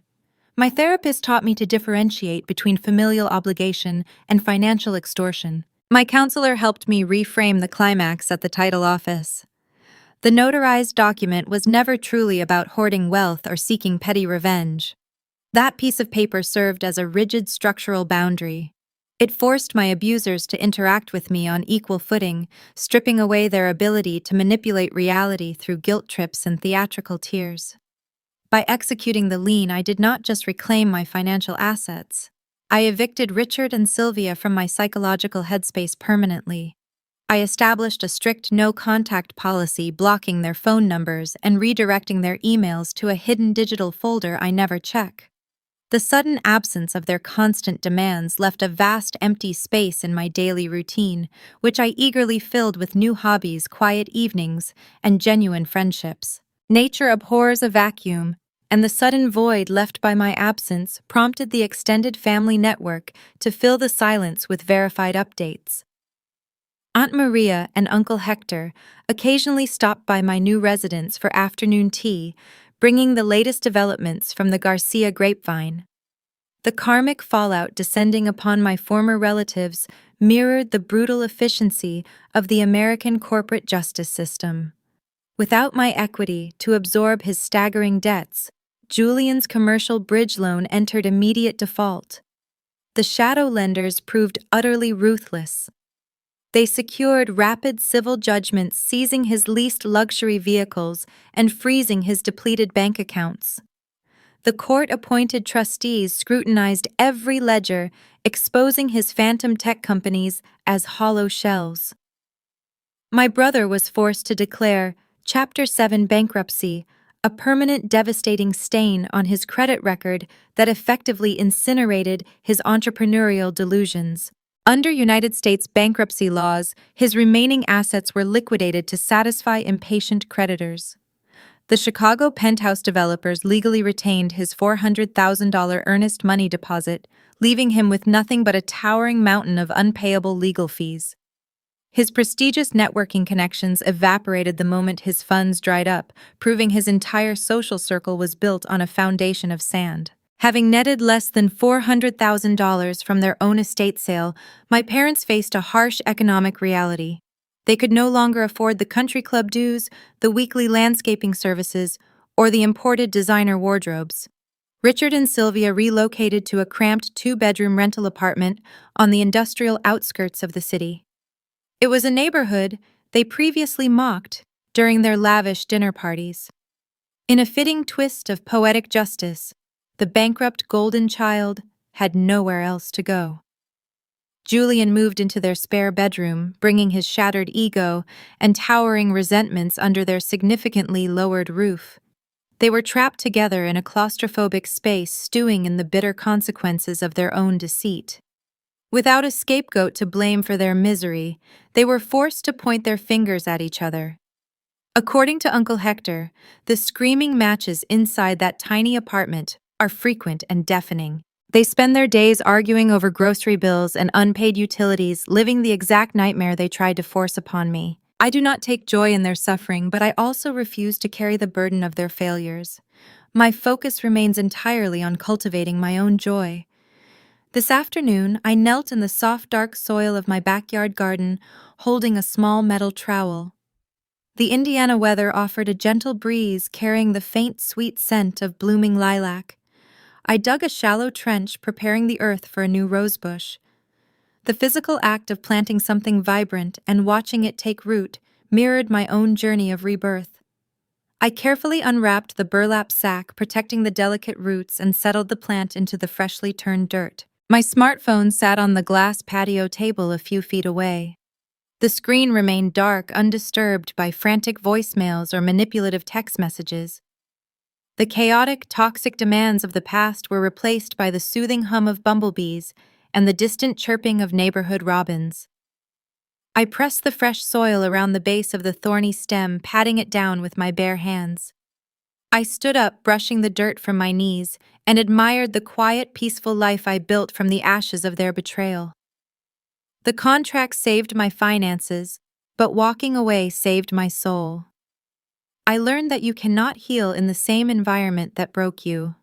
My therapist taught me to differentiate between familial obligation and financial extortion. My counselor helped me reframe the climax at the title office. The notarized document was never truly about hoarding wealth or seeking petty revenge. That piece of paper served as a rigid structural boundary. It forced my abusers to interact with me on equal footing, stripping away their ability to manipulate reality through guilt trips and theatrical tears. By executing the lien, I did not just reclaim my financial assets. I evicted Richard and Sylvia from my psychological headspace permanently. I established a strict no-contact policy, blocking their phone numbers and redirecting their emails to a hidden digital folder I never check. The sudden absence of their constant demands left a vast empty space in my daily routine, which I eagerly filled with new hobbies, quiet evenings, and genuine friendships. Nature abhors a vacuum, and the sudden void left by my absence prompted the extended family network to fill the silence with verified updates. Aunt Maria and Uncle Hector occasionally stopped by my new residence for afternoon tea, bringing the latest developments from the Garcia grapevine. The karmic fallout descending upon my former relatives mirrored the brutal efficiency of the American corporate justice system. Without my equity to absorb his staggering debts, Julian's commercial bridge loan entered immediate default. The shadow lenders proved utterly ruthless. They secured rapid civil judgments, seizing his leased luxury vehicles and freezing his depleted bank accounts. The court-appointed trustees scrutinized every ledger, exposing his phantom tech companies as hollow shells. My brother was forced to declare Chapter 7 bankruptcy, a permanent devastating stain on his credit record that effectively incinerated his entrepreneurial delusions. Under United States bankruptcy laws, his remaining assets were liquidated to satisfy impatient creditors. The Chicago penthouse developers legally retained his $400,000 earnest money deposit, leaving him with nothing but a towering mountain of unpayable legal fees. His prestigious networking connections evaporated the moment his funds dried up, proving his entire social circle was built on a foundation of sand. Having netted less than $400,000 from their own estate sale, my parents faced a harsh economic reality. They could no longer afford the country club dues, the weekly landscaping services, or the imported designer wardrobes. Richard and Sylvia relocated to a cramped two-bedroom rental apartment on the industrial outskirts of the city. It was a neighborhood they previously mocked during their lavish dinner parties. In a fitting twist of poetic justice, the bankrupt golden child had nowhere else to go. Julian moved into their spare bedroom, bringing his shattered ego and towering resentments under their significantly lowered roof. They were trapped together in a claustrophobic space, stewing in the bitter consequences of their own deceit. Without a scapegoat to blame for their misery, they were forced to point their fingers at each other. According to Uncle Hector, the screaming matches inside that tiny apartment are frequent and deafening. They spend their days arguing over grocery bills and unpaid utilities, living the exact nightmare they tried to force upon me. I do not take joy in their suffering, but I also refuse to carry the burden of their failures. My focus remains entirely on cultivating my own joy. This afternoon, I knelt in the soft, dark soil of my backyard garden, holding a small metal trowel. The Indiana weather offered a gentle breeze, carrying the faint, sweet scent of blooming lilac. I dug a shallow trench, preparing the earth for a new rosebush. The physical act of planting something vibrant and watching it take root mirrored my own journey of rebirth. I carefully unwrapped the burlap sack, protecting the delicate roots, and settled the plant into the freshly turned dirt. My smartphone sat on the glass patio table a few feet away. The screen remained dark, undisturbed by frantic voicemails or manipulative text messages. The chaotic, toxic demands of the past were replaced by the soothing hum of bumblebees and the distant chirping of neighborhood robins. I pressed the fresh soil around the base of the thorny stem, patting it down with my bare hands. I stood up, brushing the dirt from my knees, and admired the quiet, peaceful life I built from the ashes of their betrayal. The contract saved my finances, but walking away saved my soul. I learned that you cannot heal in the same environment that broke you.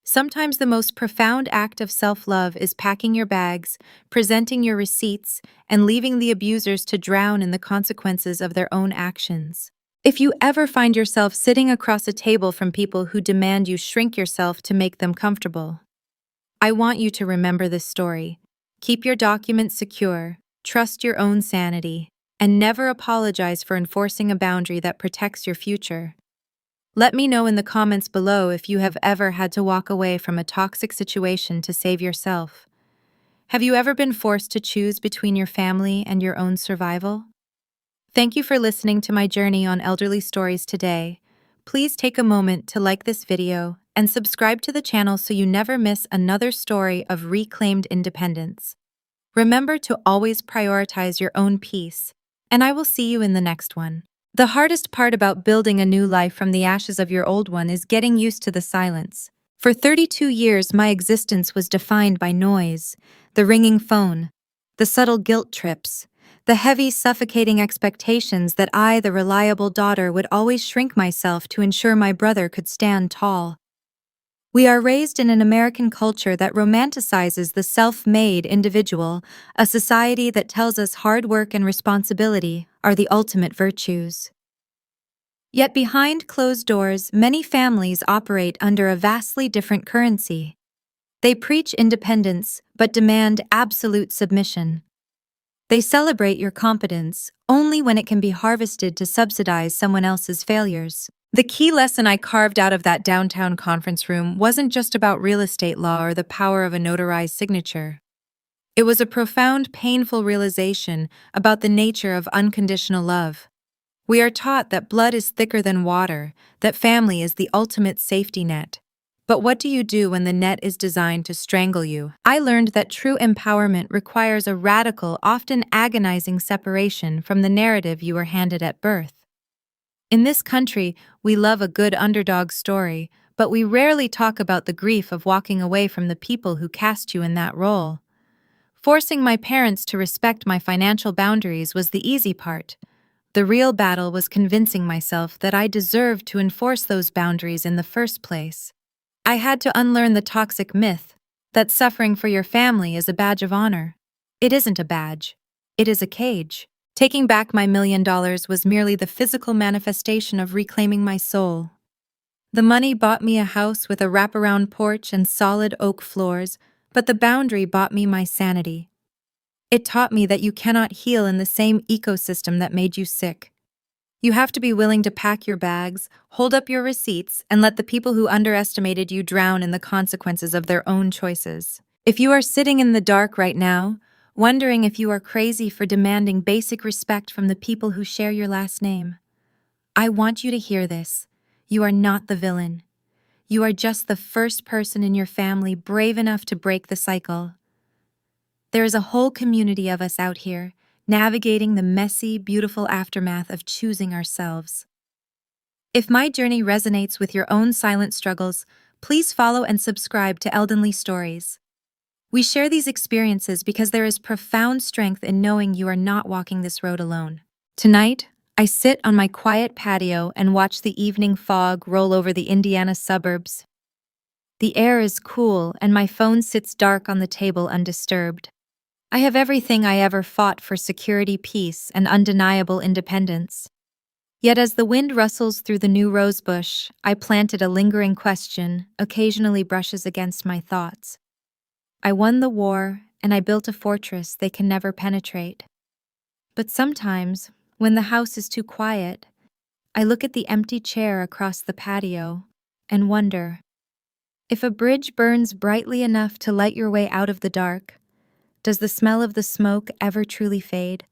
Sometimes the most profound act of self-love is packing your bags, presenting your receipts, and leaving the abusers to drown in the consequences of their own actions. If you ever find yourself sitting across a table from people who demand you shrink yourself to make them comfortable, I want you to remember this story. Keep your documents secure, trust your own sanity, and never apologize for enforcing a boundary that protects your future. Let me know in the comments below if you have ever had to walk away from a toxic situation to save yourself. Have you ever been forced to choose between your family and your own survival? Thank you for listening to my journey on elderly stories today. Please take a moment to like this video and subscribe to the channel so you never miss another story of reclaimed independence. Remember to always prioritize your own peace, and I will see you in the next one. The hardest part about building a new life from the ashes of your old one is getting used to the silence. For 32 years, my existence was defined by noise, the ringing phone, the subtle guilt trips, the heavy, suffocating expectations that I, the reliable daughter, would always shrink myself to ensure my brother could stand tall. We are raised in an American culture that romanticizes the self-made individual, a society that tells us hard work and responsibility are the ultimate virtues. Yet behind closed doors, many families operate under a vastly different currency. They preach independence, but demand absolute submission. They celebrate your competence only when it can be harvested to subsidize someone else's failures. The key lesson I carved out of that downtown conference room wasn't just about real estate law or the power of a notarized signature. It was a profound, painful realization about the nature of unconditional love. We are taught that blood is thicker than water, that family is the ultimate safety net. But what do you do when the net is designed to strangle you? I learned that true empowerment requires a radical, often agonizing separation from the narrative you were handed at birth. In this country, we love a good underdog story, but we rarely talk about the grief of walking away from the people who cast you in that role. Forcing my parents to respect my financial boundaries was the easy part. The real battle was convincing myself that I deserved to enforce those boundaries in the first place. I had to unlearn the toxic myth that suffering for your family is a badge of honor. It isn't a badge. It is a cage. Taking back my $1 million was merely the physical manifestation of reclaiming my soul. The money bought me a house with a wraparound porch and solid oak floors, but the boundary bought me my sanity. It taught me that you cannot heal in the same ecosystem that made you sick. You have to be willing to pack your bags, hold up your receipts, and let the people who underestimated you drown in the consequences of their own choices. If you are sitting in the dark right now, wondering if you are crazy for demanding basic respect from the people who share your last name, I want you to hear this. You are not the villain. You are just the first person in your family brave enough to break the cycle. There is a whole community of us out here, navigating the messy, beautiful aftermath of choosing ourselves. If my journey resonates with your own silent struggles, please follow and subscribe to Eldenly Stories. We share these experiences because there is profound strength in knowing you are not walking this road alone. Tonight, I sit on my quiet patio and watch the evening fog roll over the Indiana suburbs. The air is cool and my phone sits dark on the table undisturbed. I have everything I ever fought for: security, peace, and undeniable independence. Yet as the wind rustles through the new rosebush, I planted a lingering question, occasionally brushes against my thoughts. I won the war, and I built a fortress they can never penetrate. But sometimes, when the house is too quiet, I look at the empty chair across the patio and wonder, if a bridge burns brightly enough to light your way out of the dark, does the smell of the smoke ever truly fade?